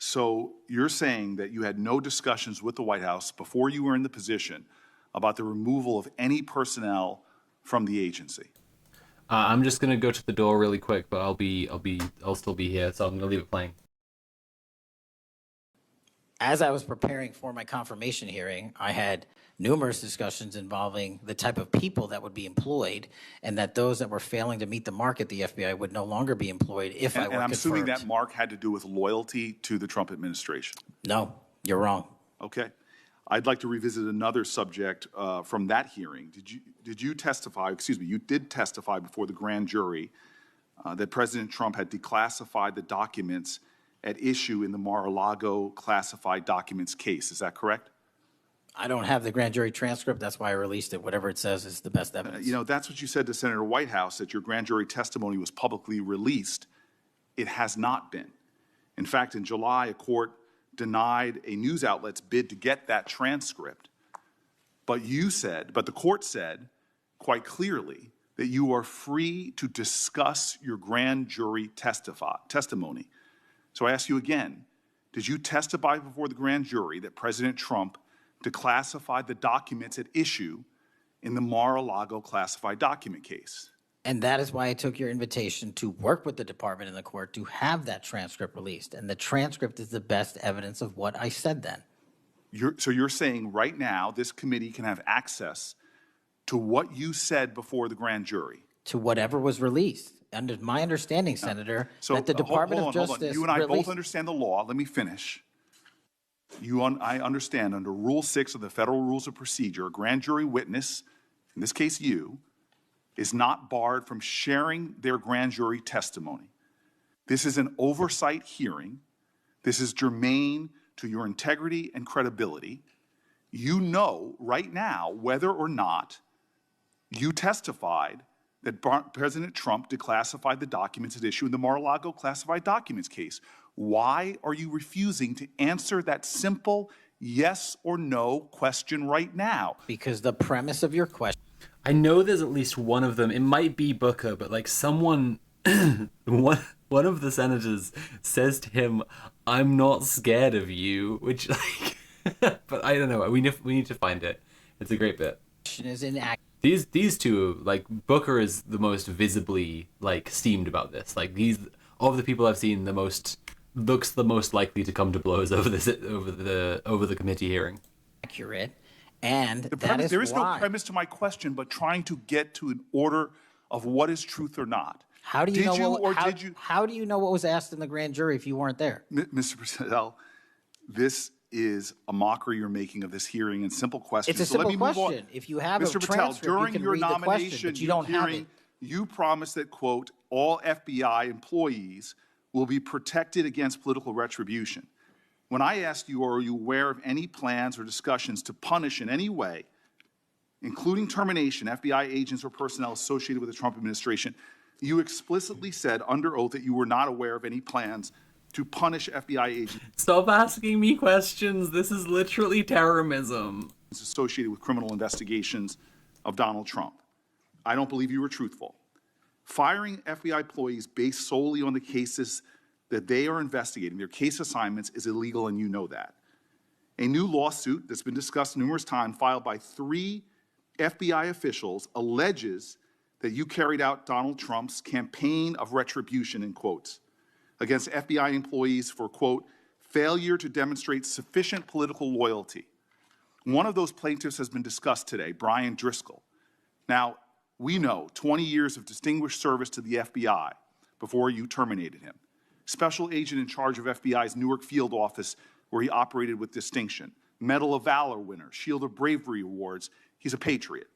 So you're saying that you had no discussions with the White House before you were in the position about the removal of any personnel from the agency? I'm just gonna go to the door really quick, but I'll still be here, so I'm gonna leave it playing. As I was preparing for my confirmation hearing, I had numerous discussions involving the type of people that would be employed, and that those that were failing to meet the mark at the FBI would no longer be employed if I were And I'm assuming confirmed. that mark had to do with loyalty to the Trump administration. No, you're wrong. Okay. I'd like to revisit another subject from that hearing. Did you testify, excuse me, you did testify before the grand jury that President Trump had declassified the documents at issue in the Mar-a-Lago classified documents case. Is that correct? I don't have the grand jury transcript. That's why I released it. Whatever it says is the best evidence. You know, that's what you said to Senator Whitehouse, that your grand jury testimony was publicly released. It has not been. In fact, in July, a court denied a news outlet's bid to get that transcript. But the court said quite clearly that you are free to discuss your grand jury testimony. So I ask you again, did you testify before the grand jury that President Trump declassified the documents at issue in the Mar-a-Lago classified document case? And that is why I took your invitation to work with the department and the court to have that transcript released. And the transcript is the best evidence of what I said then. So you're saying right now this committee can have access to what you said before the grand jury? To whatever was released. Under my understanding, Senator, that the Department of Justice You and I released... both understand the law. Let me finish. I understand under Rule 6 of the Federal Rules of Procedure, a grand jury witness, in this case you, is not barred from sharing their grand jury testimony. This is an oversight hearing. This is germane to your integrity and credibility. You know right now whether or not you testified that President Trump declassified the documents at issue in the Mar-a-Lago classified documents case. Why are you refusing to answer that simple yes or no question right now? Because the premise of your question... I know there's at least one of them. It might be Booker, but like someone, one of the senators says to him, "I'm not scared of you," which like, but I don't know. We need to find it. It's a great bit. is inaccurate. These two, like, Booker is the most visibly, like, steamed about this. Like, he's, of the people I've seen, looks the most likely to come to blows over the committee hearing. Accurate, and there is no premise to my question, but trying to get to an order of what is truth or not. How do you How do you know what was asked in the grand jury if you weren't there? Mr. Patel, this is a mockery you're making of this hearing and simple questions. It's a simple question. If you have Mr. a Patel, transcript, during you can your read nomination, the question, but you don't have it. You promised that, quote, all FBI employees will be protected against political retribution. When I asked you, are you aware of any plans or discussions to punish in any way, including termination, FBI agents or personnel associated with the Trump administration, you explicitly said under oath that you were not aware of any plans to punish FBI agents. Stop asking me questions. This is literally terrorism. Associated with criminal investigations of Donald Trump. I don't believe you were truthful. Firing FBI employees based solely on the cases that they are investigating, their case assignments, is illegal, and you know that. A new lawsuit that's been discussed numerous times, filed by 3 FBI officials, alleges that you carried out Donald Trump's campaign of retribution, in quotes, against FBI employees for, quote, failure to demonstrate sufficient political loyalty. One of those plaintiffs has been discussed today, Brian Driscoll. Now, we know 20 years of distinguished service to the FBI before you terminated him. Special agent in charge of FBI's Newark field office, where he operated with distinction. Medal of Valor winner, Shield of Bravery awards. He's a patriot.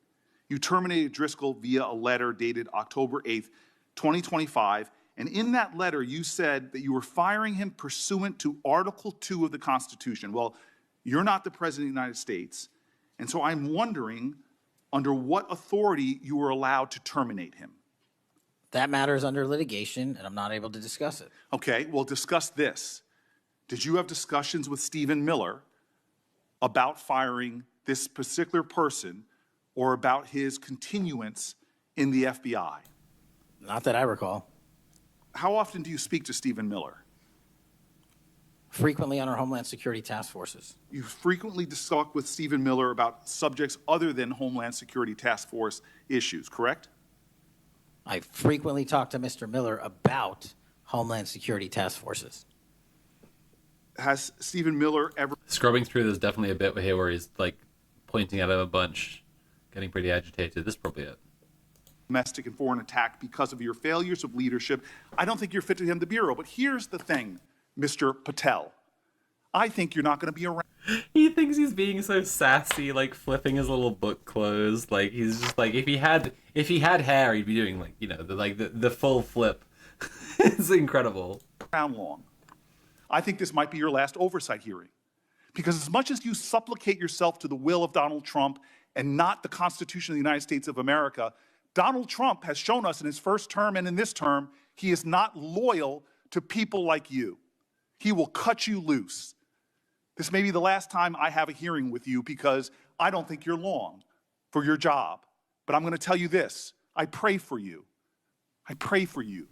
You terminated Driscoll via a letter dated October 8th, 2025, and in that letter you said that you were firing him pursuant to Article 2 of the Constitution. Well, you're not the President of the United States, and so I'm wondering under what authority you were allowed to terminate him. That matter is under litigation, and I'm not able to discuss it. Okay, well, discuss this. Did you have discussions with Stephen Miller about firing this particular person or about his continuance in the FBI? Not that I recall. How often do you speak to Stephen Miller? Frequently on our Homeland Security task forces. You frequently talk with Stephen Miller about subjects other than Homeland Security task force issues, correct? I frequently talk to Mr. Miller about Homeland Security task forces. Has Stephen Miller ever... Scrubbing through, there's definitely a bit here where he's, like, pointing at him a bunch, getting pretty agitated. This is probably it. Domestic and foreign attack because of your failures of leadership. I don't think you're fit to hand the bureau. But here's the thing, Mr. Patel. I think you're not going to be around. He thinks he's being so sassy, like flipping his little book closed. Like he's just like, if he had hair, he'd be doing like, you know, the full flip. It's incredible. Around long. I think this might be your last oversight hearing, because as much as you supplicate yourself to the will of Donald Trump and not the Constitution of the United States of America, Donald Trump has shown us in his first term and in this term, he is not loyal to people like you. He will cut you loose. This may be the last time I have a hearing with you because I don't think you're long for your job. But I'm going to tell you this. I pray for you. I pray for you.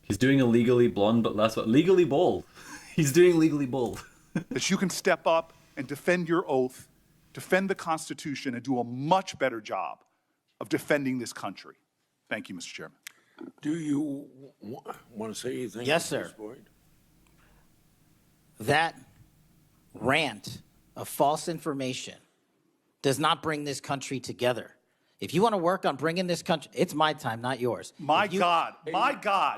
He's doing a legally blonde, but less legally bald. He's doing legally bald. That you can step up and defend your oath, defend the Constitution, and do a much better job of defending this country. Thank you, Mr. Chairman. Do you want to say anything? Yes, sir. At this point? That rant of false information does not bring this country together. If you want to work on bringing this country, it's my time, not yours. My God.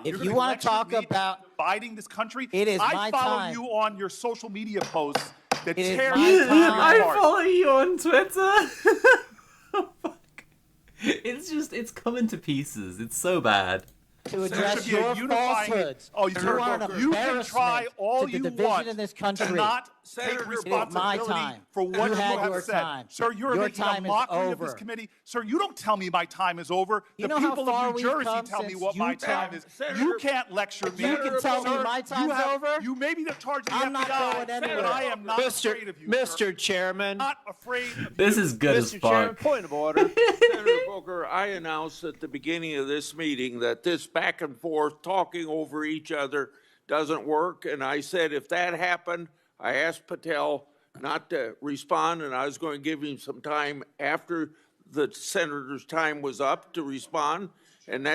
If you want to talk about dividing this country, it is I my follow time. you on your social media posts that It is tear my you time. apart. I follow you on Twitter. Oh, fuck. It's coming to pieces. It's so bad. To address your falsehoods. Oh, you are an you can try embarrassment all to you the division want in this country. to not Senator, take it is responsibility my time. for what You had have your said. time. Sir, you're Your making time a is mockery of this over. committee. Sir, you don't tell me my time is over. You the know how people far of New we've Jersey come tell me since what you my tell- time is. Senator- You can't lecture me. You can tell me Sir, my time's over? You may be the charge of the I'm not FBI, going anywhere. but I am not afraid of you, sir. Mr. Chairman. Not afraid of This you. is good as Mr. Chairman, fuck. point of order. Senator Booker, I announced at the beginning of this meeting that this back and forth talking over each other doesn't work. And I said if that happened, I asked Patel not to respond, and I was going to give him some time after the senator's time was up to respond, and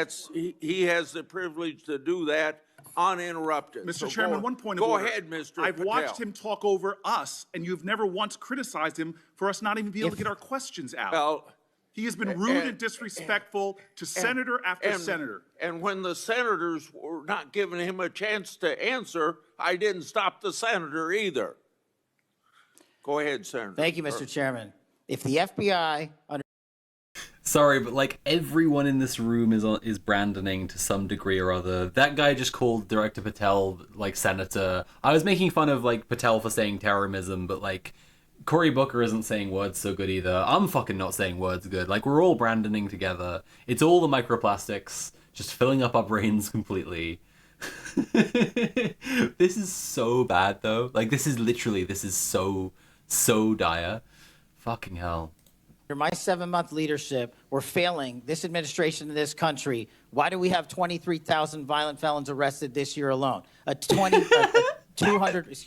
he has the privilege to do that uninterrupted. Mr. So Chairman, one point of order. Go ahead, Mr. I've Patel. watched him talk over us, and you've never once criticized him for us not even being able to get our questions out. Well, he has been rude and disrespectful to senator after senator. And when the senators were not giving him a chance to answer, I didn't stop the senator either. Go ahead, Senator. Thank you, Mr. Chairman. If the FBI Sorry, but like everyone in this room is brandoning to some degree or other. That guy just called Director Patel like senator. I was making fun of like Patel for saying terrorism, but like Cory Booker isn't saying words so good either. I'm fucking not saying words good. Like we're all brandoning together. It's all the microplastics just filling up our brains completely. This is so bad though. Like this is so dire. Fucking hell. Under my 7-month leadership, we're failing this administration in this country. Why do we have 23,000 violent felons arrested this year alone? A 200,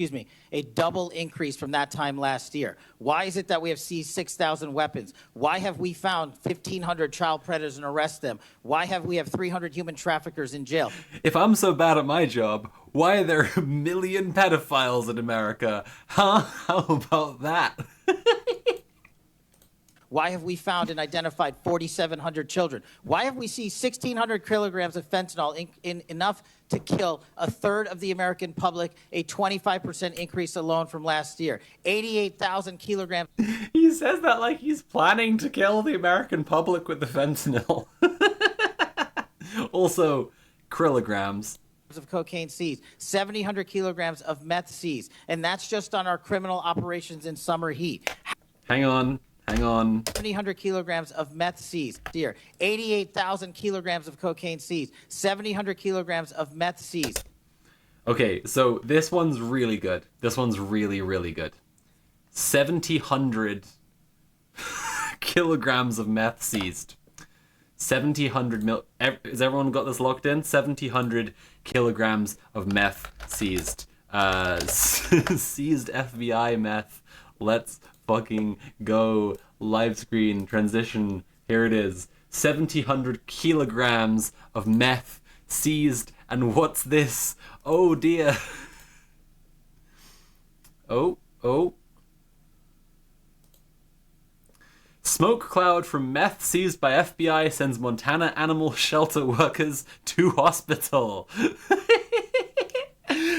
a double increase from that time last year. Why is it that we have seized 6,000 weapons? Why have we found 1,500 child predators and arrested them? Why have we 300 human traffickers in jail? If I'm so bad at my job, why are there 1 million pedophiles in America? Huh? How about that? Why have we found and identified 4,700 children? Why have we seen 1,600 kilograms of fentanyl in enough to kill a third of the American public, a 25% increase alone from last year? 88,000 kilograms. He says that like he's planning to kill the American public with the fentanyl. Also, kilograms of cocaine seized, 7,000 kilograms of meth seized, and that's just on our criminal operations in summer heat. Hang on. 7,000 kilograms of meth seized here. 88,000 kilograms of cocaine seized. 7,000 kilograms of meth seized. Okay, so this one's really good. This one's really, really good. 7,000 kilograms of meth seized. 7,000 has everyone got this locked in? 7,000 kilograms of meth seized. Seized FBI meth. Let's fucking go. Live screen transition. Here it is. 7,000 kilograms of meth seized. And what's this? Oh dear. Oh. Smoke cloud from meth seized by FBI sends Montana animal shelter workers to hospital.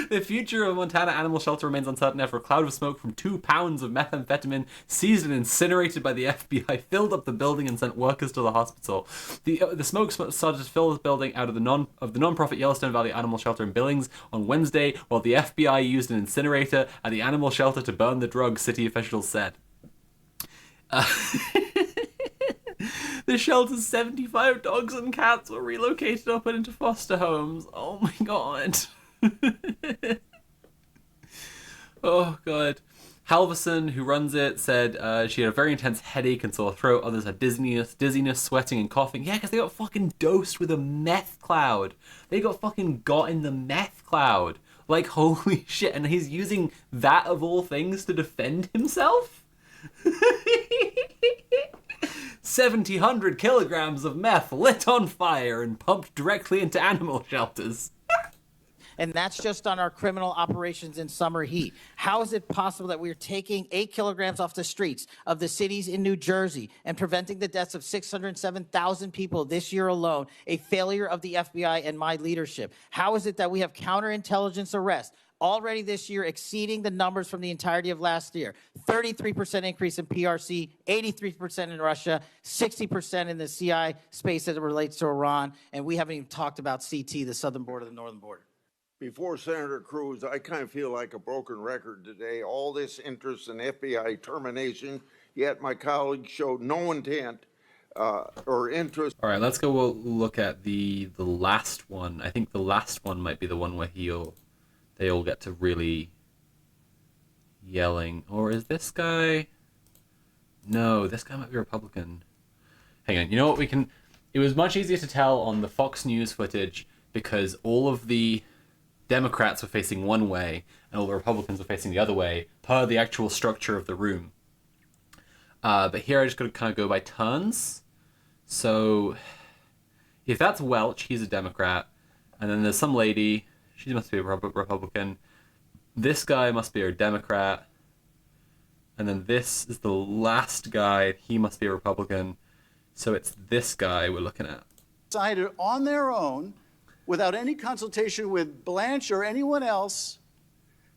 The future of Montana Animal Shelter remains uncertain after a cloud of smoke from 2 pounds of methamphetamine seized and incinerated by the FBI filled up the building and sent workers to the hospital. The smoke started to fill the building out of the non-profit Yellowstone Valley Animal Shelter in Billings on Wednesday, while the FBI used an incinerator at the animal shelter to burn the drugs, city officials said. The shelter's 75 dogs and cats were relocated up into foster homes. Oh my god. Oh god. Halverson, who runs it, said she had a very intense headache and sore throat. Others had dizziness, sweating, and coughing. Yeah, because they got fucking dosed with a meth cloud. They got fucking got in the meth cloud. Like, holy shit. And he's using that, of all things, to defend himself? 7,000 kilograms of meth lit on fire and pumped directly into animal shelters. And that's just on our criminal operations in summer heat. How is it possible that we are taking 8 kilograms off the streets of the cities in New Jersey and preventing the deaths of 607,000 people this year alone, a failure of the FBI and my leadership? How is it that we have counterintelligence arrests already this year exceeding the numbers from the entirety of last year? 33% increase in PRC, 83% in Russia, 60% in the CI space as it relates to Iran, and we haven't even talked about CT, the southern border, the northern border. Before Senator Cruz, I kind of feel like a broken record today. All this interest in FBI termination, yet my colleagues showed no intent or interest. All right, let's go look at the last one. I think the last one might be the one where they all get to really yelling. Or is this guy? No, this guy might be Republican. Hang on, you know what we can... It was much easier to tell on the Fox News footage because all of the Democrats were facing one way and all the Republicans were facing the other way per the actual structure of the room. But here I just gotta kind of go by turns. So if that's Welch, he's a Democrat. And then there's some lady, she must be a Republican. This guy must be a Democrat. And then this is the last guy, he must be a Republican. So it's this guy we're looking at. Decided on their own, without any consultation with Blanche or anyone else,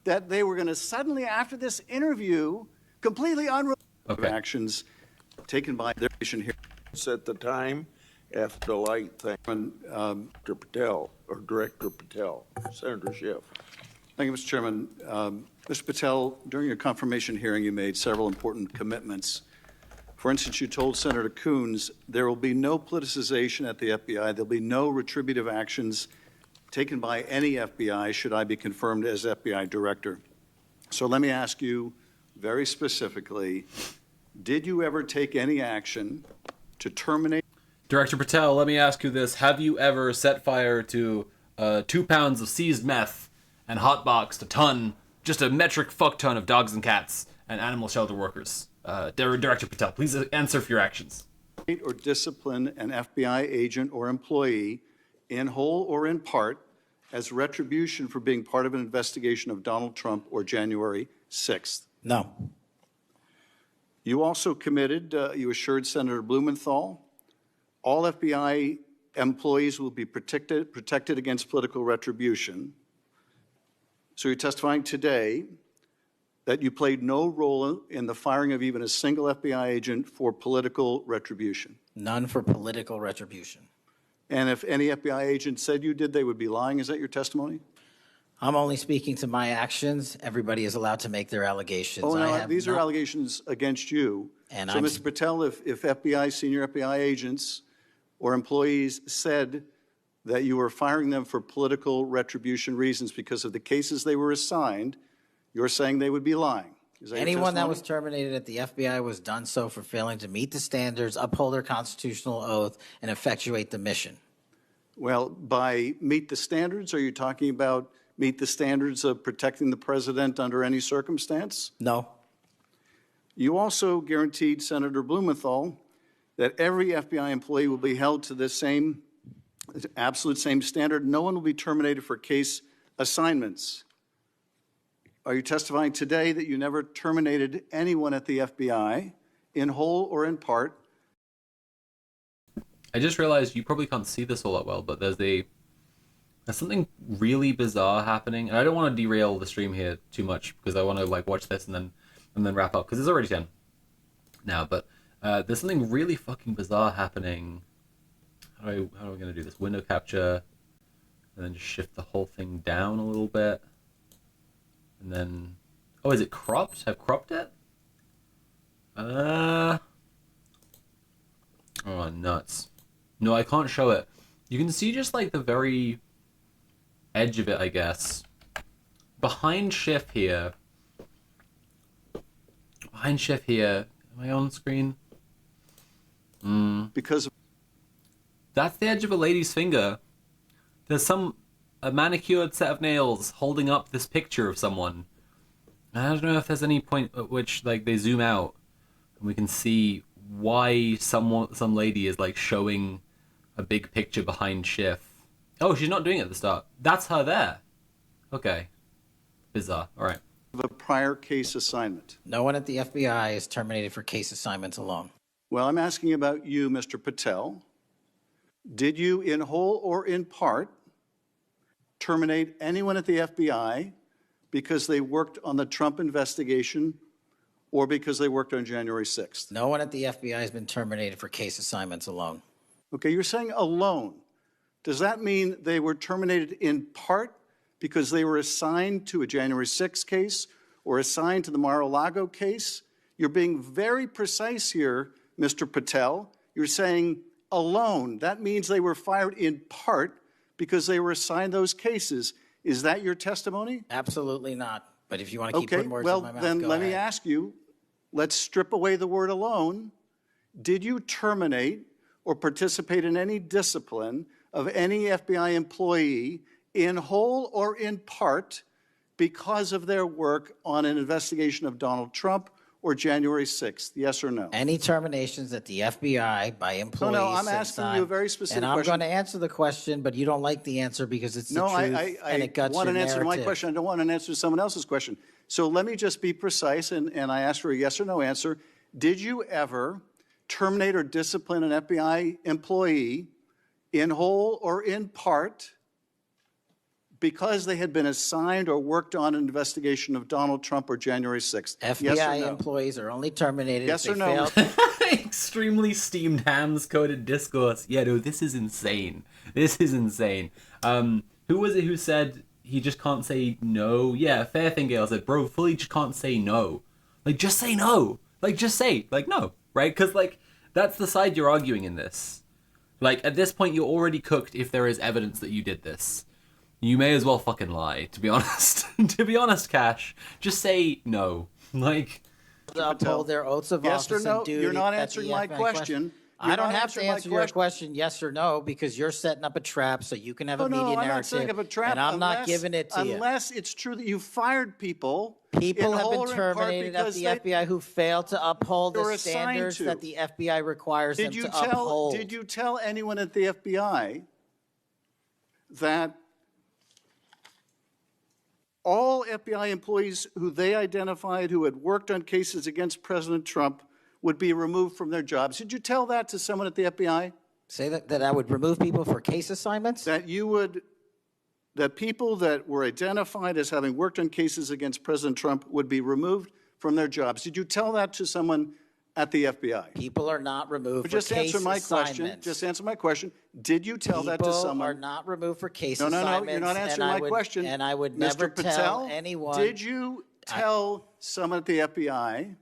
that they were going to suddenly, after this interview, completely unrelated actions taken by their nation here. At the time, after the light thing, Dr. Patel, or Director Patel, Senator Schiff. Thank you, Mr. Chairman. Mr. Patel, during your confirmation hearing, you made several important commitments. For instance, you told Senator Coons there will be no politicization at the FBI. There'll be no retributive actions taken by any FBI should I be confirmed as FBI director. So let me ask you very specifically, did you ever take any action to terminate? Director Patel, let me ask you this. Have you ever set fire to 2 pounds of seized meth and hotboxed a ton, just a metric fuck ton of dogs and cats and animal shelter workers? Director Patel, please answer for your actions. Or discipline an FBI agent or employee in whole or in part as retribution for being part of an investigation of Donald Trump or January 6th? No. You also committed, you assured Senator Blumenthal, all FBI employees will be protected against political retribution. So you're testifying today that you played no role in the firing of even a single FBI agent for political retribution. None for political retribution. And if any FBI agent said you did, they would be lying. Is that your testimony? I'm only speaking to my actions. Everybody is allowed to make their allegations. Oh, no, these are allegations against you. And so, Mr. Patel, if FBI, senior FBI agents or employees said that you were firing them for political retribution reasons because of the cases they were assigned, you're saying they would be lying. Is that anyone that was terminated at the FBI was done so for failing to meet the standards, uphold their constitutional oath, and effectuate the mission. Well, by meet the standards, are you talking about meet the standards of protecting the president under any circumstance? No. You also guaranteed Senator Blumenthal that every FBI employee will be held to the same, absolute same standard. No one will be terminated for case assignments. Are you testifying today that you never terminated anyone at the FBI, in whole or in part? I just realized you probably can't see this all that well, but there's something really bizarre happening, and I don't want to derail the stream here too much because I want to watch this and then wrap up because it's already 10 now. But there's something really fucking bizarre happening. How are we gonna do this? Window capture, and then just shift the whole thing down a little bit. And then, oh, is it cropped? I've cropped it? Oh, nuts. No, I can't show it. You can see just the very edge of it, I guess. Behind Schiff here. Am I on screen? Because that's the edge of a lady's finger. There's a manicured set of nails holding up this picture of someone. And I don't know if there's any point at which they zoom out and we can see why some lady is showing a big picture behind Schiff. Oh, she's not doing it at the start. That's her there. Okay. Bizarre. All right. of a prior case assignment. No one at the FBI is terminated for case assignments alone. Well, I'm asking about you, Mr. Patel. Did you, in whole or in part, terminate anyone at the FBI because they worked on the Trump investigation or because they worked on January 6th? No one at the FBI has been terminated for case assignments alone. Okay, you're saying alone. Does that mean they were terminated in part because they were assigned to a January 6th case or assigned to the Mar-a-Lago case? You're being very precise here, Mr. Patel. You're saying alone. That means they were fired in part because they were assigned those cases. Is that your testimony? Absolutely not. But if you want to keep putting words in my mouth, then go let ahead. me ask you, let's strip away the word alone. Did you terminate or participate in any discipline of any FBI employee in whole or in part because of their work on an investigation of Donald Trump or January 6th? Yes or no? Any terminations at the FBI by employees. No, I'm since asking you a very specific And I'm question. going to answer the question, but you don't like the answer because it's the No, truth and it guts want your an answer to my narrative. question. I don't want an answer to someone else's question. So let me just be precise, and I ask for a yes or no answer. Did you ever terminate or discipline an FBI employee in whole or in part because they had been assigned or worked on an investigation of Donald Trump or January 6th? FBI yes or no? employees are only terminated Yes if or they no? fail. Extremely steamed hams coded discourse. Yeah, no, this is insane. This is insane. Who was it who said he just can't say no? Yeah, Fairthingale said, bro, fully just can't say no. Like, just say no. Like, just say, like, no, right? Because, like, that's the side you're arguing in this. Like, at this point, you're already cooked if there is evidence that you did this. You may as well fucking lie, to be honest. To be honest, Cash, just say no. Like, uphold their oaths of Yes or office no? and duty. You're not at answering the my FBI question. I don't have to answering my answer your question yes or no because you're setting up a trap so you can have a media I'm narrative. not setting up a trap. And I'm not giving it to you. Unless it's true that you fired people. People in have whole been or in part terminated at because the they- FBI who failed to uphold They were the assigned standards to. that the FBI requires them to uphold. Did you tell anyone at the FBI that all FBI employees who they identified who had worked on cases against President Trump would be removed from their jobs? Did you tell that to someone at the FBI? Say that I would remove people for case assignments? That people that were identified as having worked on cases against President Trump would be removed from their jobs. Did you tell that to someone at the FBI? People are not removed But for just case answer my assignments. question. Just answer my question. Did you tell that to People someone? are not removed for case No, assignments. you're not answering my question. And I would Mr. never Patel, tell anyone. Did you tell someone at the FBI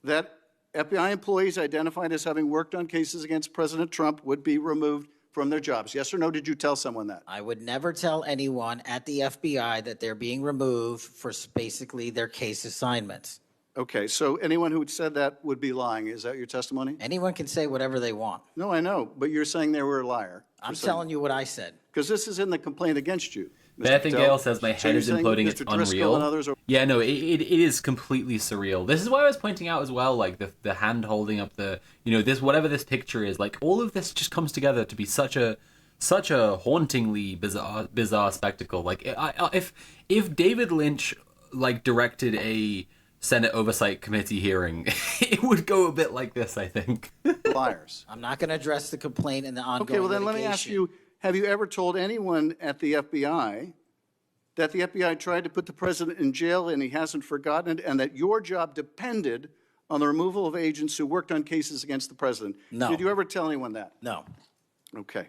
that FBI employees identified as having worked on cases against President Trump would be removed from their jobs? Yes or no, did you tell someone that? I would never tell anyone at the FBI that they're being removed for basically their case assignments. Okay, so anyone who said that would be lying. Is that your testimony? Anyone can say whatever they want. No, I know, but you're saying they were a liar. I'm telling you what I said. Because this is in the complaint against you. Fairthingale says my head is imploding, it's unreal. And others are... Yeah, no, it is completely surreal. This is why I was pointing out as well, like the hand holding up the, this whatever this picture is, like all of this just comes together to be such a hauntingly bizarre spectacle. Like if David Lynch like directed a Senate Oversight Committee hearing, it would go a bit like this, I think. Liars. I'm not going to address the complaint in the ongoing Okay, well then let me ask you, have you ever told anyone at the FBI that the FBI tried to put the president in jail and he hasn't forgotten it, and that your job depended on the removal of agents who worked on cases against the president? No. Did you ever tell anyone that? No. Okay.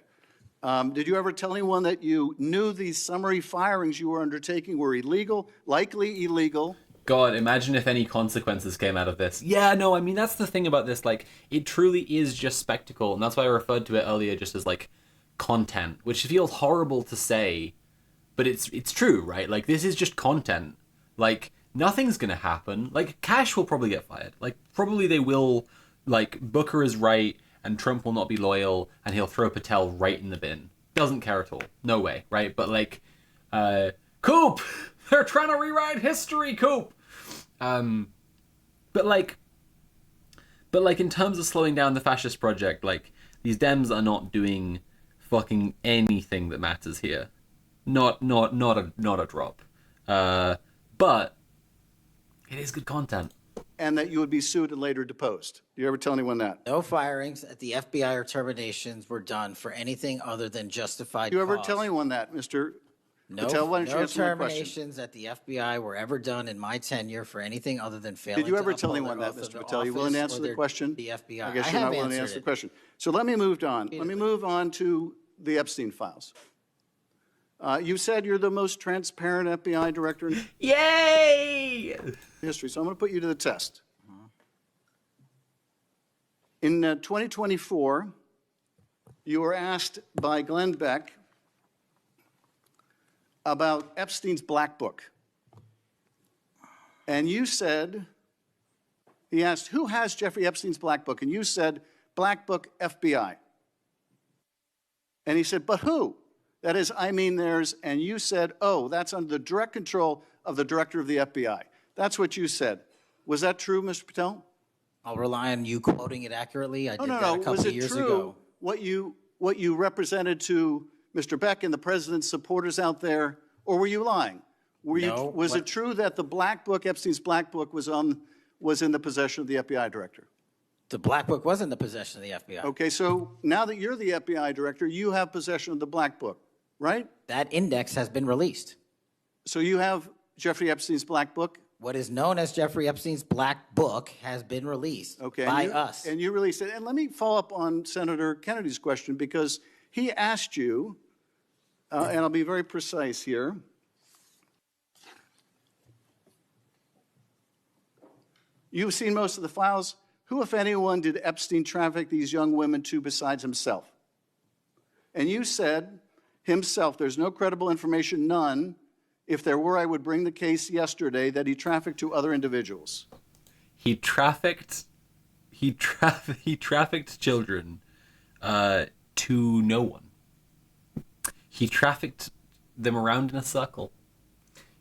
Did you ever tell anyone that you knew these summary firings you were undertaking were illegal, likely illegal? God, imagine if any consequences came out of this. Yeah, no, I mean, that's the thing about this. Like, it truly is just spectacle. And that's why I referred to it earlier just as, like, content, which feels horrible to say, but it's true, right? Like, this is just content. Like, nothing's gonna happen. Like, Cash will probably get fired. Like, probably they will, like, Booker is right, and Trump will not be loyal, and he'll throw Patel right in the bin. Doesn't care at all. No way, right? But, like, Coop! They're trying to rewrite history, Coop! But in terms of slowing down the fascist project, like, these Dems are not doing fucking anything that matters here. Not a drop. But it is good content. And that you would be sued and later deposed. Do you ever tell anyone that? No firings at the FBI or terminations were done for anything other than justified Do you ever cause. tell anyone that, Mr. No, Patel? Why don't you no answer my question? terminations at the FBI were ever done in my tenure for anything other than failing Did you ever to tell uphold anyone their that, oath of Mr. Patel? You willing to office answer or the their- question? The FBI. I guess I you're have not willing to answered answer the it. question. So let me move on. Let me move on to the Epstein files. You said you're the most transparent FBI director in Yay! history, so I'm going to put you to the test. In 2024, you were asked by Glenn Beck about Epstein's Black Book. And you said, he asked, who has Jeffrey Epstein's Black Book? And you said, Black Book, FBI. And he said, but who? That is, I mean theirs. And you said, oh, that's under the direct control of the director of the FBI. That's what you said. Was that true, Mr. Patel? I'll rely on you quoting it accurately. I did that a couple Was of it years true ago. what you represented to Mr. Beck and the president's supporters out there, or were you lying? Was it true that the black book, Epstein's black book, was in the possession of the FBI director? The black book was in the possession of the FBI. Okay, so now that you're the FBI director, you have possession of the black book, right? That index has been released. So you have Jeffrey Epstein's black book? What is known as Jeffrey Epstein's black book has been released by us. And you released it. And let me follow up on Senator Kennedy's question, because he asked you, and I'll be very precise here. You've seen most of the files. Who, if anyone, did Epstein traffic these young women to besides himself? And you said, himself. There's no credible information, none. If there were, I would bring the case yesterday that he trafficked to other individuals. He trafficked children to no one. He trafficked them around in a circle.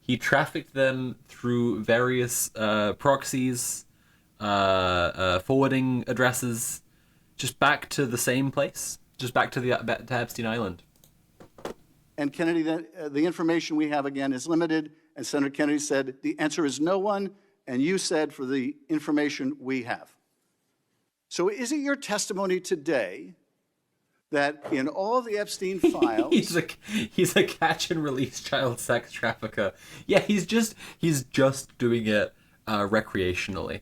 He trafficked them through various proxies, forwarding addresses, just back to the same place, just back to Epstein Island. And Kennedy, the information we have, again, is limited. And Senator Kennedy said the answer is no one. And you said for the information we have. So is it your testimony today that in all of the Epstein files... he's a catch and release child sex trafficker. Yeah, he's just doing it recreationally.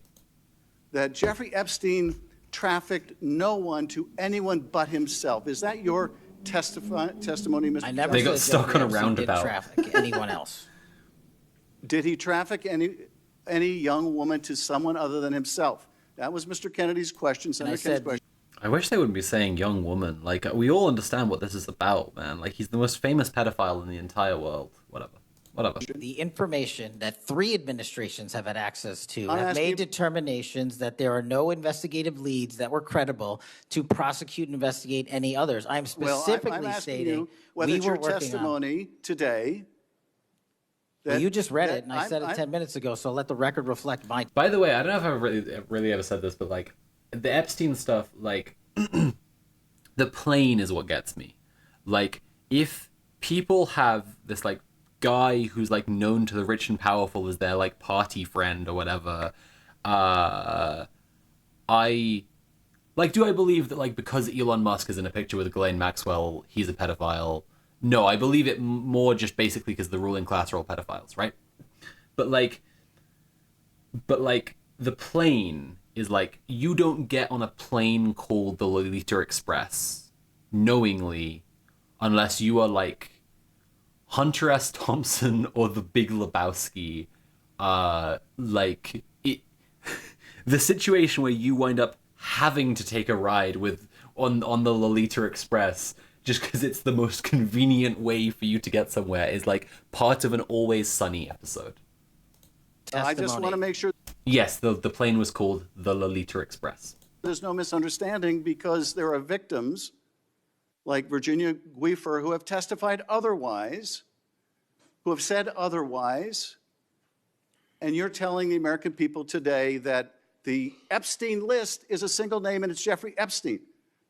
That Jeffrey Epstein trafficked no one to anyone but himself. Is that your testimony, Mr. I never They got said stuck Jeffrey on a Epstein roundabout. did traffic anyone else. Did he traffic any young woman to someone other than himself? That was Mr. Kennedy's question, Senator Kennedy's question. I wish they wouldn't be saying young woman. Like, we all understand what this is about, man. Like, he's the most famous pedophile in the entire world. Whatever. The information that 3 administrations have had access to I'm have asking- made determinations that there are no investigative leads that were credible to prosecute and investigate any others. I'm specifically I'm asking stating you whether we it's were your working testimony today. Well, you just read that it, and I said it 10 minutes ago, so let the record reflect my... By the way, I don't know if I've really ever said this, but, like, the Epstein stuff, like, the plane is what gets me. Like, if people have this, like, guy who's, like, known to the rich and powerful as their, like, party friend or whatever, do I believe that, like, because Elon Musk is in a picture with Ghislaine Maxwell, he's a pedophile? No, I believe it more just basically because the ruling class are all pedophiles, right? But the plane is like, you don't get on a plane called the Lolita Express knowingly unless you are like Hunter S. Thompson or the Big Lebowski. The situation where you wind up having to take a ride on the Lolita Express just because it's the most convenient way for you to get somewhere is like part of an Always Sunny episode. I just want to make sure Yes, the plane was called the Lolita Express. there's no misunderstanding, because there are victims like Virginia Guifer who have testified otherwise, who have said otherwise, and you're telling the American people today that the Epstein list is a single name and it's Jeffrey Epstein.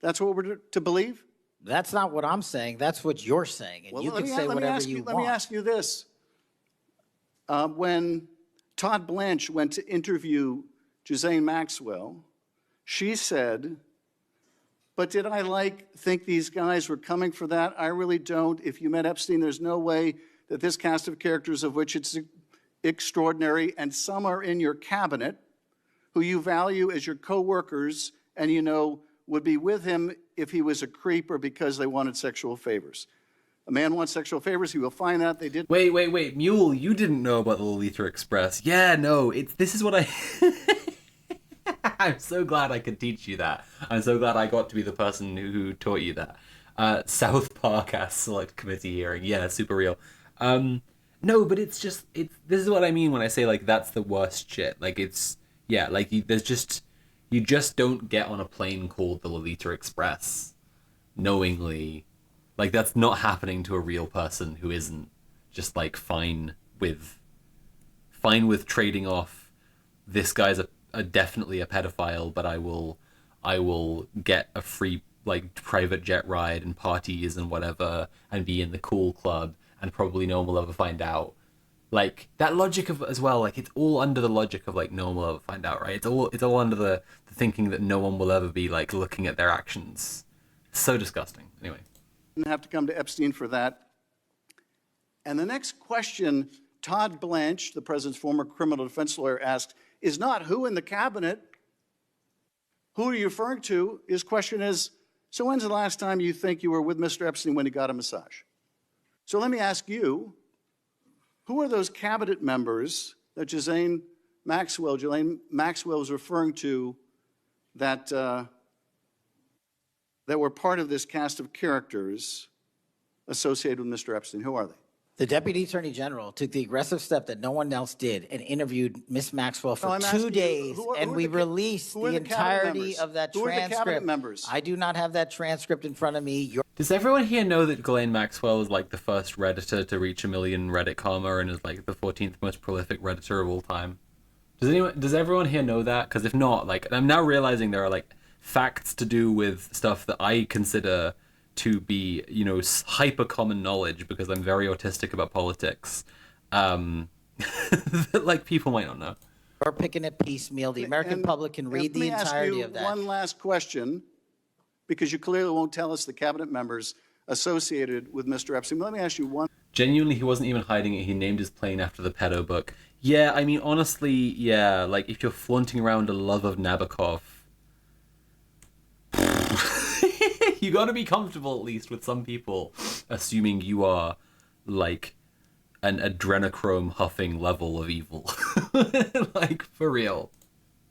That's what we're to believe? That's not what I'm saying. That's what you're saying. And Well, you let can me- say let me whatever ask you want. Let me ask you this. When Todd Blanche went to interview Ghislaine Maxwell, she said, but did I think these guys were coming for that? I really don't. If you met Epstein, there's no way that this cast of characters, of which it's extraordinary, and some are in your cabinet, who you value as your co-workers and you know would be with him if he was a creep or because they wanted sexual favors. A man wants sexual favors, he will find out they did. Wait, Mule, you didn't know about the Lolita Express. Yeah, no, this is what I... I'm so glad I could teach you that. I'm so glad I got to be the person who taught you that. South Park ass select committee hearing. Yeah, super real. No, but this is what I mean when I say, like, that's the worst shit. Like, you just don't get on a plane called the Lolita Express knowingly. Like, that's not happening to a real person who isn't just, like, fine with trading off this guy's definitely a pedophile, but I will get a free like private jet ride and parties and whatever and be in the cool club and probably no one will ever find out. Like that logic of as well, like it's all under the logic of like no one will ever find out, right? It's all under the thinking that no one will ever be like looking at their actions. So disgusting. Anyway. Didn't have to come to Epstein for that. And the next question Todd Blanche, the president's former criminal defense lawyer, asked is not who in the cabinet, who are you referring to? His question is, so when's the last time you think you were with Mr. Epstein when he got a massage? So let me ask you, who are those cabinet members that Ghislaine Maxwell was referring to that, that were part of this cast of characters associated with Mr. Epstein? Who are they? The Deputy Attorney General took the aggressive step that no one else did and interviewed Miss Maxwell for 2 days, and we released the entirety of that transcript. Who are the cabinet members? I do not have that transcript in front of me. Does everyone here know that Ghislaine Maxwell is like the first Redditor to reach 1 million Reddit karma and is like the 14th most prolific Redditor of all time? Does everyone here know that? Because if not, like I'm now realizing there are like facts to do with stuff that I consider to be, you know, hyper common knowledge because I'm very autistic about politics. That like people might not know. We're picking it piecemeal. The American public can read the entirety of that. One last question, because you clearly won't tell us the cabinet members associated with Mr. Epstein. Let me ask you one. Genuinely, he wasn't even hiding it. He named his plane after the pedo book. Yeah, I mean, honestly, yeah, like if you're flaunting around a love of Nabokov, you gotta be comfortable at least with some people assuming you are like an adrenochrome huffing level of evil. Like, for real.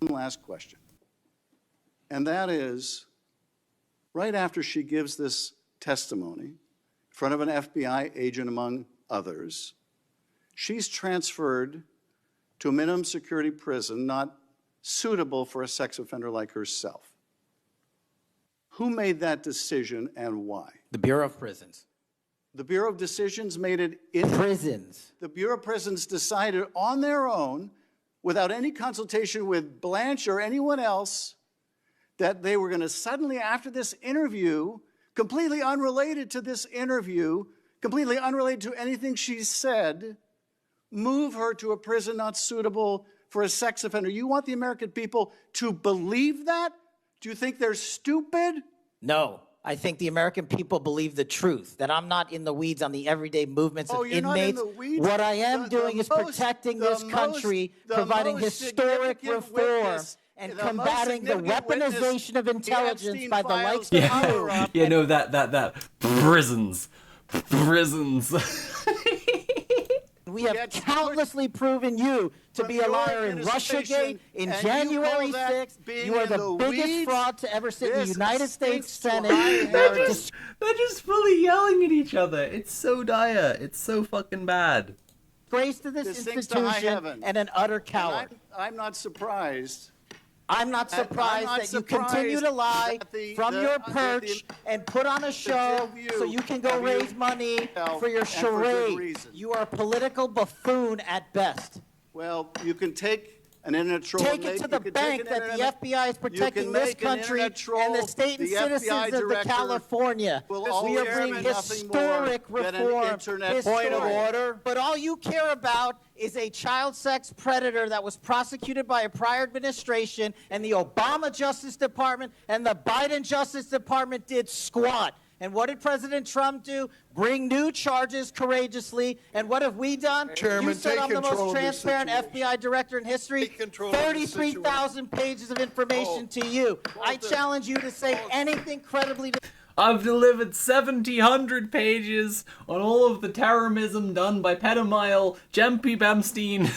One last question. And that is, right after she gives this testimony in front of an FBI agent, among others, she's transferred to a minimum security prison not suitable for a sex offender like herself. Who made that decision and why? The Bureau of Prisons. The Bureau of Decisions made it in prisons. The Bureau of Prisons decided on their own, without any consultation with Blanche or anyone else, that they were going to suddenly, after this interview, completely unrelated to this interview, completely unrelated to anything she said, move her to a prison not suitable for a sex offender. You want the American people to believe that? Do you think they're stupid? No. I think the American people believe the truth, that I'm not in the weeds on the everyday movements of you're inmates. Not in the weeds? What I am doing is protecting this country, providing historic reform, and combating the weaponization of intelligence by the likes of you. Yeah, no, that prisons. We have countlessly proven you to be a liar in Russiagate, in January 6th. You are the biggest fraud to ever sit in the United States Senate. They're just fully yelling at each other. It's so dire. It's so fucking bad. Disgrace to this institution and an utter coward. I'm not surprised. I'm not surprised that you continue to lie from your perch and put on a show so you can go raise money for your charade. You are a political buffoon at best. Well, you can take an internet troll. Take it to the bank that the FBI is protecting this country and the state and citizens of the California. We are bringing historic reform. Point of order. But all you care about is a child sex predator that was prosecuted by a prior administration, and the Obama Justice Department and the Biden Justice Department did squat. And what did President Trump do? Bring new charges courageously. And what have we done? Chairman, you said I'm the most transparent FBI director in history. 33,000 pages of information to you. I challenge you to say anything credibly. I've delivered 1,700 pages on all of the terrorism done by pedophile Jempy Bamstein.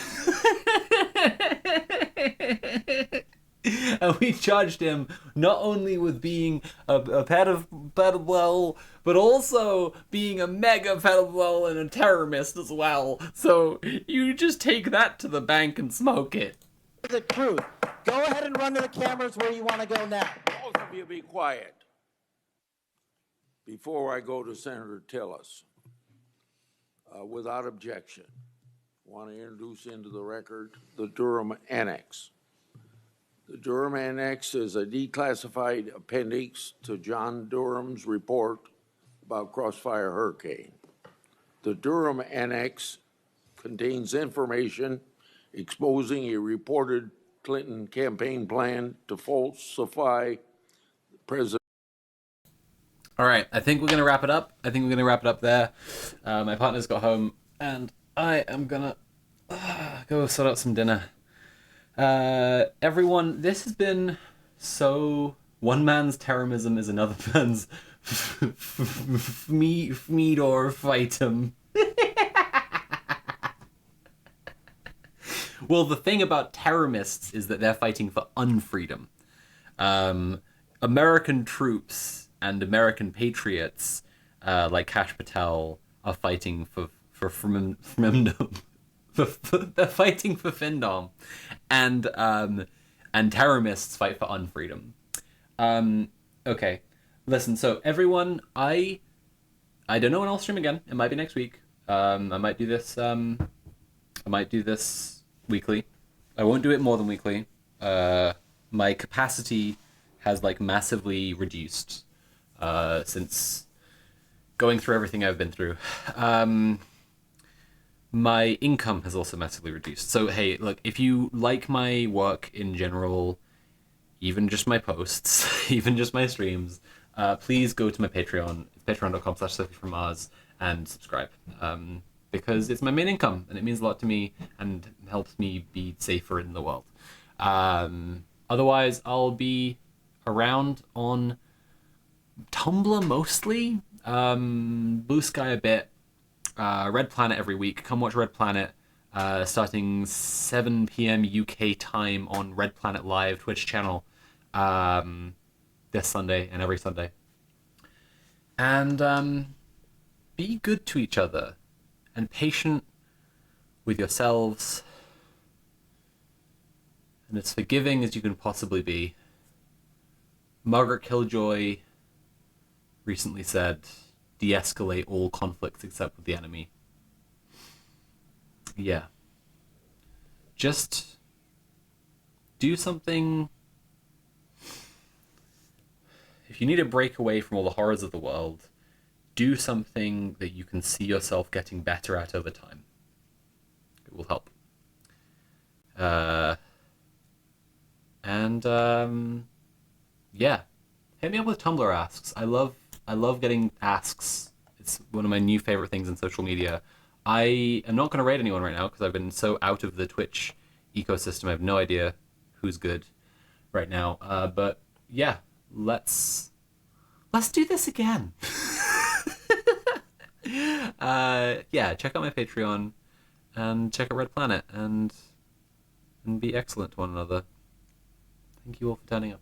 And we charged him not only with being a pedophile, but also being a mega pedophile and a terrorist as well. So you just take that to the bank and smoke it. The truth. Go ahead and run to the cameras where you want to go now. Both of you be quiet before I go to Senator Tillis, without objection. want to introduce into the record the Durham Annex. The Durham Annex is a declassified appendix to John Durham's report about Crossfire Hurricane. The Durham Annex contains information exposing a reported Clinton campaign plan to falsify President. All right, I think we're going to wrap it up. I think we're going to wrap it up there. My partner's got home, and I am going to go sort out some dinner. Everyone, this has been so... One man's terrorism is another man's feed or fight him. Well, the thing about terrorists is that they're fighting for unfreedom. American troops and American patriots, like Kash Patel, are fighting for freedom. They're fighting for Findom, and terrorists fight for unfreedom. Okay, listen. So everyone, I don't know when I'll stream again. It might be next week. I might do this. I might do this weekly. I won't do it more than weekly. My capacity has like massively reduced since going through everything I've been through. My income has also massively reduced. So hey, look, if you like my work in general, even just my posts, even just my streams, please go to my Patreon, patreon.com/SophieFromMars, and subscribe. Because it's my main income, and it means a lot to me, and helps me be safer in the world. Otherwise, I'll be around on Tumblr mostly, Blue Sky a bit, Red Planet every week. Come watch Red Planet, starting 7 p.m. UK time on Red Planet Live Twitch channel this Sunday and every Sunday. And be good to each other and patient with yourselves and as forgiving as you can possibly be. Margaret Killjoy recently said, de-escalate all conflicts except with the enemy. Yeah. Just do something. If you need a break away from all the horrors of the world, do something that you can see yourself getting better at over time. It will help. Yeah. Hit me up with Tumblr asks. I love getting asks. It's one of my new favorite things in social media. I am not going to raid anyone right now because I've been so out of the Twitch ecosystem. I have no idea who's good right now. But yeah, let's do this again. Yeah, check out my Patreon and check out Red Planet and be excellent to one another. Thank you all for turning up.